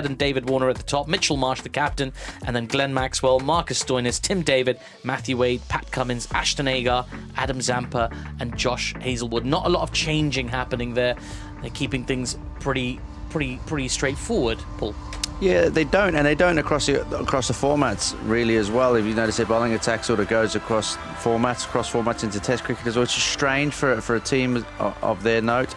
and David Warner at the top, Mitchell Marsh the captain, and then Glenn Maxwell, Marcus Stoinis, Tim David, Matthew Wade, Pat Cummins, Ashton Agar, Adam Zampa, and Josh Hazelwood. Not a lot of changing happening there. They're keeping things pretty straightforward, Paul. Yeah, they don't, and they don't across the formats really as well. If you notice, their bowling attack sort of goes across formats into Test cricket as well, which is strange for a team of their note.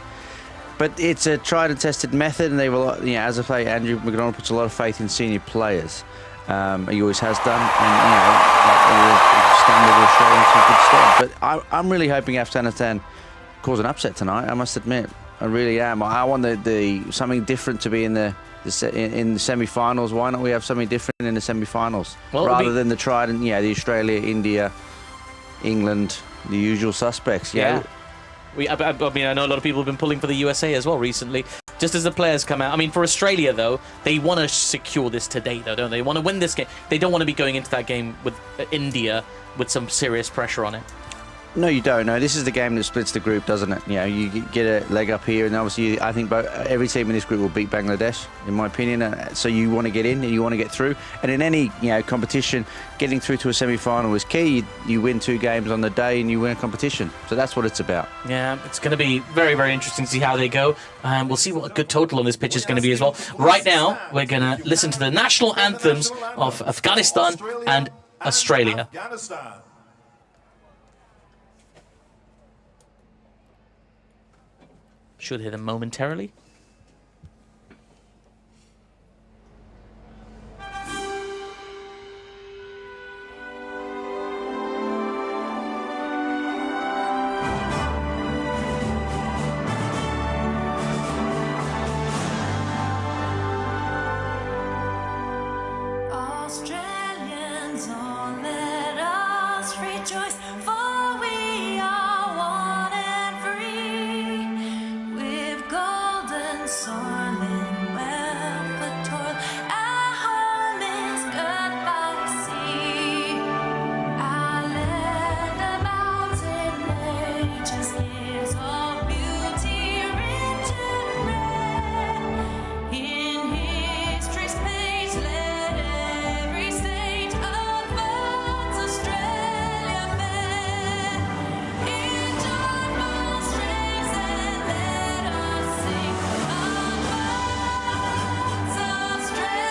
But it's a tried and tested method, and they will, as I play, Andrew McDonald puts a lot of faith in senior players. He always has done, and standard will show him some good stuff. But I'm really hoping Afghanistan cause an upset tonight. I must admit, I really am. I want the something different to be in the semi-finals. Why not we have something different in the semi-finals rather than the tried and the Australia, India, England, the usual suspects? Yeah. I mean, I know a lot of people have been pulling for the USA as well recently, just as the players come out. I mean, for Australia, though, they want to secure this today, though, don't they? They want to win this game. They don't want to be going into that game with India with some serious pressure on it. No, you don't. No, this is the game that splits the group, doesn't it? You get a leg up here, and obviously I think every team in this group will beat Bangladesh, in my opinion. So you want to get in and you want to get through. And in any competition, getting through to a semi-final is key. You win 2 games on the day and you win a competition. So that's what it's about. Yeah, it's going to be very, very interesting to see how they go. And we'll see what a good total on this pitch is going to be as well. Right now, we're going to listen to the national anthems of Afghanistan and Australia. Should hear them momentarily. Australians, oh, let us rejoice, for we are one and free. With golden soil and wealth of toil, our home is good by sea. Our land of mountain nature's gifts of beauty rich and rare. In history's page, let every stage of God's Australia fair. In joyful strains and let us sing of God's Australia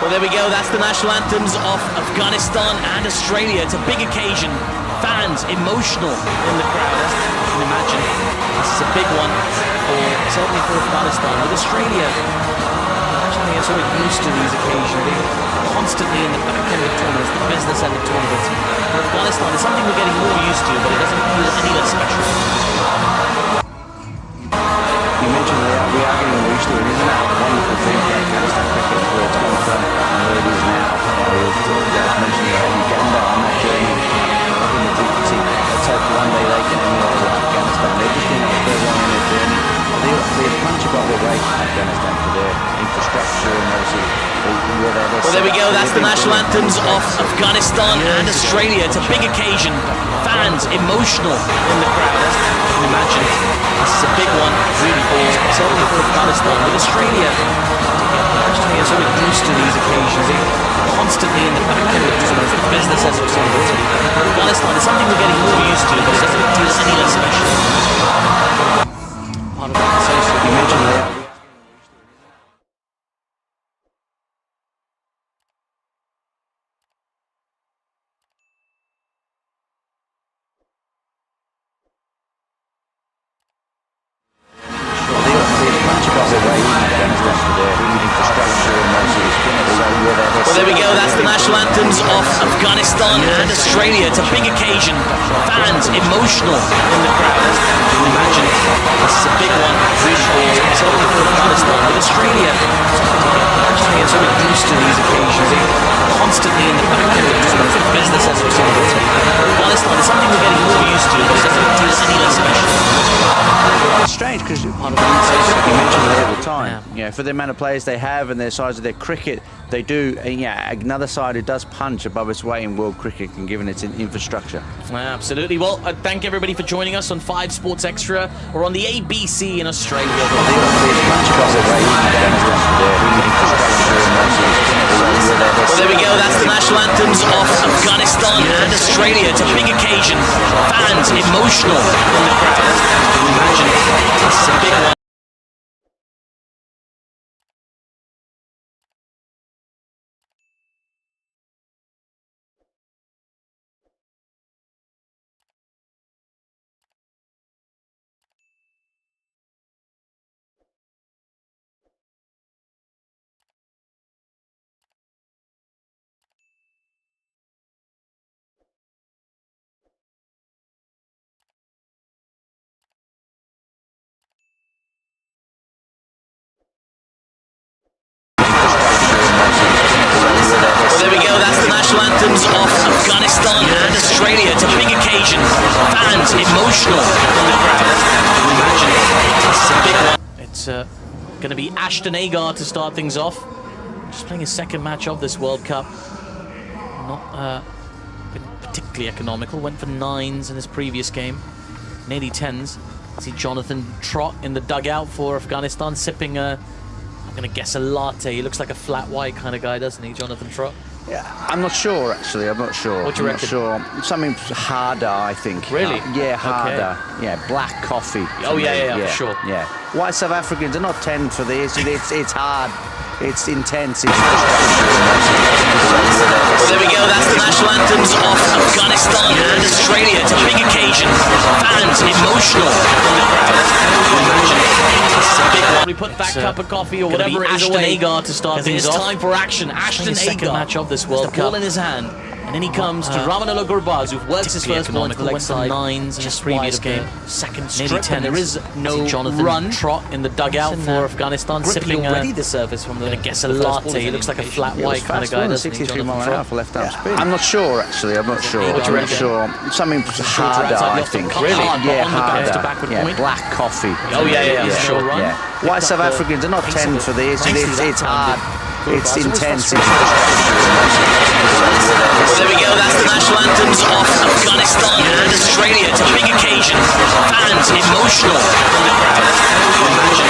Well, there we go. That's the national anthems of Afghanistan and Australia. It's a big occasion. Fans emotional in the crowd, as you can imagine. This is a big one. certainly for Afghanistan. With Australia, actually they're sort of used to these occasions. They're constantly in the back end of tournaments, the business end of tournaments. For Afghanistan, it's something we're getting more used to, but it doesn't feel any less special. You mentioned we are getting more used to it, isn't it? A wonderful thing for Afghanistan cricket, where it's come from and where it is now. I mentioned Uganda on that journey in the T20. Let's hope one day they can emulate Afghanistan. They're just doing it further on in their journey. They punch above their weight in Afghanistan for their infrastructure and obviously where they're. Well, there we go. That's the national anthems of Afghanistan and Australia. It's a big occasion. Fans emotional in the crowd. As you can imagine, this is a big one, really, certainly for Afghanistan. With Australia, actually they're sort of used to these occasions. They're constantly in the back end of tournaments, the business end of tournaments. For Afghanistan, it's something we're getting more used to, but it doesn't feel any less special. Part of that association. You mentioned that. Well, there we go. That's the national anthems of Afghanistan and Australia. It's a big occasion. Fans emotional in the crowd. As you can imagine, this is a big one, really, certainly for Afghanistan. With Australia, actually they're sort of used to these occasions. They're constantly in the back end of tournaments, the business end of tournaments. For Afghanistan, it's something we're getting more used to, but it doesn't feel any less special. It's strange because you mentioned it all the time. You know, for the amount of players they have and their size of their cricket, they do. Another side who does punch above its weight in world cricket and given its infrastructure. Absolutely. Well, thank everybody for joining us on 5 Sports Extra or on the ABC in Australia. Well, there we go. That's the national anthems of Afghanistan and Australia. It's a big occasion. Fans emotional in the crowd. As you can imagine, this is a big one. Well, there we go. That's the national anthems of Afghanistan and Australia. It's a big occasion. Fans emotional in the crowd. As you can imagine, this is a big one. It's going to be Ashton Agar to start things off. Just playing his second match of this World Cup. Not been particularly economical. Went for 9s in his previous game. Nearly 10s. See Jonathan Trott in the dugout for Afghanistan, sipping a, I'm going to guess, a latte. He looks like a flat white kind of guy, doesn't he, Jonathan Trott? Yeah, I'm not sure actually. I'm not sure. What do you reckon? Not sure. Something harder, I think. Really? Yeah, harder. Okay. Yeah, black coffee. Oh yeah, for sure. Yeah. White South Africans are not 10 for this. It's hard. It's intense. It's well, there we go. That's the national anthems of Afghanistan and Australia. It's a big occasion. Fans emotional in the crowd. As you can imagine, this is a big one. We put that cup of coffee or whatever it is away. Agar to start things off. It's time for action. Ashton Agar, match of this World Cup. The ball in his hand. And then he comes to Rahmanullah Gurbaz, who works his first ball into the leg side. 9s in his previous game. Second strip. 10. There is no Jonathan Trott in the dugout for Afghanistan, sipping already the service from the. I guess a latte. He looks like a flat white kind of guy, doesn't he? 63 mile an hour for left arm spin. I'm not sure actually. I'm not sure. What do you I'm not sure. Something harder, I think. Really? Yeah, harder. Yeah, black coffee. Oh yeah, sure. Yeah. White South Africans are not 10 for this. It's hard. It's intense. There we go. That's the national anthems of Afghanistan and Australia. It's a big occasion. Fans emotional in the crowd. As you can imagine,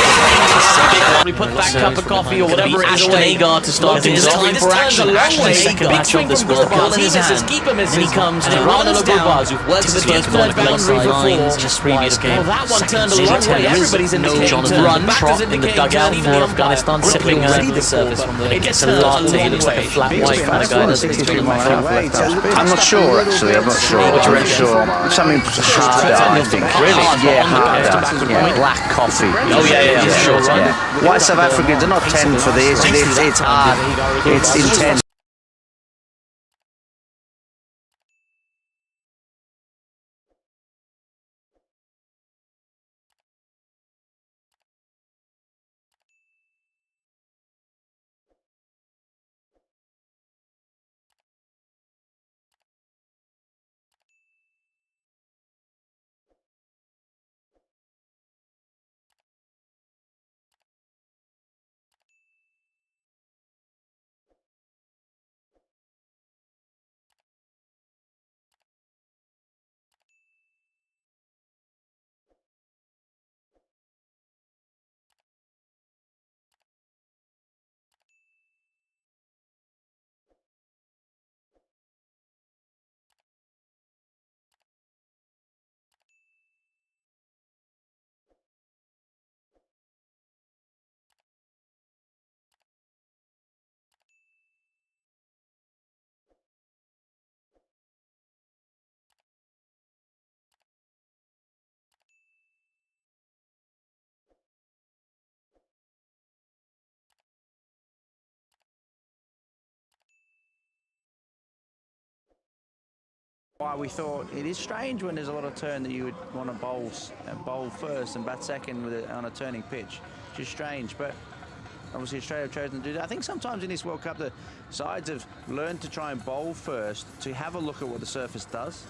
this is a big one. We put that cup of coffee or whatever it is away. Agar to start things off. Time for action. Ashton's second match of this World Cup. He misses. Keeper misses. And he comes to Rahmanullah Gurbaz, who works his first ball into the side 9s in his previous game. Well, that one turned a long way. Everybody's in the Jonathan Trott in the dugout for Afghanistan, sipping the service from the. It gets a latte. He looks like a flat white kind of guy. Doesn't he? 63 miles left off speed. I'm not sure, actually. I'm not sure. I'm sure. Something harder, I think. Really? Yeah, harder. Yeah, black coffee. Oh, yeah, sure. White South Africans are not 10 for this. It's hard. It's intense. Why we thought it is strange when there's a lot of turn that you would want to bowl first and bat second on a turning pitch. Just strange, but obviously Australia have chosen to do that. I think sometimes in this World Cup the sides have learned to try and bowl first to have a look at what the surface does.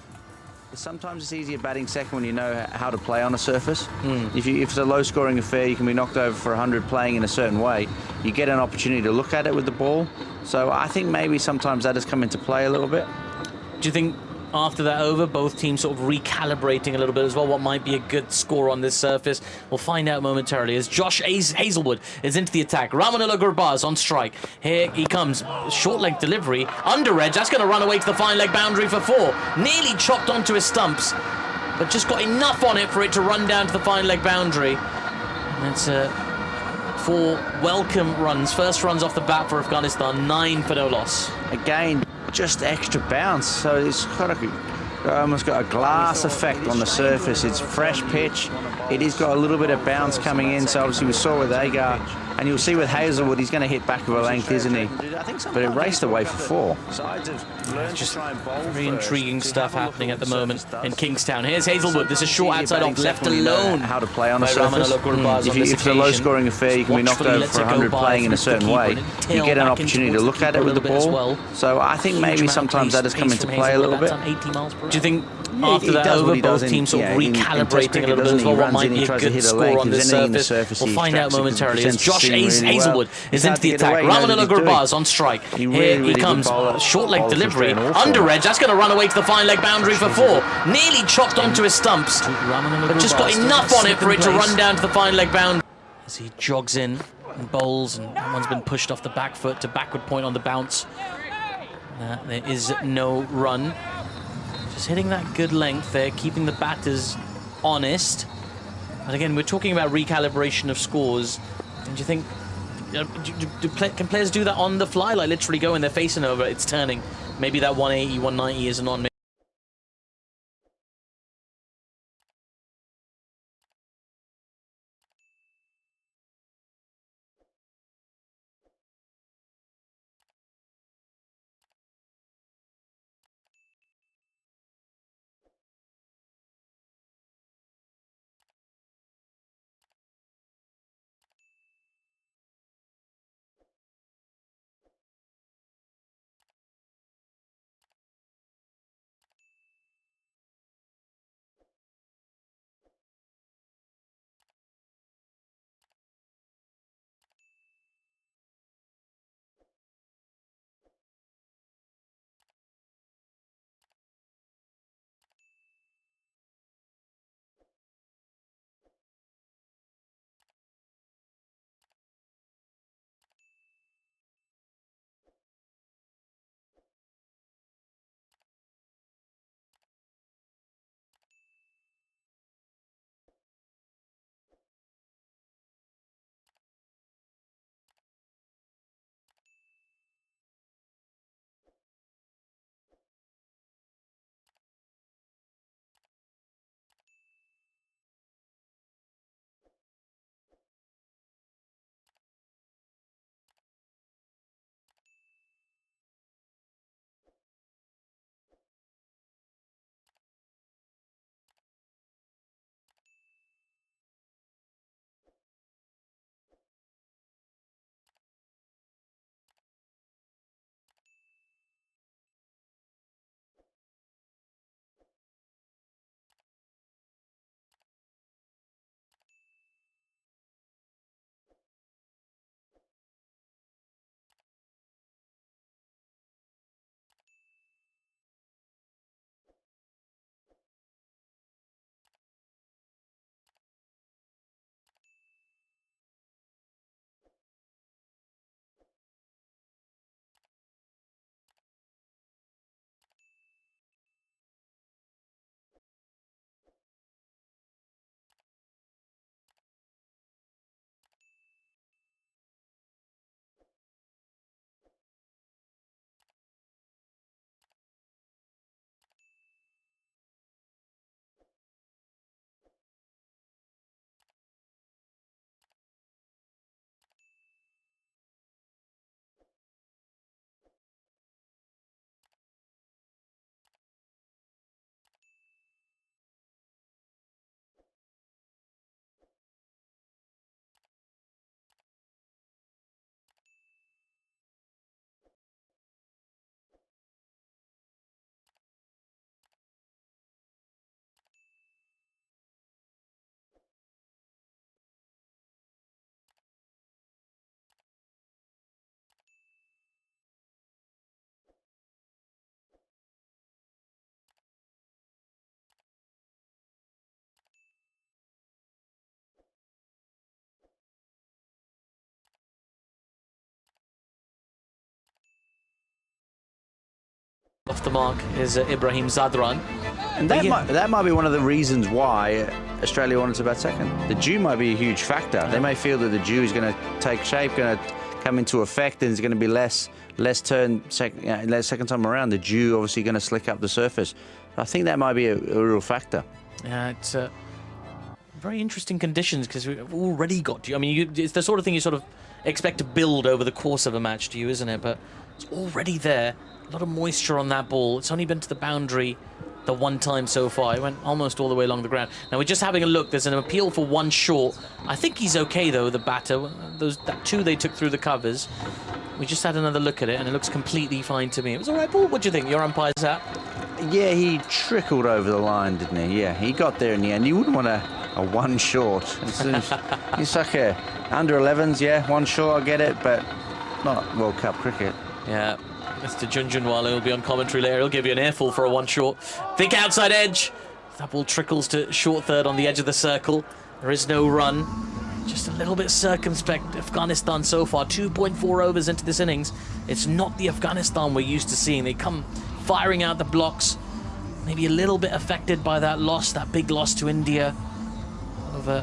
Sometimes it's easier batting second when you know how to play on a surface. If it's a low-scoring affair, you can be knocked over for 100 playing in a certain way. You get an opportunity to look at it with the ball. So I think maybe sometimes that has come into play a little bit. Do you think after that over, both teams sort of recalibrating a little bit as well? What might be a good score on this surface? We'll find out momentarily as Josh Hazelwood is into the attack. Rahmanullah Gurbaz on strike. Here he comes. Short leg delivery. Under edge. That's going to run away to the fine leg boundary for 4. Nearly chopped onto his stumps, but just got enough on it for it to run down to the fine leg boundary. And that's 4 welcome runs. First runs off the bat for Afghanistan. 9 for no loss. Again, just extra bounce, so it's almost got a glass effect on the surface. It's fresh pitch. It has got a little bit of bounce coming in, so obviously we saw with Agar, and you'll see with Hazelwood, he's going to hit back of a length, isn't he? But it raced away for 4. Just very intriguing stuff happening at the moment in Kingstown. Here's Hazelwood. This is short outside off, left alone. How to play on a surface. If it's a low-scoring affair, you can be knocked over for 100 playing in a certain way. You get an opportunity to look at it with the ball. So I think maybe sometimes that has come into play a little bit. Do you think after that over, both teams sort of recalibrating a little bit as well? What might be a good score on this surface? We'll find out momentarily as Josh Hazelwood is into the attack. Rahmanullah Gurbaz on strike. Here he comes. Short leg delivery. Under edge. That's going to run away to the fine leg boundary for 4. Nearly chopped onto his stumps, but just got enough on it for it to run down to the fine leg boundary. As he jogs in and bowls, and that one's been pushed off the back foot to backward point on the bounce. There is no run. Just hitting that good length there, keeping the batters honest. And again, we're talking about recalibration of scores. And do you think, can players do that on the fly? Like literally go and they're facing over, it's turning. Maybe that 180, 190 isn't on. Off the mark is Ibrahim Zadran. And that might be one of the reasons why Australia wanted to bat second. The dew might be a huge factor. Yeah. They may feel that the dew is going to take shape, going to come into effect, and there's going to be less second time around. The dew obviously going to slick up the surface. I think that might be a real factor. Yeah, it's very interesting conditions because we've already got dew. I mean, it's the sort of thing you sort of expect to build over the course of a match, dew, isn't it? But it's already there. A lot of moisture on that ball. It's only been to the boundary the one time so far. It went almost all the way along the ground. Now we're just having a look. There's an appeal for one short. I think he's okay though, the batter. That two they took through the covers. We just had another look at it and it looks completely fine to me. It was all right, Paul. What do you think? Your umpire's hat? Yeah, he trickled over the line, didn't he? Yeah, he got there in the end. You wouldn't want a one short. It's like a under 11s, yeah, one short, I get it, but not World Cup cricket. Yeah. Mr. Junjunwala will be on commentary later. He'll give you an earful for a one short. Think outside edge. That ball trickles to short third on the edge of the circle. There is no run. Just a little bit circumspect. Afghanistan so far, 2.4 overs into this innings. It's not the Afghanistan we're used to seeing. They come firing out the blocks. Maybe a little bit affected by that loss, that big loss to India. They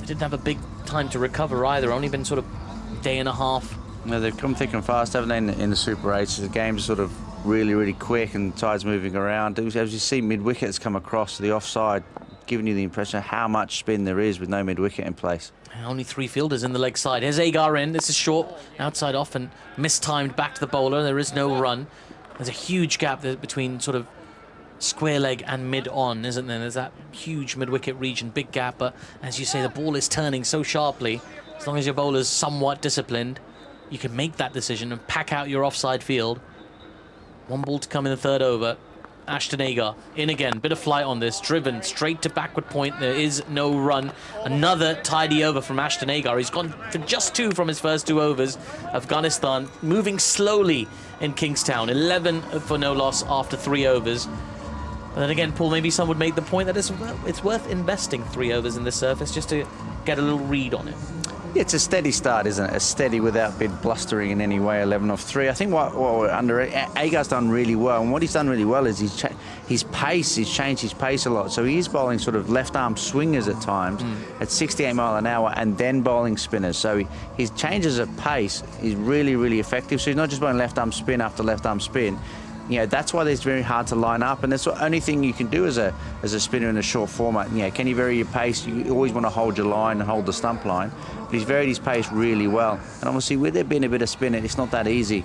didn't have a big time to recover either. Only been sort of a day and a half. No, they've come thick and fast, haven't they, in the Super 8s? The game's sort of really, really quick and tide's moving around. As you see, mid-wickets come across to the offside, giving you the impression of how much spin there is with no mid-wicket in place. Only three fielders in the leg side. Here's Agar in. This is short, outside off and mistimed back to the bowler. There is no run. There's a huge gap there between sort of square leg and mid-on, isn't there? There's that huge mid-wicket region, big gap. But as you say, the ball is turning so sharply. As long as your bowler's somewhat disciplined, you can make that decision and pack out your offside field. One ball to come in the third over. Ashton Agar in again. Bit of flight on this. Driven straight to backward point. There is no run. Another tidy over from Ashton Agar. He's gone for just two from his first 2 overs. Afghanistan moving slowly in Kingstown. 11 for no loss after 3 overs. But then again, Paul, maybe some would make the point that it's worth investing 3 overs in this surface just to get a little read on it. It's a steady start, isn't it? A steady without big blustering in any way, 11 off 3. I think what we're under, Agar's done really well, and what he's done really well is he's changed his pace a lot. So he is bowling sort of left-arm swingers at times at 68 mile an hour and then bowling spinners. So his changes of pace is really, really effective. So he's not just bowling left-arm spin after left-arm spin. You know, that's why it's very hard to line up, and that's the only thing you can do as a spinner in a short format. You know, can you vary your pace? You always want to hold your line and hold the stump line, but he's varied his pace really well. And obviously, with there being a bit of spin, it's not that easy.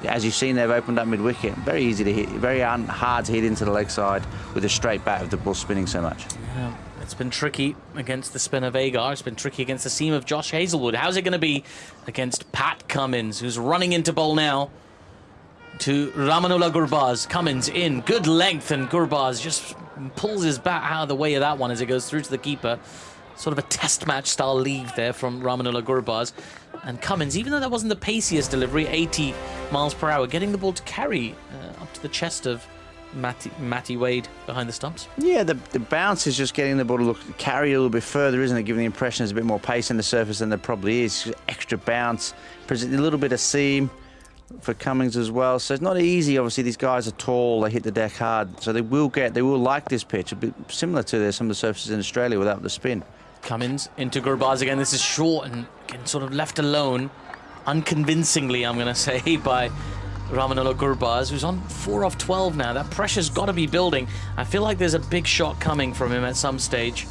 As you've seen, they've opened up mid-wicket. Very easy to hit, very hard to hit into the leg side with a straight bat with the ball spinning so much. Yeah, it's been tricky against the spin of Agar. It's been tricky against the seam of Josh Hazlewood. How's it going to be against Pat Cummins, who's running into bowl now to Rahmanullah Gurbaz? Cummins in, good length, and Gurbaz just pulls his bat out of the way of that one as it goes through to the keeper. Sort of a test match style leave there from Rahmanullah Gurbaz. And Cummins, even though that wasn't the paciest delivery, 80 miles per hour, getting the ball to carry up to the chest of Matty Wade behind the stumps. Yeah, the bounce is just getting the ball to carry a little bit further, isn't it? Giving the impression there's a bit more pace in the surface than there probably is. Just extra bounce, a little bit of seam for Cummins as well. So it's not easy. Obviously, these guys are tall, they hit the deck hard, so they will like this pitch, a bit similar to some of the surfaces in Australia without the spin. Cummins into Gurbaz again. This is short and again sort of left alone, unconvincingly, I'm going to say, by Rahmanullah Gurbaz, who's on 4 off 12 now. That pressure's got to be building. I feel like there's a big shot coming from him at some stage.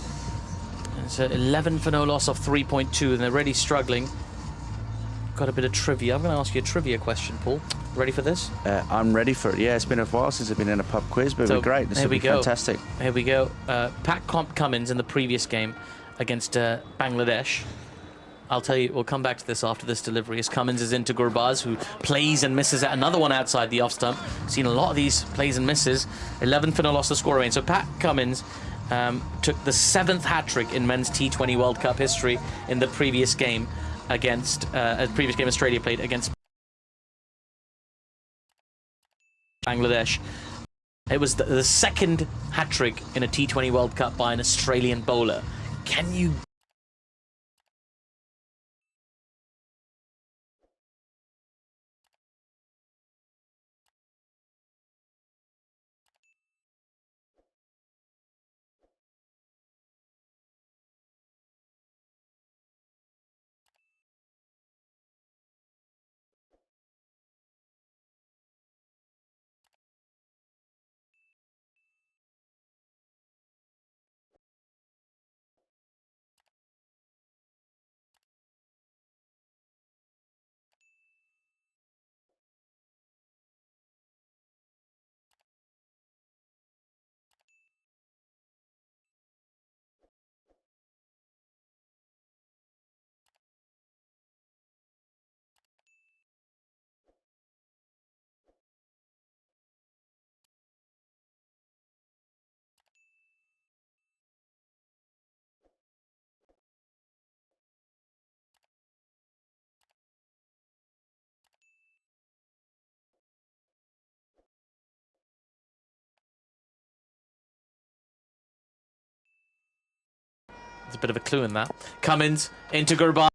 And it's 11 for no loss off 3.2, and they're really struggling. Got a bit of trivia. I'm going to ask you a trivia question, Paul. Ready for this? I'm ready for it. Yeah, it's been a while since I've been in a pub quiz, but it'll be great. This will be fantastic. Here we go. Pat Cummins in the previous game against Bangladesh. I'll tell you, we'll come back to this after this delivery, as Cummins is into Gurbaz, who plays and misses at another one outside the off stump. Seen a lot of these plays and misses. 11 for no loss to score remains. So Pat Cummins took the 7th hat-trick in men's T20 World Cup history in the previous game against Australia played against Bangladesh. It was the 2nd hat-trick in a T20 World Cup by an Australian bowler. Can you There's a bit of a clue in that. Cummins into Gurbaz.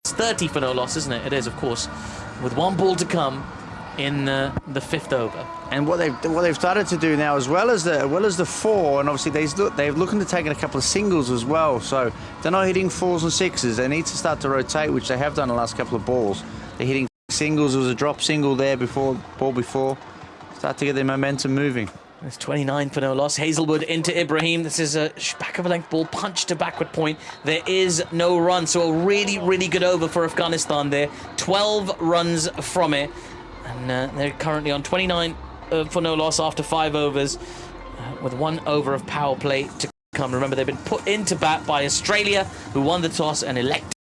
It's 30 for no loss, isn't it? It is, of course, with one ball to come in the fifth over. And what they've started to do now, as well as the four, and obviously they're looking to take in a couple of singles as well. So they're not hitting fours and sixes. They need to start to rotate, which they have done the last couple of balls. They're hitting singles. There was a drop single there before. Start to get their momentum moving. It's 29 for no loss. Hazelwood into Ibrahim. This is a back of a length ball, punch to backward point. There is no run, so a really, really good over for Afghanistan there. 12 runs from it. And they're currently on 29 for no loss after 5 overs, with 1 over of power play to come. Remember, they've been put into bat by Australia, who won the toss and elected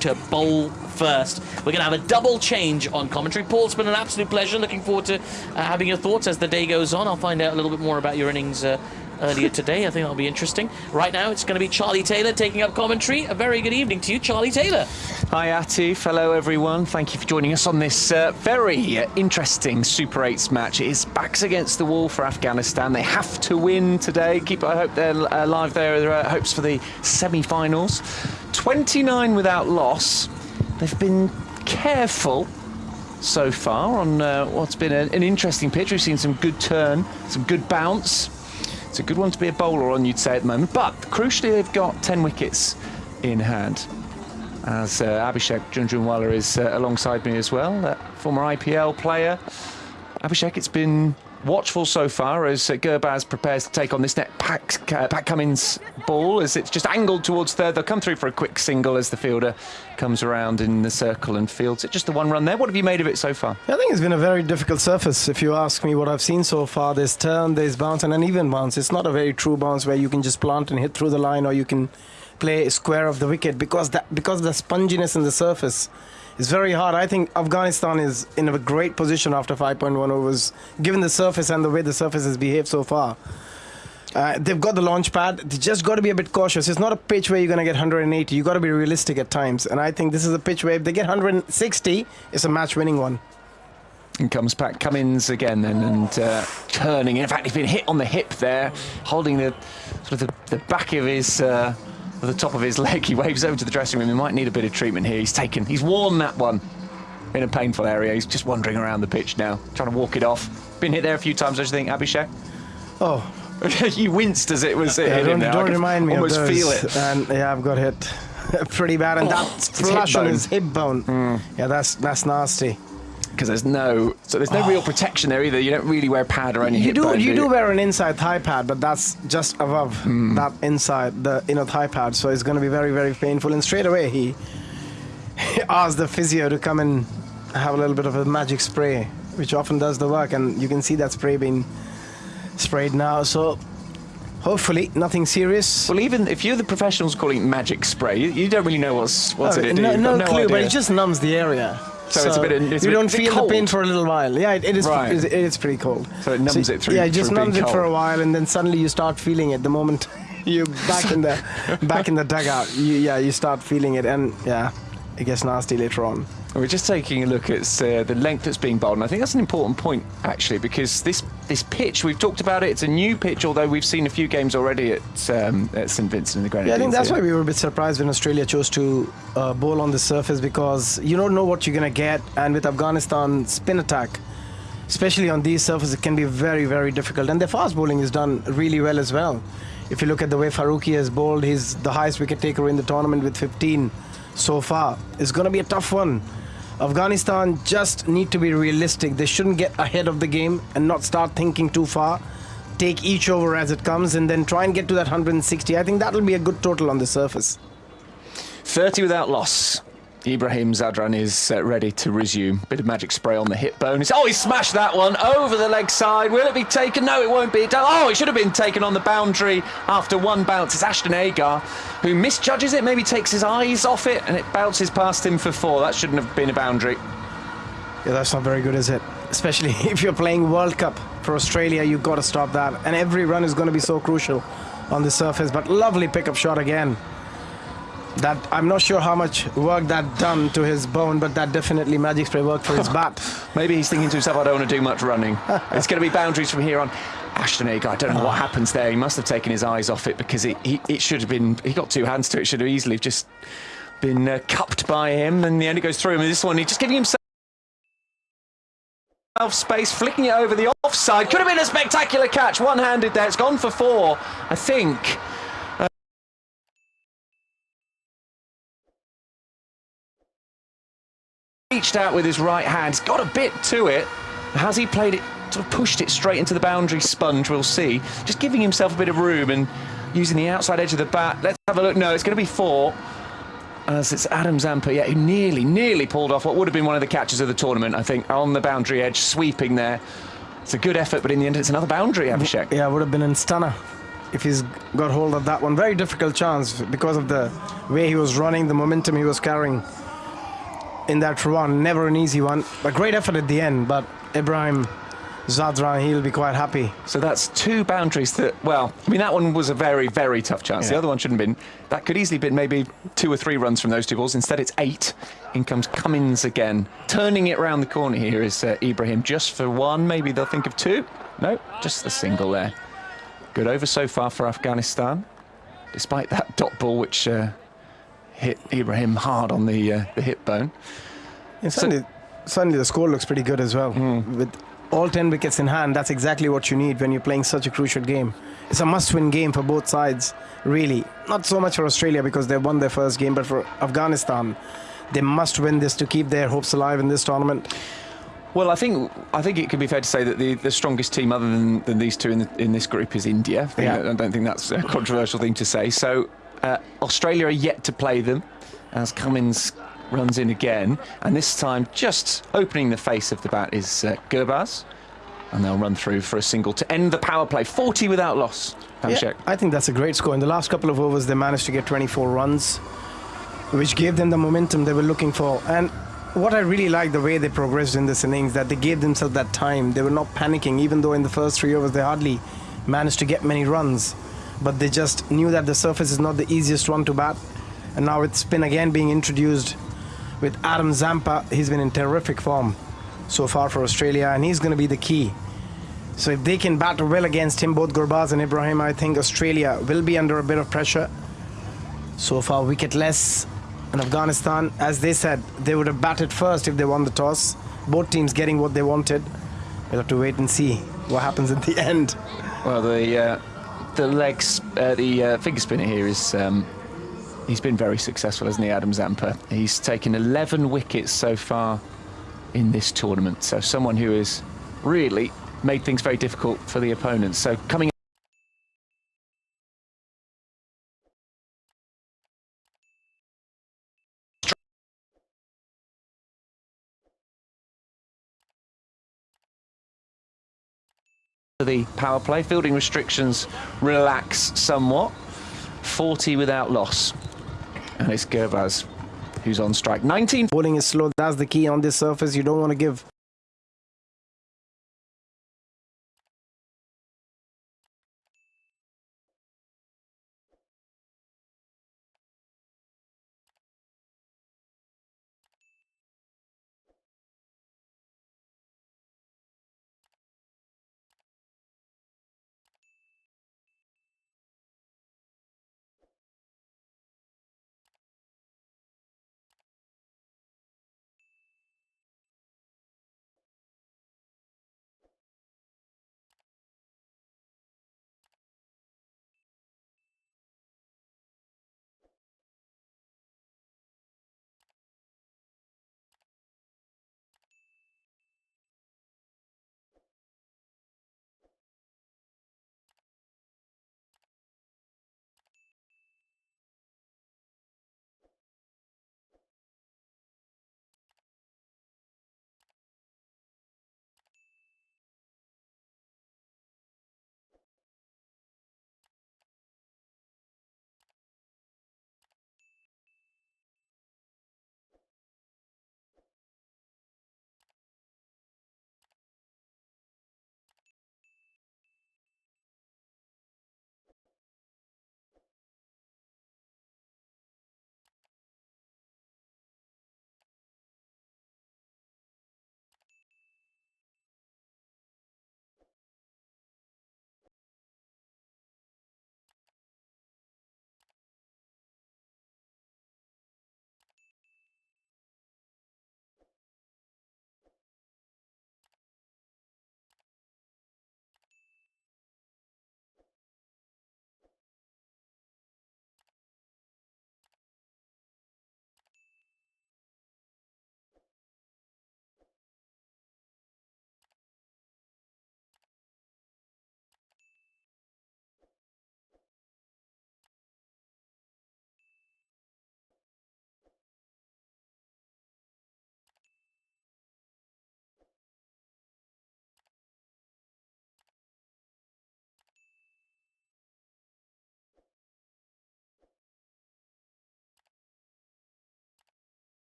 to bowl first. We're going to have a double change on commentary. Paul, it's been an absolute pleasure. Looking forward to having your thoughts as the day goes on. I'll find out a little bit more about your innings earlier today. I think that'll be interesting. Right now, it's going to be Charlie Taylor taking up commentary. A very good evening to you, Charlie Taylor. Hi, Atif. Hello, everyone. Thank you for joining us on this very interesting Super 8s match. It is backs against the wall for Afghanistan. They have to win today. I hope they're alive there. There are hopes for the semi-finals. 29 without loss. They've been careful so far on what's been an interesting pitch. We've seen some good turn, some good bounce. It's a good one to be a bowler on, you'd say, at the moment. But crucially, they've got 10 wickets in hand. As Abhishek Junjunwala is alongside me as well, that former IPL player. Abhishek, it's been watchful so far as Gurbaz prepares to take on this net. Pat Cummins' ball as it's just angled towards third. They'll come through for a quick single as the fielder comes around in the circle and fields it. Just the 1 run there. What have you made of it so far? I think it's been a very difficult surface. If you ask me what I've seen so far, there's turn, there's bounce, and an even bounce. It's not a very true bounce where you can just plant and hit through the line, or you can play square of the wicket, because the sponginess in the surface is very hard. I think Afghanistan is in a great position after 5.1 overs, given the surface and the way the surface has behaved so far. They've got the launch pad. They just got to be a bit cautious. It's not a pitch where you're going to get 180. You've got to be realistic at times. And I think this is a pitch where if they get 160, it's a match-winning one. And comes Pat Cummins again then, and turning. In fact, he's been hit on the hip there, holding the sort of the back of his... the top of his leg. He waves over to the dressing room. He might need a bit of treatment here. He's worn that one in a painful area. He's just wandering around the pitch now, trying to walk it off. Been hit there a few times, don't you think, Abhishek? Oh. You winced as it was hit him there. Don't remind me of those. Almost feel it. And yeah, I've got hit pretty bad. And that flush on his hip bone. Yeah, that's nasty. Because there's no real protection there either. You don't really wear pad around your hip bone. You do wear an inside thigh pad, but that's just above that inside, the inner thigh pad. So it's going to be very, very painful. And straight away, he asked the physio to come and have a little bit of a magic spray, which often does the work. And you can see that spray being sprayed now. So hopefully nothing serious. Well, even if you're the professionals calling it magic spray, you don't really know what's in it. No clue, but it just numbs the area. So it's a bit. You don't feel the pain for a little while. Yeah, it is. Right. It's pretty cold. So it numbs it through. Yeah, it just through numbs it cold. for a while, and then suddenly you start feeling it. The moment you're back in the dugout, you start feeling it, and yeah, it gets nasty later on. We're just taking a look at the length that's being bowled, and I think that's an important point, actually, because this pitch, we've talked about it, it's a new pitch, although we've seen a few games already at St Vincent in the Grenadines. Yeah, I think that's why we were a bit surprised when Australia chose to bowl on the surface, because you don't know what you're going to get, and with Afghanistan spin attack, especially on these surfaces, it can be very, very difficult. And their fast bowling is done really well as well. If you look at the way Farooqi has bowled, he's the highest wicket taker in the tournament with 15 so far. It's going to be a tough one. Afghanistan just need to be realistic. They shouldn't get ahead of the game and not start thinking too far. Take each over as it comes and then try and get to that 160. I think that'll be a good total on the surface. 30 without loss. Ibrahim Zadran is ready to resume. Bit of magic spray on the hip bone. He smashed that one over the leg side. Will it be taken? No, it won't be. It should have been taken on the boundary after one bounce. It's Ashton Agar who misjudges it, maybe takes his eyes off it, and it bounces past him for 4. That shouldn't have been a boundary. Yeah, that's not very good, is it? Especially if you're playing World Cup for Australia, you've got to stop that. And every run is going to be so crucial on the surface. But lovely pickup shot again. That I'm not sure how much work that done to his bone, but that definitely magic spray worked for his bat. Maybe he's thinking to himself, I don't want to do much running. It's going to be boundaries from here on. Ashton Agar, I don't know what happens there. He must have taken his eyes off it, because it should have been, he got 2 hands to it, should have easily just been cupped by him, and the end it goes through him. And this one, he's just giving himself space, flicking it over the offside. Could have been a spectacular catch, one-handed there. It's gone for 4, I think. reached out with his right hand. He's got a bit to it. Has he played it, sort of pushed it straight into the boundary sponge? We'll see. Just giving himself a bit of room and using the outside edge of the bat. Let's have a look. No, it's going to be 4. As it's Adam Zampa, yeah, who nearly pulled off what would have been one of the catches of the tournament, I think, on the boundary edge, sweeping there. It's a good effort, but in the end, it's another boundary, Abhishek. Yeah, would have been in stunner if he's got hold of that one. Very difficult chance because of the way he was running, the momentum he was carrying in that run. Never an easy one. A great effort at the end, but Ibrahim Zadran, he'll be quite happy. So that's 2 boundaries that, well, I mean, that one was a very, very tough chance. Yeah. The other one shouldn't have been. That could easily have been maybe 2 or 3 runs from those 2 balls. Instead, it's 8. In comes Cummins again. Turning it round the corner here is Ibrahim. Just for 1, maybe they'll think of 2. No, just the single there. Good over so far for Afghanistan, despite that dot ball which hit Ibrahim hard on the hip bone. And suddenly the score looks pretty good as well. With all 10 wickets in hand, that's exactly what you need when you're playing such a crucial game. It's a must-win game for both sides, really. Not so much for Australia because they won their first game, but for Afghanistan, they must win this to keep their hopes alive in this tournament. Well, I think it can be fair to say that the strongest team other than these 2 in this group is India. Yeah. I don't think that's a controversial thing to say. So Australia are yet to play them as Cummins runs in again, and this time just opening the face of the bat is Gurbaz, and they'll run through for a single to end the power play. 40 without loss. Yeah, I think that's a great score. In the last couple of overs, they managed to get 24 runs, which gave them the momentum they were looking for. And what I really like the way they progressed in this innings, that they gave themselves that time. They were not panicking, even though in the first 3 overs they hardly managed to get many runs. But they just knew that the surface is not the easiest one to bat. And now with spin again being introduced with Adam Zampa, he's been in terrific form so far for Australia, and he's going to be the key. So if they can bat well against him, both Gurbaz and Ibrahim, I think Australia will be under a bit of pressure. So far, wicketless. And Afghanistan, as they said, they would have batted first if they won the toss. Both teams getting what they wanted. We'll have to wait and see what happens at the end. Well, the finger spinner here is he's been very successful, hasn't he, Adam Zampa? He's taken 11 wickets so far in this tournament. So someone who has really made things very difficult for the opponents. So coming to the power play, fielding restrictions relax somewhat. 40 without loss. And it's Gurbaz who's on strike. 19. Bowling is slow. That's the key on this surface. You don't want to give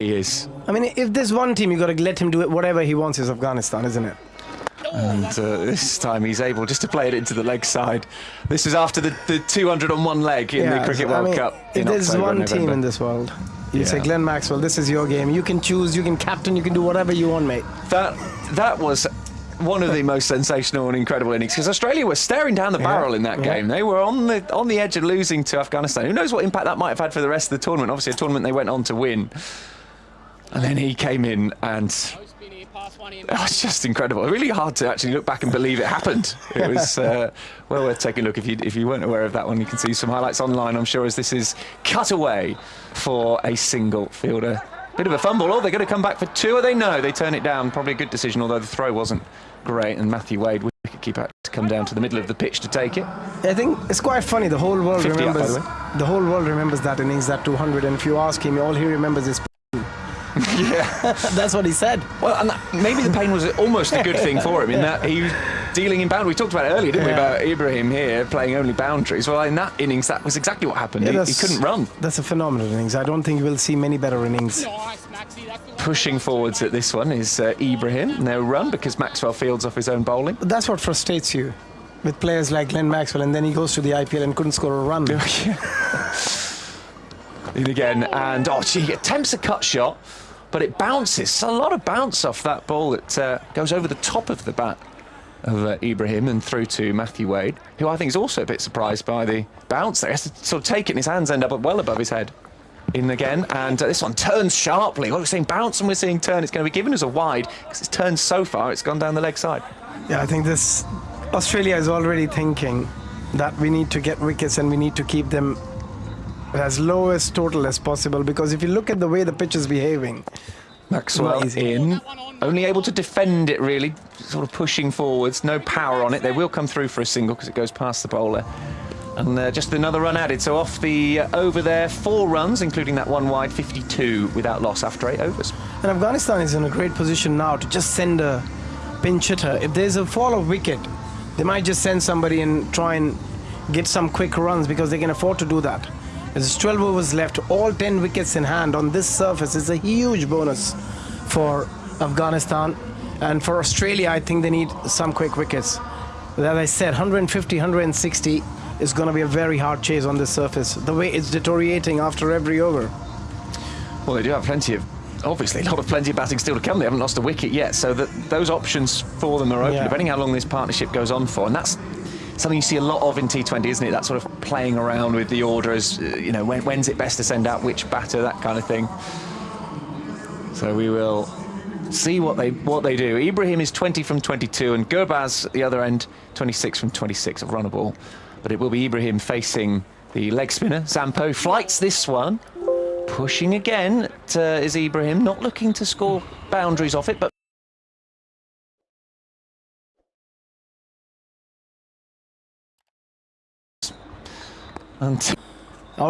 he is. I mean, if there's one team, you got to let him do it. Whatever he wants is Afghanistan, isn't it? And this time he's able just to play it into the leg side. This is after the 200 on one leg in the Cricket World Cup. If there's one team in this world, you say, Glenn Maxwell, this is your game. You can choose, you can captain, you can do whatever you want, mate. That was one of the most sensational and incredible innings, because Australia were staring down the barrel in that game. They were on the edge of losing to Afghanistan. Who knows what impact that might have had for the rest of the tournament? Obviously, a tournament they went on to win. And then he came in and... Oh, it's just incredible. Really hard to actually look back and believe it happened. It was well worth taking a look. If you weren't aware of that one, you can see some highlights online, I'm sure, as this is cut away for a single fielder. Bit of a fumble. Oh, they're going to come back for two. Or they know they turn it down. Probably a good decision, although the throw wasn't great. And Matthew Wade, wicketkeeper, had to come down to the middle of the pitch to take it. I think it's quite funny. The whole world 50 up, by remembers. the way. The whole world remembers that innings, that 200. And if you ask him, all he remembers is. Yeah, that's what he said. Well, and maybe the pain was almost a good thing for him in that he was dealing in boundaries. We talked about it earlier, didn't we, about Ibrahim here playing only boundaries. Well, in that innings, that was exactly what happened. He couldn't run. That's a phenomenal innings. I don't think we'll see many better innings. Pushing forwards at this one is Ibrahim. No run because Maxwell fields off his own bowling. But that's what frustrates you with players like Glenn Maxwell, and then he goes to the IPL and couldn't score a run. In again, and he attempts a cut shot, but it bounces. A lot of bounce off that ball that goes over the top of the bat of Ibrahim and through to Matthew Wade, who I think is also a bit surprised by the bounce there. He has to sort of take it and his hands end up well above his head. In again, and this one turns sharply. We're seeing bounce and we're seeing turn. It's going to be given as a wide because it's turned so far, it's gone down the leg side. Yeah, I think this Australia is already thinking that we need to get wickets and we need to keep them as low as total as possible, because if you look at the way the pitch is behaving, Maxwell in, only able to defend it really, sort of pushing forwards, no power on it. They will come through for a single because it goes past the bowler. And just another run added, so off the over there, 4 runs, including that one wide, 52 without loss after 8 overs. And Afghanistan is in a great position now to just send a pinch hitter. If there's a fall of wicket, they might just send somebody and try and get some quick runs because they can afford to do that. There's 12 overs left, all 10 wickets in hand on this surface. It's a huge bonus for Afghanistan. And for Australia, I think they need some quick wickets. But as I said, 150, 160 is going to be a very hard chase on this surface. The way it's deteriorating after every over. Well, they do have plenty of batting still to come. They haven't lost a wicket yet, so those options for them are open, depending how long this partnership goes on for. And that's something you see a lot of in T20, isn't it? That sort of playing around with the order as, when's it best to send out which batter, that kind of thing. So we will see what they do. Ibrahim is 20 from 22, and Gurbaz at the other end, 26 from 26 of run a ball. But it will be Ibrahim facing the leg spinner. Zampo flights this one. Pushing again is Ibrahim, not looking to score boundaries off it, but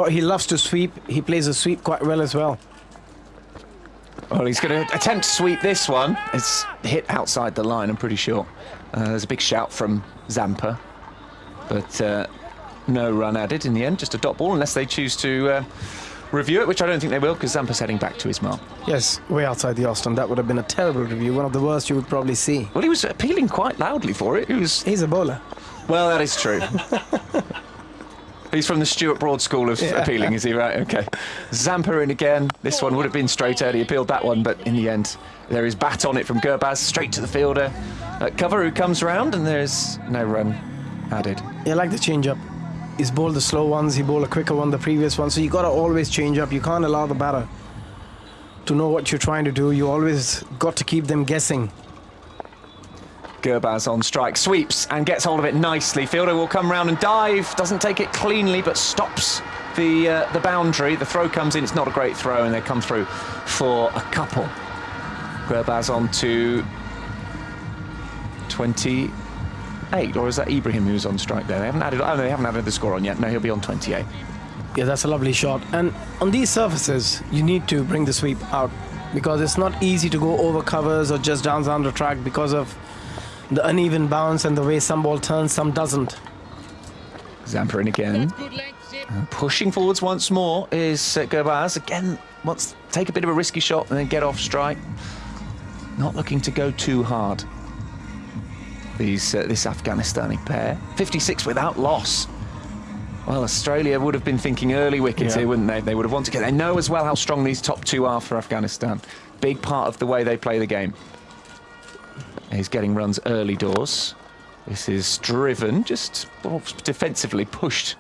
he loves to sweep. He plays a sweep quite well as well. Well, he's going to attempt to sweep this one. It's hit outside the line, I'm pretty sure. There's a big shout from Zampa. But no run added in the end, just a dot ball, unless they choose to review it, which I don't think they will, because Zampa's heading back to his mark. Yes, way outside the Austin. That would have been a terrible review, one of the worst you would probably see. Well, he was appealing quite loudly for it. He's a bowler. Well, that is true. He's from the Stuart Broad school of appealing, is he? Right, OK. Zampa in again. This one would have been straight out. He appealed that one, but in the end, there is bat on it from Gurbaz, straight to the fielder. Cover who comes round, and there's no run added. Yeah, I like the change-up. He's bowled the slow ones, he bowled a quicker one the previous one, so you got to always change up. You can't allow the batter to know what you're trying to do. You always got to keep them guessing. Gurbaz on strike, sweeps and gets hold of it nicely. Fielder will come round and dive, doesn't take it cleanly, but stops the boundary. The throw comes in, it's not a great throw, and they come through for a couple. Gurbaz on to 28, or is that Ibrahim who's on strike there? They haven't added the score on yet. No, he'll be on 28. Yeah, that's a lovely shot. And on these surfaces, you need to bring the sweep out, because it's not easy to go over covers or just down the track because of the uneven bounce and the way some ball turns, some doesn't. Zampa in again. Pushing forwards once more is Gurbaz. Again, wants take a bit of a risky shot and then get off strike. Not looking to go too hard. This Afghanistani pair. 56 without loss. Well, Australia would have been thinking early wickets here, wouldn't they? They would have wanted to get. They know as well how strong these top two are for Afghanistan. Big part of the way they play the game. He's getting runs early doors. This is driven, just defensively pushed.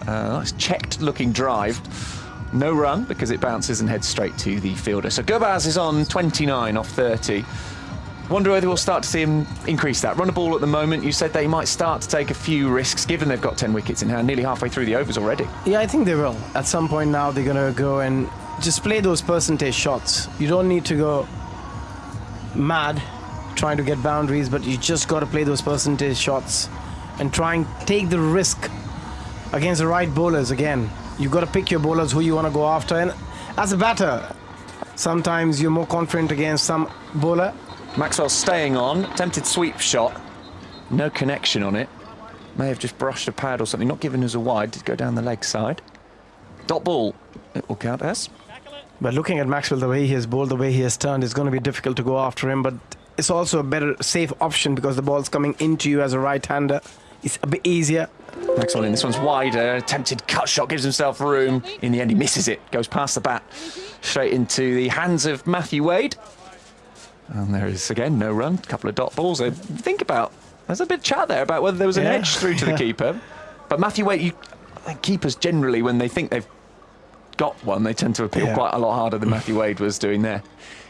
Nice checked looking drive. No run because it bounces and heads straight to the fielder. So Gurbaz is on 29 off 30. Wonder whether we'll start to see him increase that. Run a ball at the moment. You said they might start to take a few risks, given they've got 10 wickets in hand, nearly halfway through the overs already. Yeah, I think they will. At some point now, they're going to go and just play those percentage shots. You don't need to go mad trying to get boundaries, but you just got to play those percentage shots and try and take the risk against the right bowlers again. You've got to pick your bowlers who you want to go after. And as a batter, sometimes you're more confident against some bowler. Maxwell staying on, attempted sweep shot, no connection on it. May have just brushed a pad or something, not given us a wide, did go down the leg side. Dot ball, it will count as. But looking at Maxwell, the way he has bowled, the way he has turned, it's going to be difficult to go after him. But it's also a better, safe option because the ball's coming into you as a right-hander. It's a bit easier. Maxwell in, this one's wider, attempted cut shot, gives himself room. In the end, he misses it, goes past the bat, straight into the hands of Matthew Wade. And there is, again, no run, a couple of dot balls. Think about, there's a bit of chat there about whether there was an edge through to the keeper. But Matthew Wade, I think keepers generally, when they think they've got one, they tend to appeal quite a lot harder than Matthew Wade was doing there.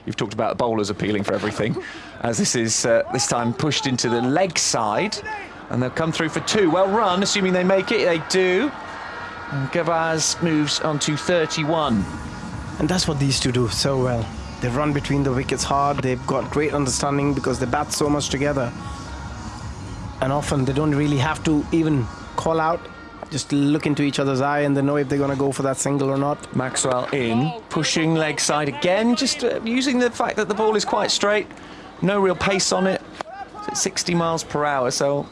You've talked about bowlers appealing for everything, as this is this time pushed into the leg side. And they'll come through for two. Well run, assuming they make it. They do. And Gurbaz moves on to 31. And that's what these two do so well. They run between the wickets hard. They've got great understanding because they bat so much together. And often they don't really have to even call out. Just look into each other's eye and they know if they're going to go for that single or not. Maxwell in, pushing leg side again, just using the fact that the ball is quite straight. No real pace on it. It's at 60 miles per hour, so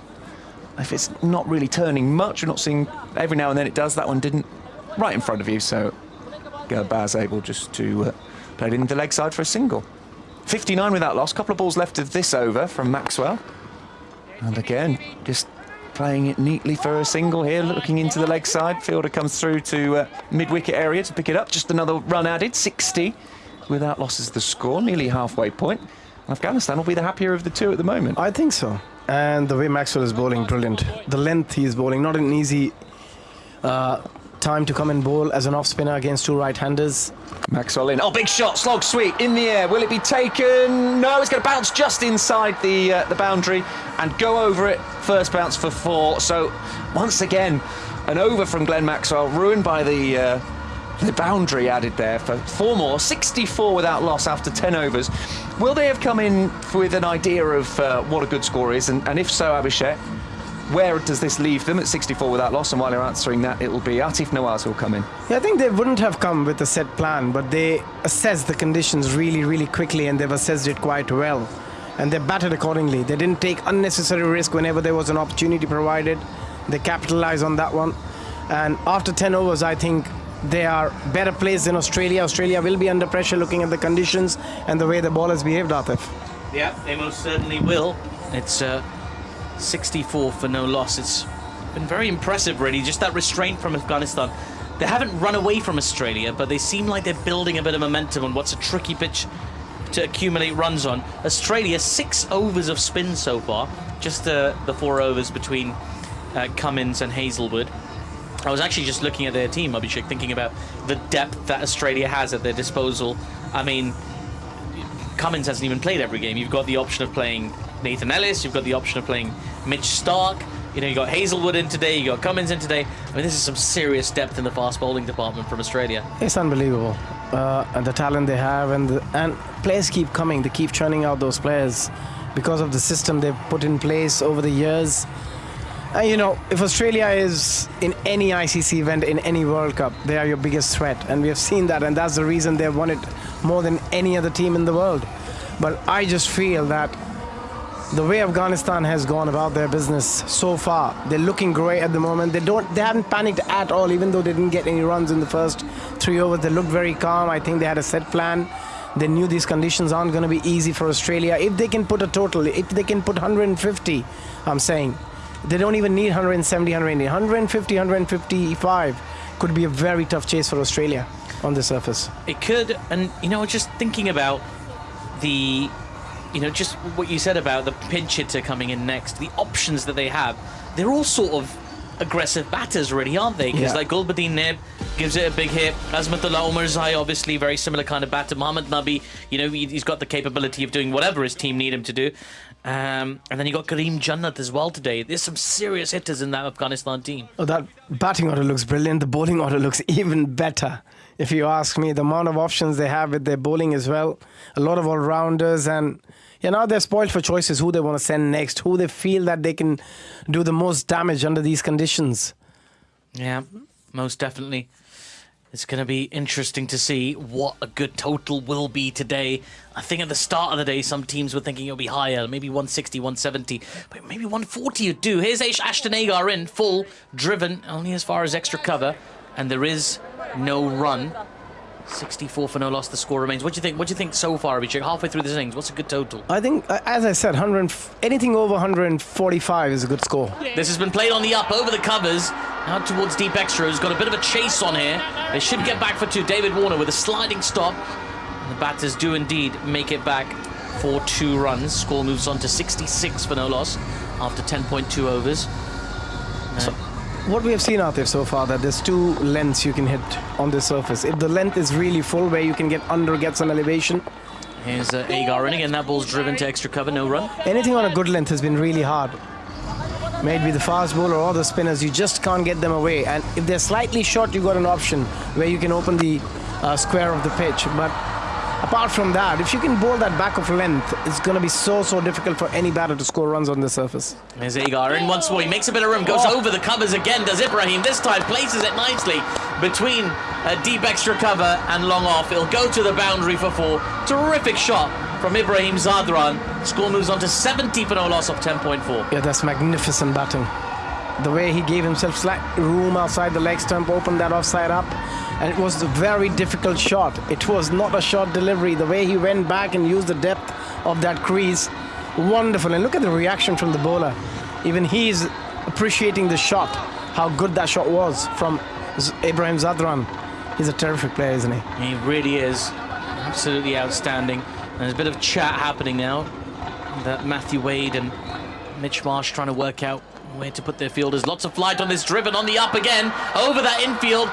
if it's not really turning much, we're not seeing, every now and then it does. That one didn't, right in front of you, so Gurbaz able just to play it in the leg side for a single. 59 without loss, couple of balls left of this over from Maxwell. And again, just playing it neatly for a single here, looking into the leg side. Fielder comes through to mid-wicket area to pick it up. Just another run added, 60 without losses the score, nearly halfway point. Afghanistan will be the happier of the two at the moment. I think so. And the way Maxwell is bowling, brilliant. The length he is bowling, not an easy time to come and bowl as an off-spinner against two right-handers. Maxwell in. Oh, big shot, slog sweep in the air. Will it be taken? No, it's going to bounce just inside the boundary and go over it. First bounce for four. So once again, an over from Glenn Maxwell, ruined by the boundary added there for four more. 64 without loss after 10 overs. Will they have come in with an idea of what a good score is? And if so, Abhishek, where does this leave them at 64 without loss? And while they're answering that, it will be Atif Nawaz who will come in. Yeah, I think they wouldn't have come with a set plan, but they assessed the conditions really, really quickly, and they've assessed it quite well. And they batted accordingly. They didn't take unnecessary risk whenever there was an opportunity provided. They capitalized on that one. And after 10 overs, I think they are better placed than Australia. Australia will be under pressure looking at the conditions and the way the ballers behaved, Atif. Yeah, they most certainly will. It's 64 for no loss. It's been very impressive, really. Just that restraint from Afghanistan. They haven't run away from Australia, but they seem like they're building a bit of momentum on what's a tricky pitch to accumulate runs on. Australia, 6 overs of spin so far. Just the 4 overs between Cummins and Hazelwood. I was actually just looking at their team, Abhishek, thinking about the depth that Australia has at their disposal. I mean, Cummins hasn't even played every game. You've got the option of playing Nathan Ellis, you've got the option of playing Mitch Stark, you know, you got Hazelwood in today, you got Cummins in today. I mean, this is some serious depth in the fast bowling department from Australia. It's unbelievable. And the talent they have, and players keep coming. They keep churning out those players because of the system they've put in place over the years. And you know, if Australia is in any ICC event, in any World Cup, they are your biggest threat. And we have seen that, and that's the reason they've won it more than any other team in the world. But I just feel that The way Afghanistan has gone about their business so far, they're looking great at the moment. They haven't panicked at all, even though they didn't get any runs in the first 3 overs. They looked very calm. I think they had a set plan. They knew these conditions aren't going to be easy for Australia. If they can put a total, if they can put 150, I'm saying, they don't even need 170, 180. 150, 155 could be a very tough chase for Australia on the surface. It could, and just thinking about the, just what you said about the pinch hitter coming in next, the options that they have, they're all sort of aggressive batters, really, aren't they? Because like Gulbadin Naib gives it a big hit. Azmatullah Omarzai, obviously, very similar kind of batter. Mohammad Nabi, he's got the capability of doing whatever his team need him to do. And then you got Karim Janat as well today. There's some serious hitters in that Afghanistan team. Oh, that batting order looks brilliant. The bowling order looks even better. If you ask me, the amount of options they have with their bowling as well, a lot of all-rounders, and now they're spoiled for choices, who they want to send next, who they feel that they can do the most damage under these conditions. Yeah, most definitely. It's going to be interesting to see what a good total will be today. I think at the start of the day, some teams were thinking it'll be higher, maybe 160, 170, but maybe 140 would do. Here's Ashton Agar in, full, driven, only as far as extra cover, and there is no run. 64 for no loss, the score remains. What do you think? What do you think so far, Abhishek? Halfway through this innings, what's a good total? I think, as I said, anything over 145 is a good score. This has been played on the up, over the covers, out towards deep extra. Who's got a bit of a chase on here. They should get back for 2. David Warner with a sliding stop. And the batters do indeed make it back for 2 runs. Score moves on to 66 for no loss after 10.2 overs. So, what we have seen out there so far, that there's 2 lengths you can hit on the surface. If the length is really full, where you can get some elevation. Here's Agar in again. That ball's driven to extra cover, no run. Anything on a good length has been really hard. Maybe the fast bowler or the spinners, you just can't get them away. And if they're slightly short, you've got an option where you can open the square of the pitch. But apart from that, if you can bowl that back of length, it's going to be so difficult for any batter to score runs on the surface. There's Agar in once more. He makes a bit of room, goes over the covers again, does Ibrahim. This time places it nicely between deep extra cover and long off. It'll go to the boundary for 4. Terrific shot from Ibrahim Zadran. Score moves on to 70 for no loss of 10.4. Yeah, that's magnificent batting. The way he gave himself slight room outside the leg stump, opened that offside up, and it was a very difficult shot. It was not a short delivery. The way he went back and used the depth of that crease, wonderful. And look at the reaction from the bowler. Even he's appreciating the shot, how good that shot was from Ibrahim Zadran. He's a terrific player, isn't he? He really is. Absolutely outstanding. And there's a bit of chat happening now that Matthew Wade and Mitch Marsh trying to work out where to put their fielders. Lots of flight on this, driven on the up again, over that infield.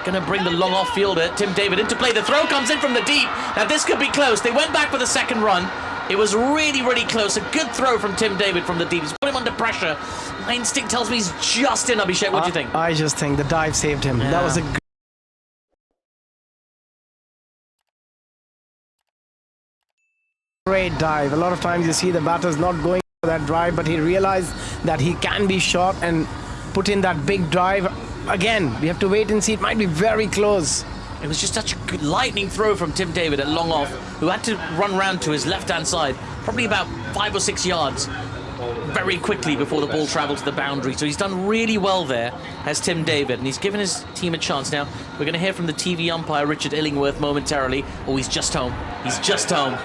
Going to bring the long off fielder, Tim David, into play. The throw comes in from the deep. Now this could be close. They went back for the second run. It was really close. A good throw from Tim David from the deep. He's put him under pressure. My instinct tells me he's just in, Abhishek. What do you think? I just think the dive saved him. Yeah. That was a great dive. A lot of times you see the batters not going for that drive, but he realized that he can be shot and put in that big drive. Again, we have to wait and see. It might be very close. It was just such a good lightning throw from Tim David at long off, who had to run round to his left-hand side, probably about 5 or 6 yards, very quickly before the ball travelled to the boundary. So he's done really well there as Tim David, and he's given his team a chance. Now, we're going to hear from the TV umpire, Richard Illingworth, momentarily. Oh, he's just home. He's just home.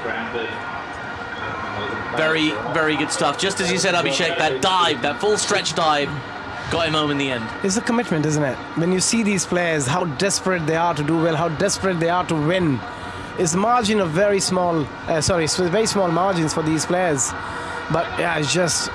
Very good stuff. Just as you said, Abhishek, that dive, that full stretch dive, got him home in the end. It's a commitment, isn't it? When you see these players, how desperate they are to do well, how desperate they are to win. It's margin of very small margins for these players. But yeah, it's just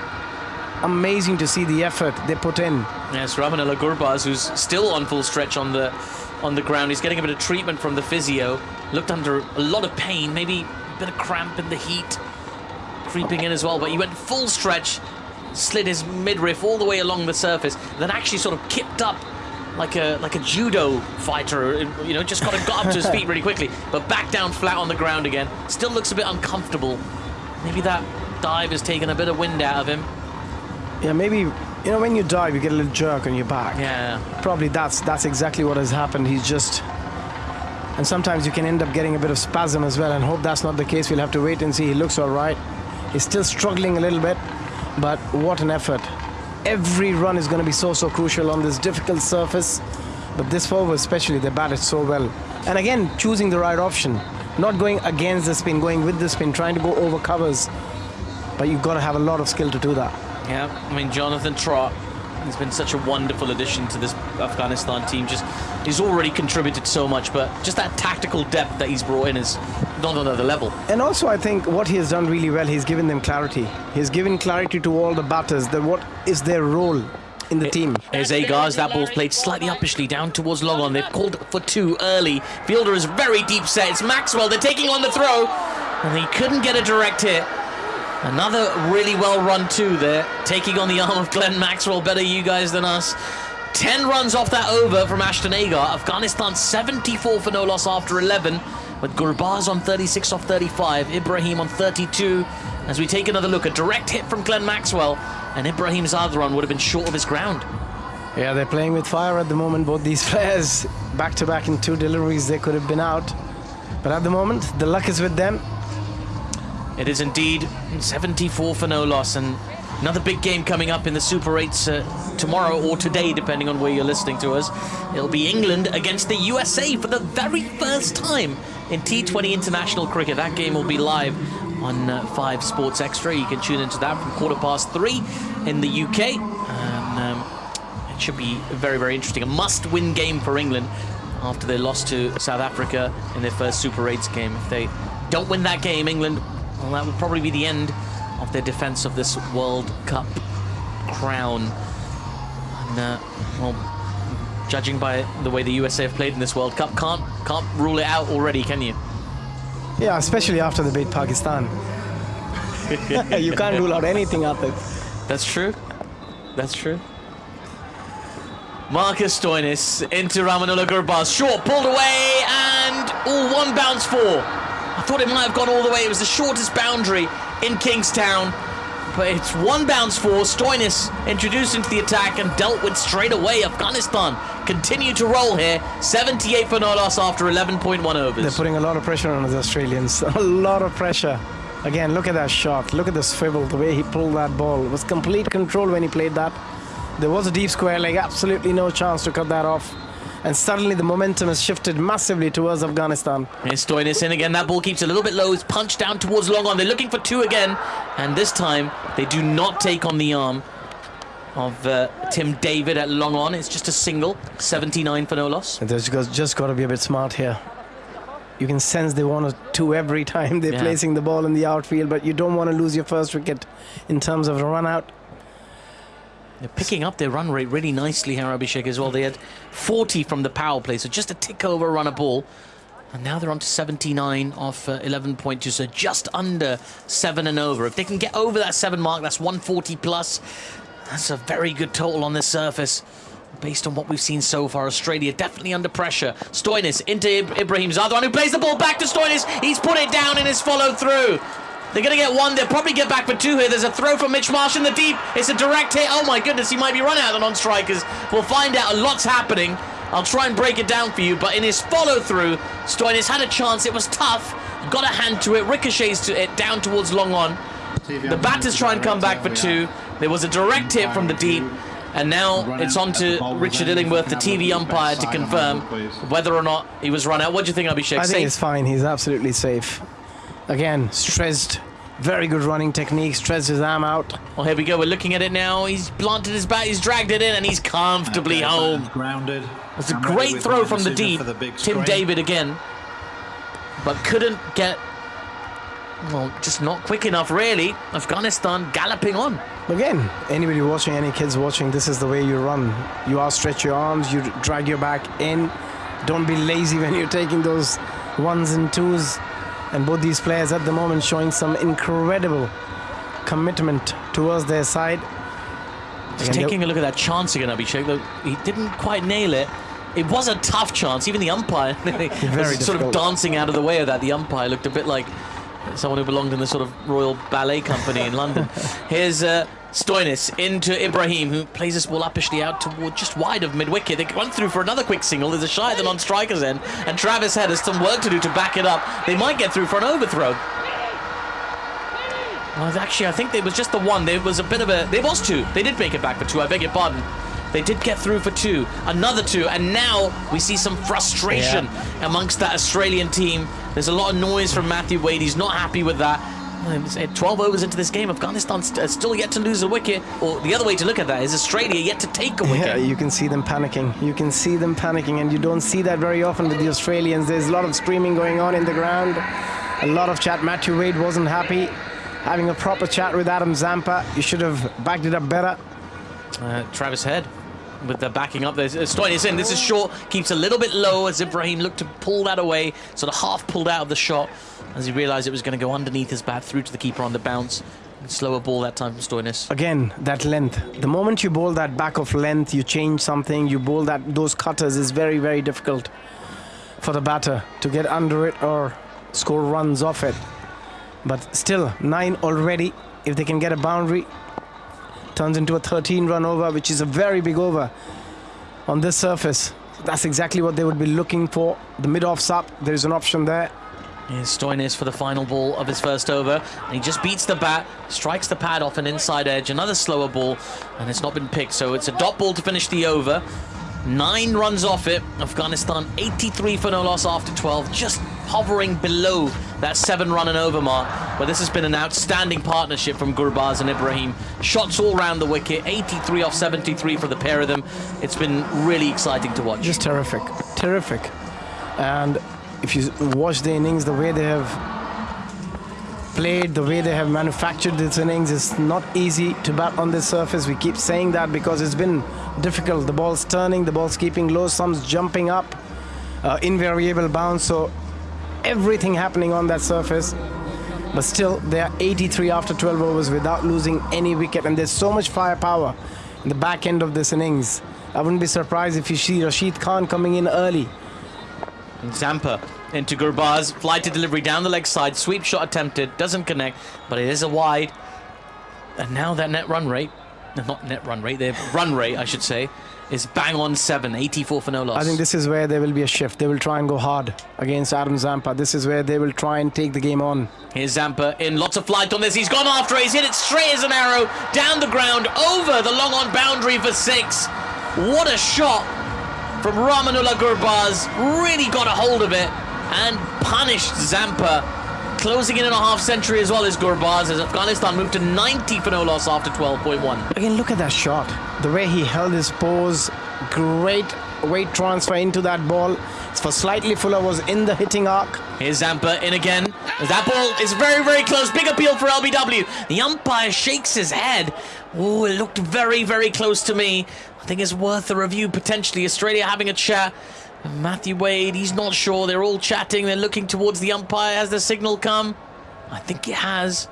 amazing to see the effort they put in. Yes, Rahmanullah Gurbaz, who's still on full stretch on the ground. He's getting a bit of treatment from the physio. Looked under a lot of pain, maybe a bit of cramp in the heat creeping in as well. But he went full stretch, slid his midriff all the way along the surface, then actually sort of kipped up like a judo fighter, just got up to his feet really quickly, but back down flat on the ground again. Still looks a bit uncomfortable. Maybe that dive has taken a bit of wind out of him. Yeah, maybe, when you dive, you get a little jerk on your back. Yeah. Probably that's exactly what has happened. He's just... And sometimes you can end up getting a bit of spasm as well, and hope that's not the case. We'll have to wait and see. He looks all right. He's still struggling a little bit, but what an effort. Every run is going to be so crucial on this difficult surface. But this forward especially, they batted so well. And again, choosing the right option. Not going against the spin, going with the spin, trying to go over covers. But you've got to have a lot of skill to do that. Yeah, I mean, Jonathan Trott has been such a wonderful addition to this Afghanistan team. He's already contributed so much, but just that tactical depth that he's brought in is not on another level. And also, I think what he has done really well, he's given them clarity. He's given clarity to all the batters, that what is their role in the team. Here's Agars, that ball's played slightly uppishly down towards long on. They've called for 2 early. Fielder is very deep set. It's Maxwell, they're taking on the throw, and he couldn't get a direct hit. Another really well run 2 there, taking on the arm of Glenn Maxwell. Better you guys than us. 10 runs off that over from Ashton Agar. Afghanistan 74 for no loss after 11, with Gurbaz on 36 off 35, Ibrahim on 32. As we take another look, a direct hit from Glenn Maxwell, and Ibrahim Zadran would have been short of his ground. Yeah, they're playing with fire at the moment, both these players. Back-to-back in 2 deliveries, they could have been out. But at the moment, the luck is with them. It is indeed 74 for no loss, and another big game coming up in the Super 8s tomorrow or today, depending on where you're listening to us. It'll be England against the USA for the very first time in T20 international cricket. That game will be live on 5 Sports Extra. You can tune into that from 3:15 in the UK. And it should be very, very interesting. A must-win game for England after they lost to South Africa in their first Super 8s game. If they don't win that game, England, well, that would probably be the end of their defense of this World Cup crown. And, well, judging by the way the USA have played in this World Cup, can't rule it out already, can you? Yeah, especially after they beat Pakistan. You can't rule out anything after. That's true. That's true. Marcus Stoinis into Rahmanullah Gurbaz. Short, pulled away, and one bounce 4. I thought it might have gone all the way. It was the shortest boundary in Kingstown. But it's 1 bounce 4. Stoinis introduced into the attack and dealt with straight away. Afghanistan continue to roll here. 78 for no loss after 11.1 overs. They're putting a lot of pressure on the Australians. A lot of pressure. Again, look at that shot. Look at the swivel, the way he pulled that ball. It was complete control when he played that. There was a deep square leg, absolutely no chance to cut that off. And suddenly the momentum has shifted massively towards Afghanistan. Here's Stoinis in again. That ball keeps a little bit low. It's punched down towards long on. They're looking for 2 again. And this time, they do not take on the arm of Tim David at long on. It's just a single. 79 for no loss. There's just got to be a bit smart here. You can sense they want a 2 every time they're placing the ball in the outfield, but you don't want to lose your first wicket in terms of a run out. They're picking up their run rate really nicely here, Abhishek, as well. They had 40 from the power play, so just a tick over run a ball. And now they're on to 79 off 11.2, so just under 7 and over. If they can get over that 7 mark, that's 140 plus. That's a very good total on this surface. Based on what we've seen so far, Australia definitely under pressure. Stoinis into Ibrahim Zadran, who plays the ball back to Stoinis. He's put it down and is followed through. They're going to get 1. They'll probably get back for 2 here. There's a throw from Mitch Marsh in the deep. It's a direct hit. Oh my goodness, he might be run out of non-strikers. We'll find out. A lot's happening. I'll try and break it down for you, but in his follow-through, Stoinis had a chance. It was tough. Got a hand to it. Ricochets to it down towards long on. The batters try and come back for 2. There was a direct hit from the deep. And now it's on to Richard Illingworth, the TV umpire, to confirm whether or not he was run out. What do you think, Abhishek? I think it's fine. He's absolutely safe. Again, stressed. Very good running technique. Stressed his arm out. Well, here we go. We're looking at it now. He's planted his bat. He's dragged it in, and he's comfortably home. Grounded. It's a great throw from the deep. Tim David again. But couldn't get... Well, just not quick enough, really. Afghanistan galloping on. Again, anybody watching, any kids watching, this is the way you run. You outstretch your arms, you drag your back in. Don't be lazy when you're taking those 1s and 2s. And both these players at the moment showing some incredible commitment towards their side. Just taking a look at that chance again, Abhishek. He didn't quite nail it. It was a tough chance. Even the umpire was sort of dancing out of the way of that. The umpire looked a bit like someone who belonged in the sort of Royal Ballet Company in London. Here's Stoinis into Ibrahim, who plays this ball uppishly out toward just wide of mid-wicket. They run through for another quick single. There's a shy at the non-striker's end, and Travis Head has some work to do to back it up. They might get through for an overthrow. Well, actually, I think it was just the one. There was a bit of a... There was two. They did make it back for two. I beg your pardon. They did get through for two. Another two. And now we see some frustration amongst that Australian team. There's a lot of noise from Matthew Wade. He's not happy with that. 12 overs into this game, Afghanistan still yet to lose a wicket. Or the other way to look at that is Australia yet to take a wicket. Yeah, you can see them panicking. You can see them panicking, and you don't see that very often with the Australians. There's a lot of screaming going on in the ground. A lot of chat. Matthew Wade wasn't happy. Having a proper chat with Adam Zampa. You should have backed it up better. Travis Head with the backing up. There's Stoinis in. This is short. Keeps a little bit low as Ibrahim looked to pull that away. Sort of half pulled out of the shot as he realised it was going to go underneath his bat through to the keeper on the bounce. Slower ball that time from Stoinis. Again, that length. The moment you bowl that back of length, you change something, you bowl those cutters is very, very difficult for the batter to get under it or score runs off it. But still, 9 already. If they can get a boundary, turns into a 13-run over, which is a very big over on this surface. That's exactly what they would be looking for. The mid-off's up. There's an option there. Here's Stoinis for the final ball of his first over. And he just beats the bat, strikes the pad off an inside edge. Another slower ball, and it's not been picked. So it's a dot ball to finish the over. 9 runs off it. Afghanistan 83 for no loss after 12, just hovering below that 7-run and over mark. But this has been an outstanding partnership from Gurbaz and Ibrahim. Shots all round the wicket, 83 off 73 for the pair of them. It's been really exciting to watch. Just terrific, terrific. And if you watch the innings, the way they have played, the way they have manufactured this innings, it's not easy to bat on this surface. We keep saying that because it's been difficult. The ball's turning, the ball's keeping low, some's jumping up, invariable bounce, so everything happening on that surface. But still, they are 83 after 12 overs without losing any wicket, and there's so much firepower in the back end of this innings. I wouldn't be surprised if you see Rashid Khan coming in early. Zampa into Gurbaz, fly to delivery down the leg side, sweep shot attempted, doesn't connect, but it is a wide. And now that net run rate, not net run rate, their run rate I should say, is bang on 7, 84 for no loss. I think this is where there will be a shift. They will try and go hard against Adam Zampa. This is where they will try and take the game on. Here's Zampa in, lots of flight on this, he's gone after it, he's hit it straight as an arrow, down the ground, over the long on boundary for 6. What a shot from Rahmanullah Gurbaz, really got a hold of it and punished Zampa. Closing in a half century as well as Gurbaz, as Afghanistan moved to 90 for no loss after 12.1. Again, look at that shot. The way he held his pose, great weight transfer into that ball. It's for slightly fuller, was in the hitting arc. Here's Zampa in again. That ball is very, very close. Big appeal for LBW. The umpire shakes his head. Oh, it looked very, very close to me. I think it's worth a review, potentially. Australia having a chat. Matthew Wade, he's not sure. They're all chatting. They're looking towards the umpire. Has the signal come? I think it has.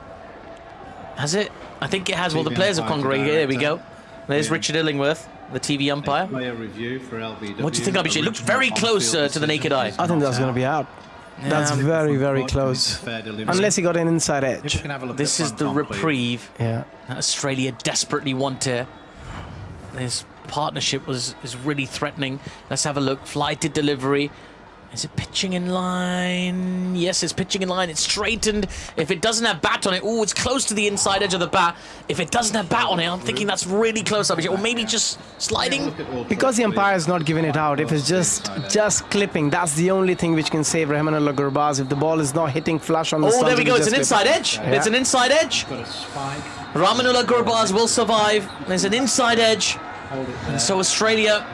Has it? I think it has. Well, the players have congregated. There we go. There's Richard Illingworth, the TV umpire. Review for LBW. What do you think, Abhishek? It looked very close to the naked eye. I think that's going to be out. That's very, very close. Unless he got an inside edge. This is the reprieve Yeah. that Australia desperately wanted. This partnership is really threatening. Let's have a look. Fly to delivery. Is it pitching in line? Yes, it's pitching in line. It's straightened. If it doesn't have bat on it, oh, it's close to the inside edge of the bat. If it doesn't have bat on it, I'm thinking that's really close, or maybe just sliding. Because the umpire is not giving it out, if it's just clipping, that's the only thing which can save Rahmanullah Gurbaz. If the ball is not hitting flush on the Oh, there we stumps, go. it It's an just inside clip. edge. Yeah. It's an inside edge. Rahmanullah Gurbaz will survive. There's an inside edge. And so Australia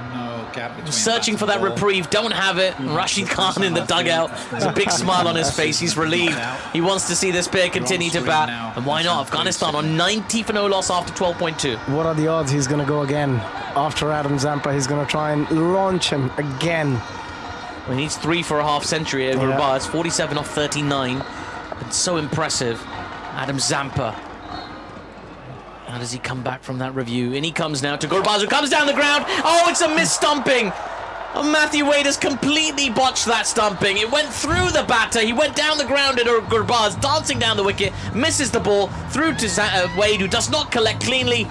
searching for that reprieve, don't have it. Rashid Khan in the dugout. There's a big smile on his face. He's relieved. He wants to see this pair continue to bat. And why not? Afghanistan on 90 for no loss after 12.2. What are the odds he's going to go again? After Adam Zampa, he's going to try and launch him again. Well, he needs 3 for a half century over Gurbaz. 47 off 39. It's so impressive. Adam Zampa. How does he come back from that review? In he comes now to Gurbaz, who comes down the ground. Oh, it's a mis-stumping. Oh, Matthew Wade has completely botched that stumping. It went through the batter. He went down the ground at Gurbaz, dancing down the wicket, misses the ball through to Wade, who does not collect cleanly.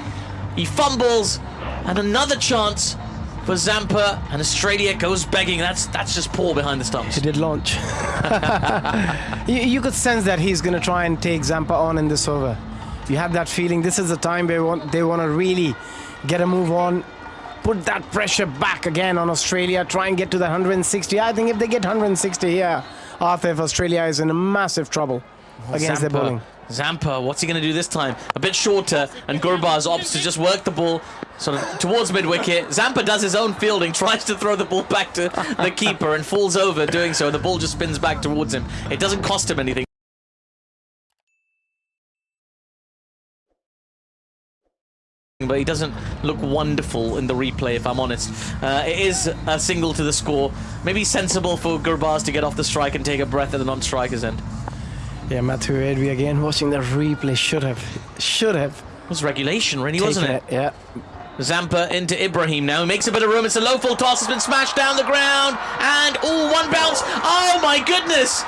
He fumbles, and another chance for Zampa, and Australia goes begging. That's just poor behind the stumps. He did launch. You could sense that he's going to try and take Zampa on in this over. You had that feeling. This is the time they want to really get a move on, put that pressure back again on Australia, try and get to the 160. I think if they get 160 here, Arthur, Australia is in a massive trouble against their bowling. Zampa, what's he going to do this time? A bit shorter, and Gurbaz opts to just work the ball sort of towards mid-wicket. Zampa does his own fielding, tries to throw the ball back to the keeper and falls over doing so. The ball just spins back towards him. It doesn't cost him anything. But he doesn't look wonderful in the replay, if I'm honest. It is a single to the score. Maybe sensible for Gurbaz to get off the strike and take a breath at the non-striker's end. Yeah, Matthew Edby again watching the replay should have. It was regulation, really, wasn't it? Yeah. Zampa into Ibrahim now. He makes a bit of room. It's a low full toss. It's been smashed down the ground. And, one bounce. Oh, my goodness.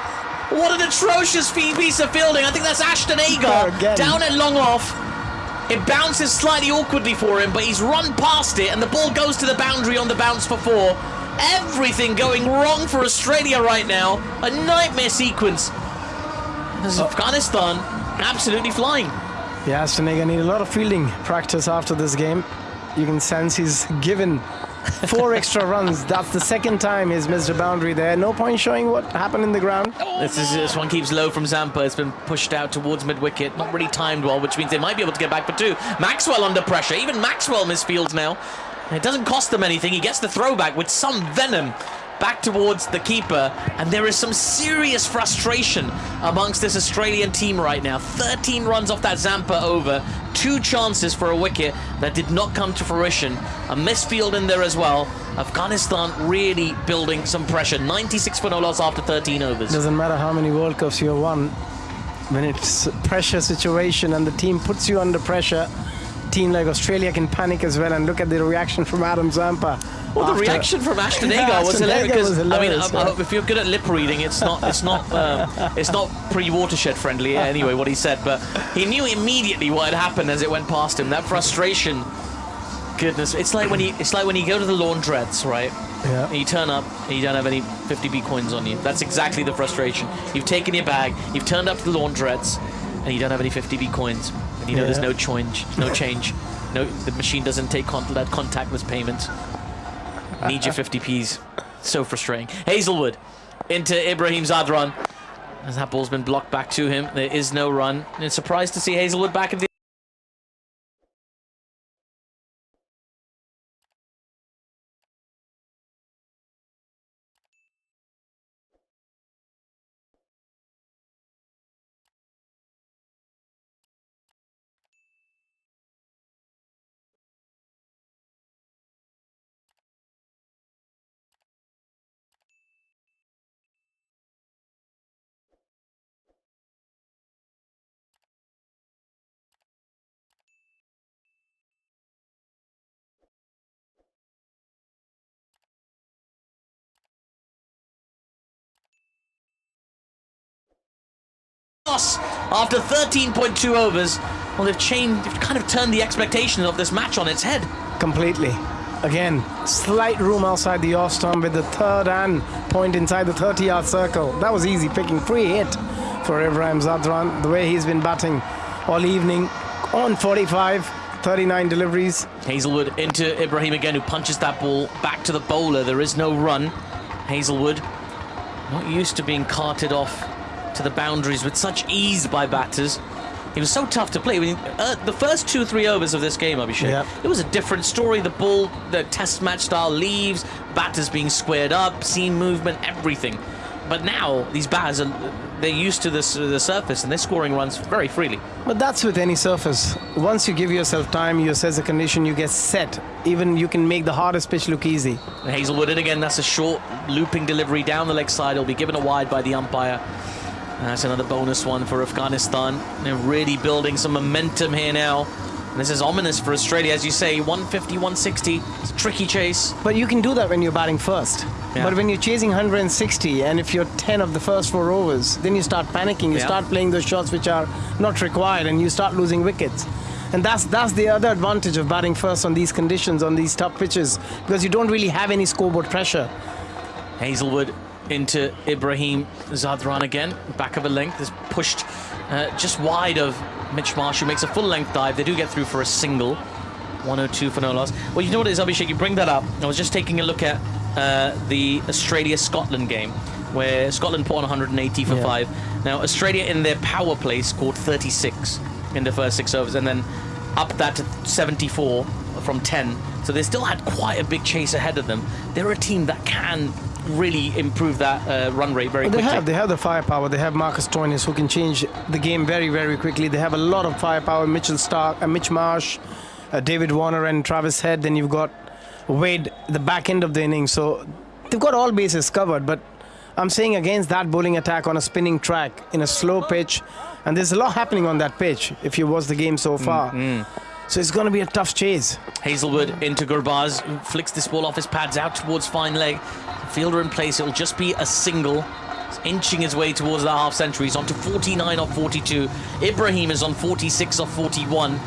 What an atrocious piece of fielding. I think that's Ashton Agar down at long off. It bounces slightly awkwardly for him, but he's run past it, and the ball goes to the boundary on the bounce for 4. Everything going wrong for Australia right now. A nightmare sequence. This is Afghanistan absolutely flying. Yeah, Ashton Agar need a lot of fielding practice after this game. You can sense he's given 4 extra runs. That's the second time he's missed a boundary there. No point showing what happened in the ground. This one keeps low from Zampa. It's been pushed out towards mid-wicket. Not really timed well, which means they might be able to get back for 2. Maxwell under pressure. Even Maxwell misfields now. It doesn't cost them anything. He gets the throwback with some venom back towards the keeper, and there is some serious frustration amongst this Australian team right now. 13 runs off that Zampa over, 2 chances for a wicket that did not come to fruition, a misfield in there as well. Afghanistan really building some pressure. 96 for no loss after 13 overs. Doesn't matter how many World Cups you have won, when it's a pressure situation and the team puts you under pressure, team like Australia can panic as well. And look at the reaction from Adam Zampa. Well, the reaction from Ashton Agar was hilarious. I mean, yeah. if you're good at lip reading, it's not pre-watershed friendly anyway. What he said, but he knew immediately what had happened as it went past him. That frustration, goodness, it's like when you go to the laundrettes, right? Yeah. And you turn up and you don't have any 50p coins on you. That's exactly the frustration. You've taken your bag, you've turned up to the laundrettes, and you don't have any 50p coins, and you know there's no change. No, the machine doesn't take that contactless payment. Need your 50p's. So frustrating. Hazelwood into Ibrahim Zadran. As that ball's been blocked back to him. There is no run. And surprised to see Hazelwood back in the... After 13.2 overs, well, they've kind of turned the expectations of this match on its head. Completely. Again, slight room outside the off stump with the third and point inside the 30-yard circle. That was easy picking. Free hit for Ibrahim Zadran. The way he's been batting all evening on 45, 39 deliveries. Hazelwood into Ibrahim again, who punches that ball back to the bowler. There is no run. Hazelwood not used to being carted off to the boundaries with such ease by batters. He was so tough to play. I mean, the first 2-3 overs of this game, Abhishek, it was a different story. The ball, the test match style leaves, batters being squared up, seam movement, everything. But now these batters they're used to the surface and they're scoring runs very freely. But that's with any surface. Once you give yourself time, you assess the condition, you get set. Even you can make the hardest pitch look easy. Hazelwood, and again, that's a short looping delivery down the leg side. It'll be given a wide by the umpire. That's another bonus one for Afghanistan. They're really building some momentum here now. And this is ominous for Australia, as you say, 150, 160. It's a tricky chase. But you can do that when you're batting first. Yeah. But when you're chasing 160 and if you're 10 of the first 4 overs, then you start panicking. You start playing those shots which are not required and you start losing wickets. And that's the other advantage of batting first on these conditions, on these tough pitches, because you don't really have any scoreboard pressure. Hazelwood into Ibrahim. Zadran again, back of a length, is pushed just wide of Mitch Marsh, who makes a full length dive. They do get through for a single. 102 for no loss. Well, you know what it is, Abhishek, you bring that up. I was just taking a look at the Australia-Scotland game, where Scotland put on 180 for 5. Now, Australia in their power play scored 36 in the first 6 overs, and then upped that to 74 from 10. So they still had quite a big chase ahead of them. They're a team that can really improve that run rate very quickly. They have the firepower. They have Marcus Stoinis, who can change the game very, very quickly. They have a lot of firepower. Mitch Marsh, David Warner and Travis Head. Then you've got Wade, the back end of the innings. So they've got all bases covered. But I'm saying against that bowling attack on a spinning track in a slow pitch, and there's a lot happening on that pitch if you watch the game so far. So it's going to be a tough chase. Hazelwood into Gurbaz, who flicks this ball off his pads out towards fine leg. Fielder in place, it'll just be a single. He's inching his way towards that half century. He's on to 49 off 42. Ibrahim is on 46 off 41.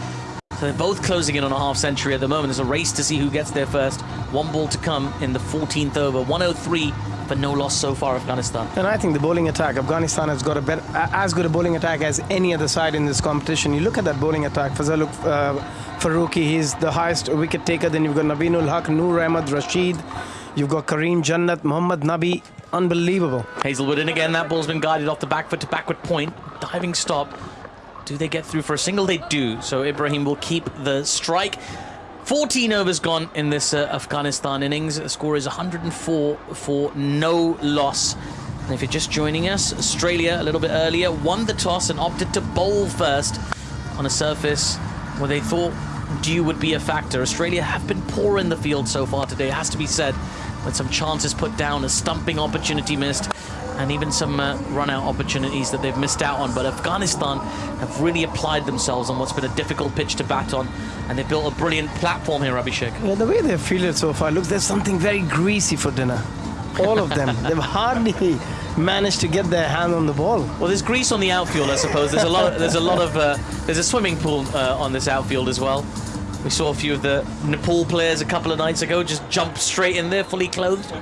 So they're both closing in on a half century at the moment. There's a race to see who gets there first. 1 ball to come in the 14th over. 103 for no loss so far, Afghanistan. And I think the bowling attack, Afghanistan has got as good a bowling attack as any other side in this competition. You look at that bowling attack. Fazalhaq, Farooqi, he's the highest wicket taker. Then you've got Naveen-ul-Haq, Noor, Ahmad, Rashid. You've got Karim, Janat, Mohammad, Nabi. Unbelievable. Hazelwood in again. That ball's been guided off the back foot to backward point. Diving stop. Do they get through for a single? They do. So Ibrahim will keep the strike. 14 overs gone in this Afghanistan innings. The score is 104 for no loss. And if you're just joining us, Australia a little bit earlier won the toss and opted to bowl first on a surface where they thought dew would be a factor. Australia have been poor in the field so far today, it has to be said, with some chances put down, a stumping opportunity missed, and even some run-out opportunities that they've missed out on. But Afghanistan have really applied themselves on what's been a difficult pitch to bat on, and they've built a brilliant platform here, Abhishek. Yeah, the way they've fielded so far, looks there's something very greasy for dinner. All of them. They've hardly managed to get their hand on the ball. Well, there's grease on the outfield, I suppose. There's a swimming pool on this outfield as well. We saw a few of the Nepal players a couple of nights ago just jump straight in there, fully clothed.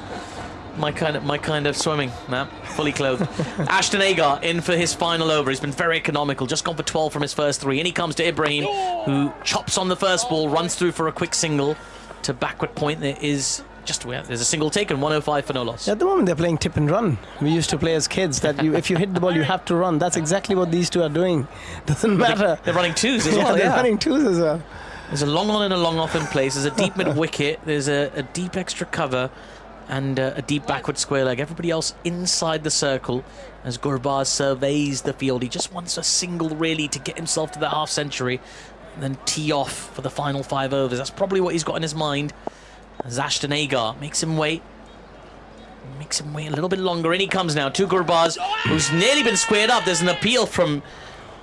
My kind of swimming, man. Fully clothed. Ashton Agar in for his final over. He's been very economical, just gone for 12 from his first 3. In he comes to Ibrahim, who chops on the first ball, runs through for a quick single to backward point. There's a single taken, 105 for no loss. At the moment, they're playing tip and run. We used to play as kids that if you hit the ball, you have to run. That's exactly what these two are doing. Doesn't matter. They're running twos as well. They're running twos as well. There's a long on and a long off in place. There's a deep mid wicket. There's a deep extra cover. And a deep backward square leg. Everybody else inside the circle as Gurbaz surveys the field. He just wants a single, really, to get himself to that half century and then tee off for the final 5 overs. That's probably what he's got in his mind. As Ashton Agar makes him wait a little bit longer. In he comes now to Gurbaz, who's nearly been squared up. There's an appeal from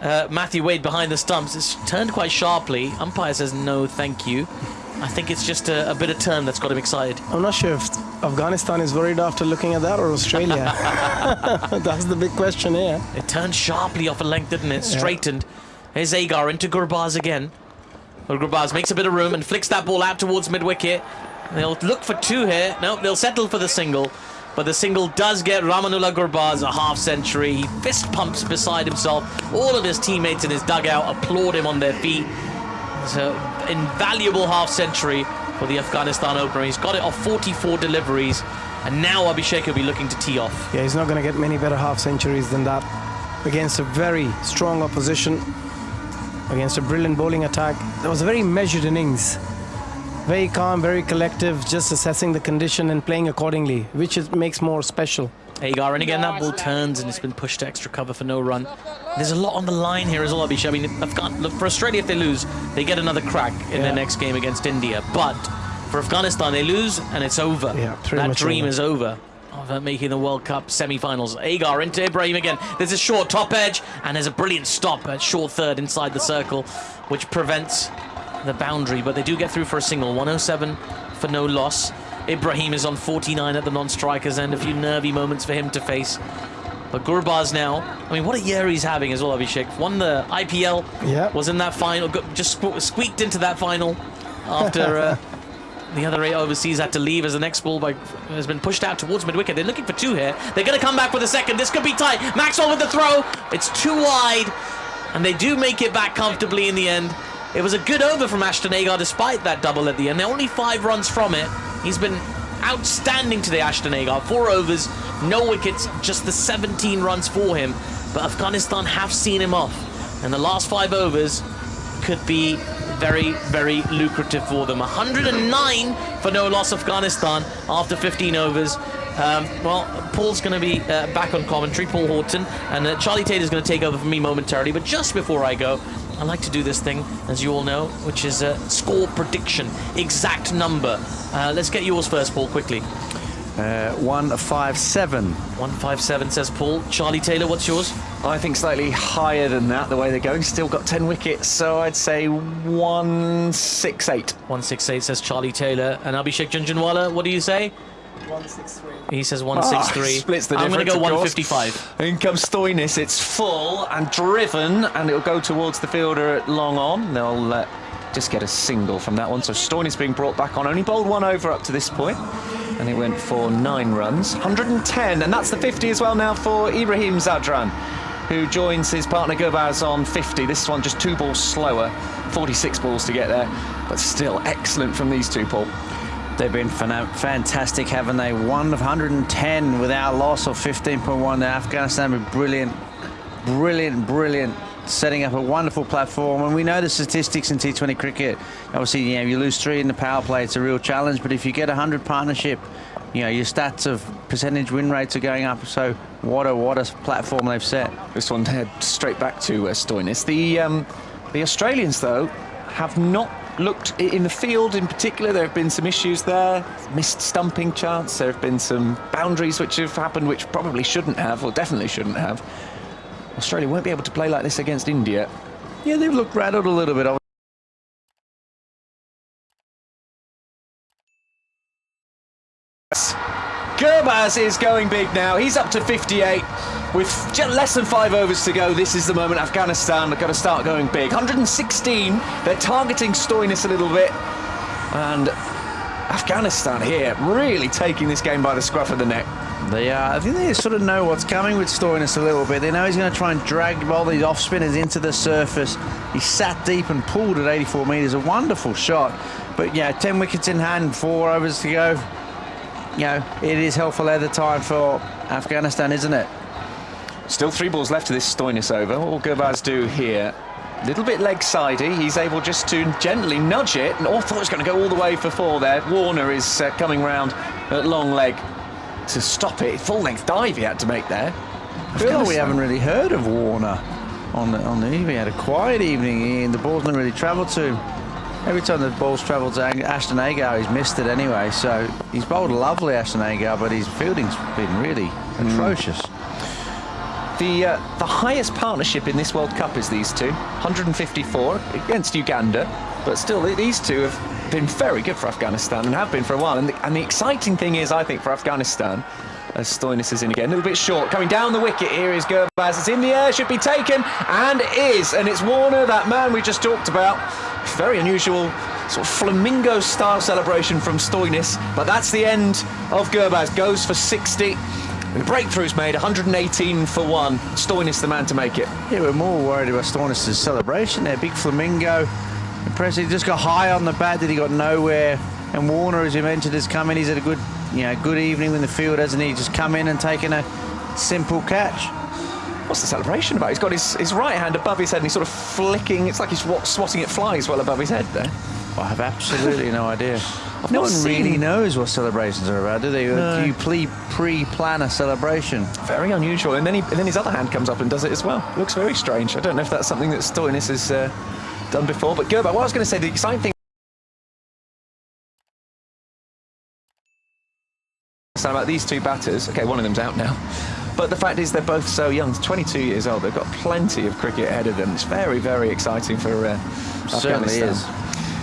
Matthew Wade behind the stumps. It's turned quite sharply. Umpire says no, thank you. I think it's just a bit of turn that's got him excited. I'm not sure if Afghanistan is worried after looking at that, or Australia. That's the big question here. It turned sharply off a length, didn't it? Straightened. Here's Agar into Gurbaz again. Well, Gurbaz makes a bit of room and flicks that ball out towards mid-wicket. They'll look for 2 here. No, they'll settle for the single. But the single does get Rahmanullah Gurbaz a half century. He fist pumps beside himself. All of his teammates in his dugout applaud him on their feet. It's an invaluable half century for the Afghanistan opener. He's got it off 44 deliveries, and now Abhishek will be looking to tee off. Yeah, he's not going to get many better half centuries than that against a very strong opposition, against a brilliant bowling attack. That was a very measured innings. Very calm, very collective, just assessing the condition and playing accordingly, which makes more special. Agar, and again that ball turns and it's been pushed to extra cover for no run. There's a lot on the line here as well, Abhishek. I mean, look, for Australia, if they lose, they get another crack in their next game against India. But for Afghanistan, they lose and it's over. Yeah, that dream is over of making the World Cup semi-finals. Agar into Ibrahim again. There's a short top edge and there's a brilliant stop at short third inside the circle, which prevents the boundary. But they do get through for a single. 107 for no loss. Ibrahim is on 49 at the non-strikers end. A few nervy moments for him to face. But Gurbaz now, I mean, what a year he's having as well, Abhishek. Won the IPL, was in that final, just squeaked into that final after The other 8 overseas had to leave as the next ball has been pushed out towards mid-wicket. They're looking for 2 here. They're going to come back with a second. This could be tight. Maxwell with the throw. It's too wide. And they do make it back comfortably in the end. It was a good over from Ashton Agar despite that double at the end. They're only 5 runs from it. He's been outstanding today, Ashton Agar. 4 overs, no wickets, just the 17 runs for him. But Afghanistan have seen him off. And the last 5 overs could be very, very lucrative for them. 109 for no loss Afghanistan after 15 overs. Well, Paul's going to be back on commentary, Paul Horton, and Charlie Taylor's going to take over for me momentarily. But just before I go, I like to do this thing, as you all know, which is a score prediction, exact number. Let's get yours first, Paul, quickly. 157. 157 says Paul. Charlie Taylor, what's yours? I think slightly higher than that, the way they're going. Still got 10 wickets, so I'd say 168. 168 says Charlie Taylor. And Abhishek Junjunwala, what do you say? 163. He says 163. Splits the I'm going to difference, go of course. 155. In comes Stoinis. It's full and driven, and it'll go towards the fielder at long on. They'll just get a single from that one. So Stoinis being brought back on. Only bowled 1 over up to this point, and he went for 9 runs. 110, and that's the 50 as well now for Ibrahim Zadran, who joins his partner Gurbaz on 50. This one just 2 balls slower, 46 balls to get there, but still excellent from these 2, Paul. They've been fantastic, haven't they? 110 without loss of 15.1. Afghanistan were brilliant, setting up a wonderful platform. And we know the statistics in T20 cricket. Obviously, you lose 3 in the power play, it's a real challenge. But if you get 100 partnership, your stats of percentage win rates are going up. So what a platform they've set. This one head straight back to Stoinis. The Australians, though, have not looked in the field in particular. There have been some issues there, missed stumping chance. There have been some boundaries which have happened which probably shouldn't have, or definitely shouldn't have. Australia won't be able to play like this against India. Yeah, they've looked rattled a little bit. Gurbaz is going big now. He's up to 58 with just less than 5 overs to go. This is the moment Afghanistan are going to start going big. 116. They're targeting Stoinis a little bit, and Afghanistan here really taking this game by the scruff of the neck. They are. I think they sort of know what's coming with Stoinis a little bit. They know he's going to try and drag all these off spinners into the surface. He sat deep and pulled at 84 metres. A wonderful shot. But 10 wickets in hand, 4 overs to go. It is hell for leather time for Afghanistan, isn't it? Still 3 balls left to this Stoinis over. What will Gurbaz do here? A little bit leg-sidey. He's able just to gently nudge it. And thought it was going to go all the way for 4 there. Warner is coming round at long leg to stop it. Full-length dive he had to make there. I feel like we haven't really heard of Warner on the evening. He had a quiet evening, and the ball's not really travelled to him. Every time the ball's travelled to Ashton Agar, he's missed it anyway. So he's bowled lovely, Ashton Agar, but his fielding's been really atrocious. The highest partnership in this World Cup is these 2, 154 against Uganda, but still these 2 have been very good for Afghanistan and have been for a while. And the exciting thing is, I think, for Afghanistan, as Stoinis is in again, a little bit short, coming down the wicket here is Gurbaz. It's in the air, should be taken, and is, and it's Warner, that man we just talked about. Very unusual sort of flamingo-style celebration from Stoinis, but that's the end of Gurbaz. Goes for 60. The breakthrough's made, 118 for 1. Stoinis the man to make it. Yeah, we're more worried about Stoinis' celebration there. Big flamingo. Impressive. He just got high on the bat, that he got nowhere. And Warner, as you mentioned, has come in. He's had a good evening in the field, hasn't he? Just come in and taken a simple catch. What's the celebration about? He's got his right hand above his head and he's sort of flicking. It's like he's swatting at flies well above his head there. I have absolutely no idea. No one really knows what celebrations are about, do they? No. Do you pre-plan a celebration? Very unusual. And then his other hand comes up and does it as well. Looks very strange. I don't know if that's something that Stoinis has done before. But Gurbaz, what I was going to say, the exciting thing about these 2 batters, okay, one of them's out now, but the fact is they're both so young, 22 years old. They've got plenty of cricket ahead of them. It's very, very exciting for Afghanistan. Is.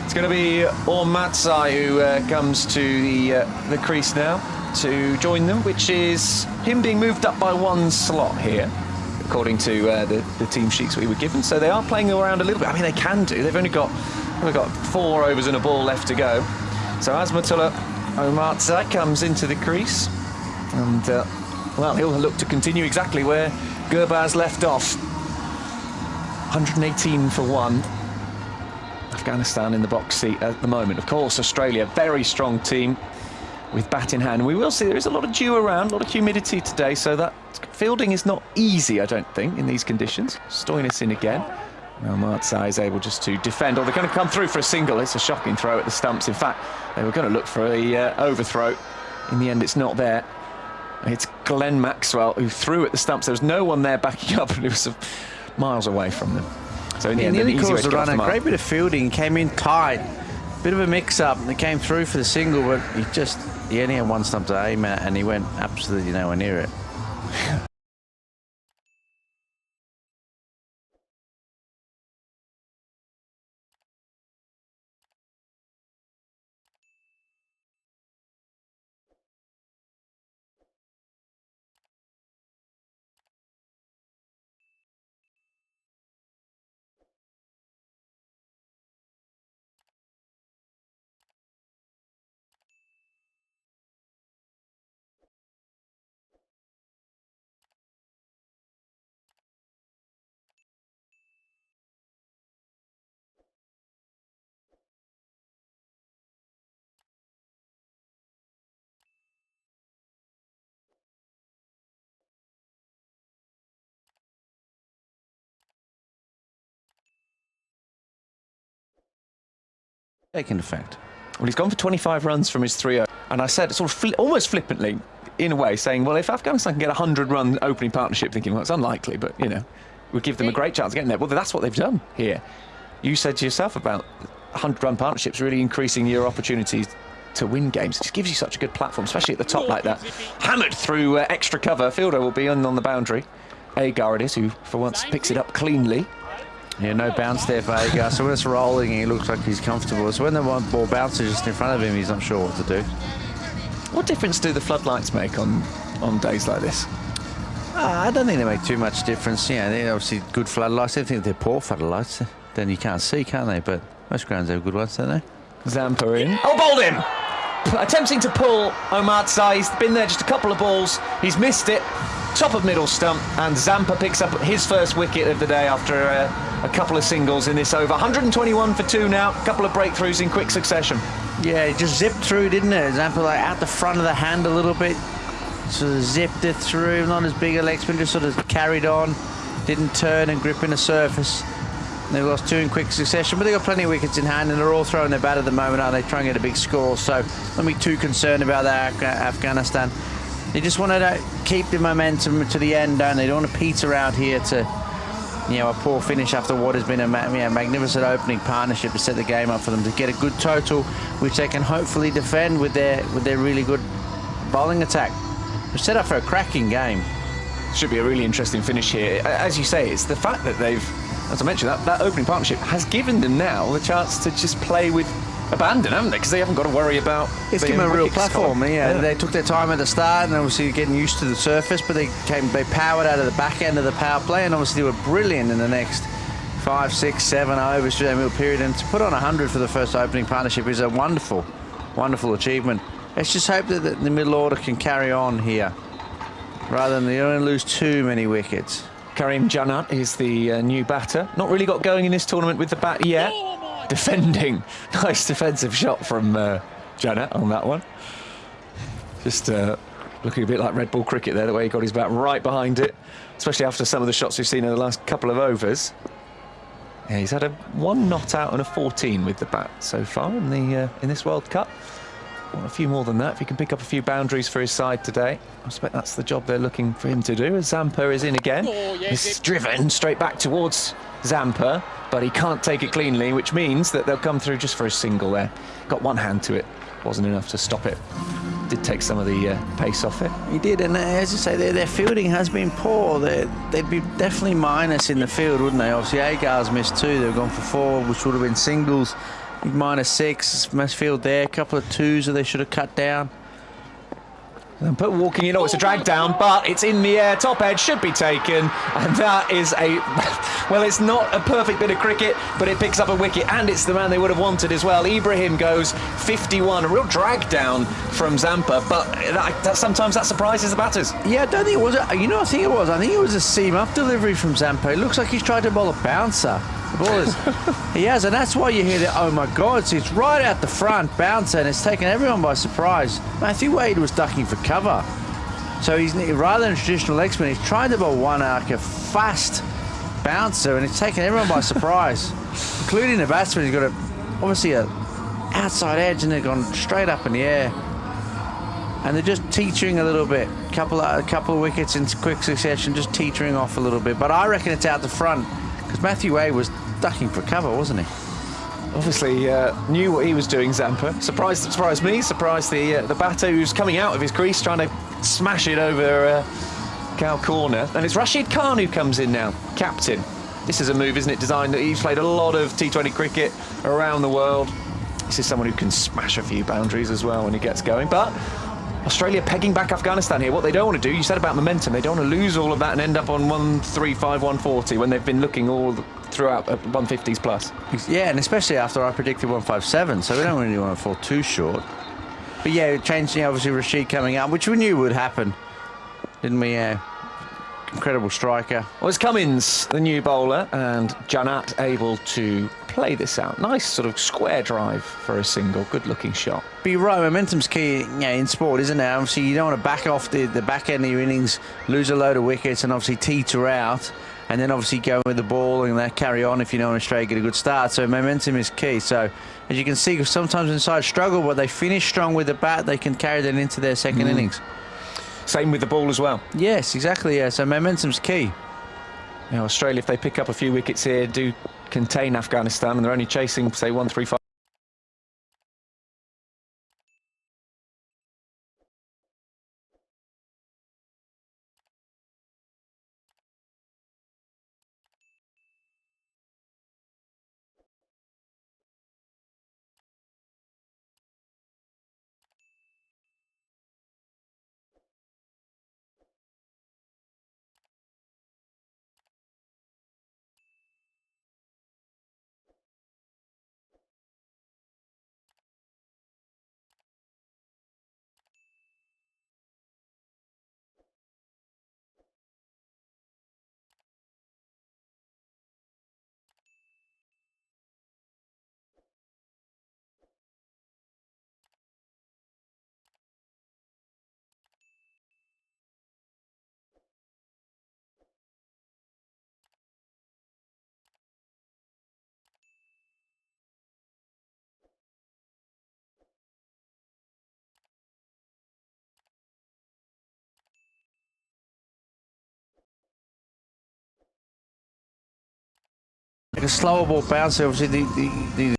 It's going to be Omarzai who comes to the crease now to join them, which is him being moved up by 1 slot here, according to the team sheets we were given. So they are playing around a little bit. I mean, they can do. They've only got 4 overs and a ball left to go. So Azmatullah Omarzai comes into the crease, and well, he'll look to continue exactly where Gurbaz left off. 118 for 1. Afghanistan in the box seat at the moment. Of course, Australia, very strong team with bat in hand. We will see there is a lot of dew around, a lot of humidity today, so that fielding is not easy, I don't think, in these conditions. Stoinis in again. Now Omarzai is able just to defend, or they're going to come through for a single. It's a shocking throw at the stumps. In fact, they were going to look for the overthrow. In the end, it's not there. It's Glenn Maxwell who threw at the stumps. There was no one there backing up, and it was miles away from them. So in the end, an easy way to get off the mark. A great bit of fielding, came in tight, bit of a mix-up, and he came through for the single, but he only had one stump to aim at, and he went absolutely nowhere near it. Taking effect. Well, he's gone for 25 runs from his 3-0. And I said, sort of almost flippantly, in a way, saying, well, if Afghanistan can get a 100-run opening partnership, thinking, well, it's unlikely, but, you know, we'll give them a great chance of getting there. Well, that's what they've done here. You said to yourself about 100-run partnerships really increasing your opportunities to win games. It just gives you such a good platform, especially at the top like that. Hammered through extra cover. Fielder will be on the boundary. Agar it is, who for once picks it up cleanly. Yeah, no bounce there for Agar. So when it's rolling, he looks like he's comfortable. So when the one ball bounces just in front of him, he's not sure what to do. What difference do the floodlights make on days like this? I don't think they make too much difference. Yeah, they're obviously good floodlights. I think they're poor floodlights. Then you can't see, can't they? But most grounds have good ones, don't they? Zampa in. Oh, bowled him! Attempting to pull Omarzai. He's been there just a couple of balls. He's missed it. Top of middle stump, and Zampa picks up his first wicket of the day after a couple of singles in this over. 121 for 2 now, a couple of breakthroughs in quick succession. Yeah, it just zipped through, didn't it? Zampa like out the front of the hand a little bit, sort of zipped it through, not as big a leg spin, just sort of carried on, didn't turn and grip in the surface. They lost 2 in quick succession, but they've got plenty of wickets in hand, and they're all throwing their bat at the moment, aren't they? Trying to get a big score, so don't be too concerned about that, Afghanistan. They just want to keep the momentum to the end, don't they? They don't want to peter out here to, you know, a poor finish after what has been a magnificent opening partnership to set the game up for them to get a good total, which they can hopefully defend with their really good bowling attack. They're set up for a cracking game. Should be a really interesting finish here. As you say, it's the fact that they've, as I mentioned, that opening partnership has given them now the chance to just play with abandon, haven't they? Because they haven't got to worry about. It's given them a real platform. Yeah, they took their time at the start, and obviously getting used to the surface. But they powered out of the back end of the power play, and obviously they were brilliant in the next 5, 6, 7 overs through that middle period. And to put on 100 for the first opening partnership is a wonderful, wonderful achievement. Let's just hope that the middle order can carry on here, rather than they don't lose too many wickets. Karim Janat is the new batter. Not really got going in this tournament with the bat yet. Defending. Nice defensive shot from Janat on that one. Just looking a bit like red ball cricket there, the way he got his bat right behind it, especially after some of the shots we've seen in the last couple of overs. Yeah, he's had a 1 not out and a 14 with the bat so far in this World Cup. Want a few more than that if he can pick up a few boundaries for his side today. I expect that's the job they're looking for him to do. As Zampa is in again. He's driven straight back towards Zampa, but he can't take it cleanly, which means that they'll come through just for a single there. Got one hand to it, wasn't enough to stop it. Did take some of the pace off it. He did, and as you say, their fielding has been poor. They'd be definitely minus in the field, wouldn't they? Obviously, Agar's missed 2. They've gone for 4, which would have been singles. -6, must field there, a couple of 2s that they should have cut down. And put walking in, it's a drag down, but it's in the air, top edge, should be taken, and that is well, it's not a perfect bit of cricket, but it picks up a wicket, and it's the man they would have wanted as well. Ibrahim goes 51, a real drag down from Zampa, but sometimes that surprises the batters. Yeah, I don't think it was. I think it was. I think it was a seam-up delivery from Zampa. It looks like he's tried to bowl a bouncer. The ball is, he has, and that's why you hear the oh my God, so it's right out the front, bouncer, and it's taken everyone by surprise. Matthew Wade was ducking for cover. So he's rather than a traditional leg spin, he's trying to bowl one like a fast bouncer, and it's taken everyone by surprise, including the batsman. He's got obviously a outside edge, and they've gone straight up in the air. And they're just teetering a little bit. A couple of wickets in quick succession, just teetering off a little bit. But I reckon it's out the front. Because Matthew Wade was ducking for cover, wasn't he? Obviously knew what he was doing, Zampa. Surprised me, surprised the batter who's coming out of his crease, trying to smash it over cow corner. And it's Rashid Khan who comes in now, captain. This is a move, isn't it, designed that he's played a lot of T20 cricket around the world. This is someone who can smash a few boundaries as well when he gets going. But Australia pegging back Afghanistan here. What they don't want to do, you said about momentum, they don't want to lose all of that and end up on 135, 140 when they've been looking all throughout 150s plus. Yeah, and especially after I predicted 157, so we don't really want to fall too short. But yeah, changing, obviously Rashid coming up, which we knew would happen, didn't we? Incredible striker. Well, it's Cummins, the new bowler, and Janat able to play this out. Nice sort of square drive for a single. Good-looking shot. But you're right, momentum's key in sport, isn't it? Obviously, you don't want to back off the back end of your innings, lose a load of wickets, and obviously teeter out, and then obviously go with the ball and then carry on if you know Australia get a good start. So momentum is key. So as you can see, sometimes when sides struggle, but they finish strong with the bat, they can carry that into their second innings. Same with the ball as well. Yes, exactly. Yeah. So momentum's key. Now, Australia, if they pick up a few wickets here, do contain Afghanistan, and they're only chasing, say, 135. Like a slower ball bouncer, obviously the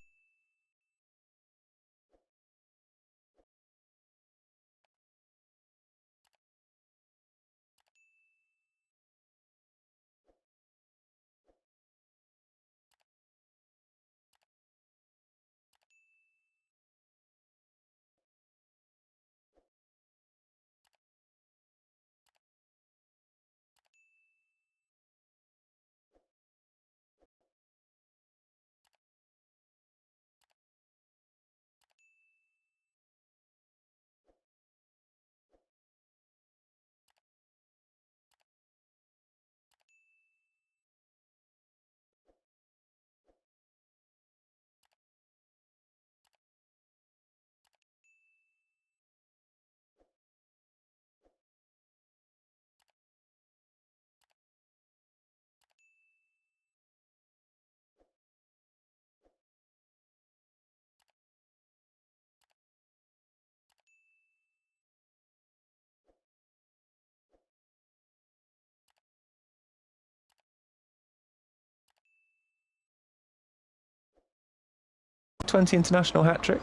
T20 international hat-trick.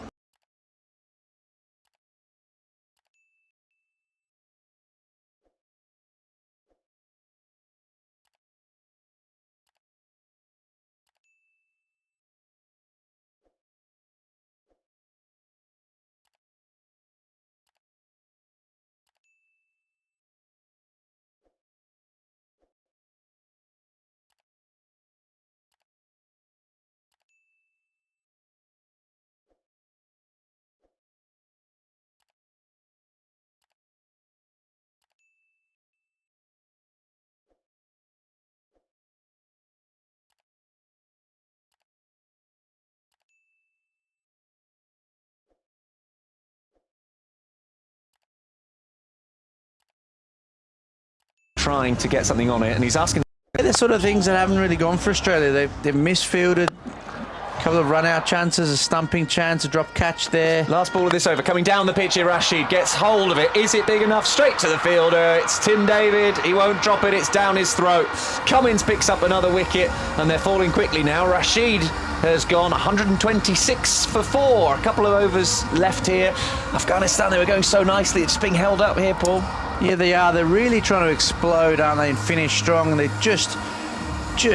trying to get something on it, and he's asking. They're sort of things that haven't really gone for Australia. They've misfielded a couple of run-out chances, a stumping chance, a drop catch there. Last ball of this over, coming down the pitch here, Rashid gets hold of it. Is it big enough? Straight to the fielder. It's Tim David. He won't drop it. It's down his throat. Cummins picks up another wicket, and they're falling quickly now. Rashid has gone 126 for 4. A couple of overs left here. Afghanistan, they were going so nicely. It's being held up here, Paul. Yeah, they are. They're really trying to explode, aren't they, and finish strong. And they're just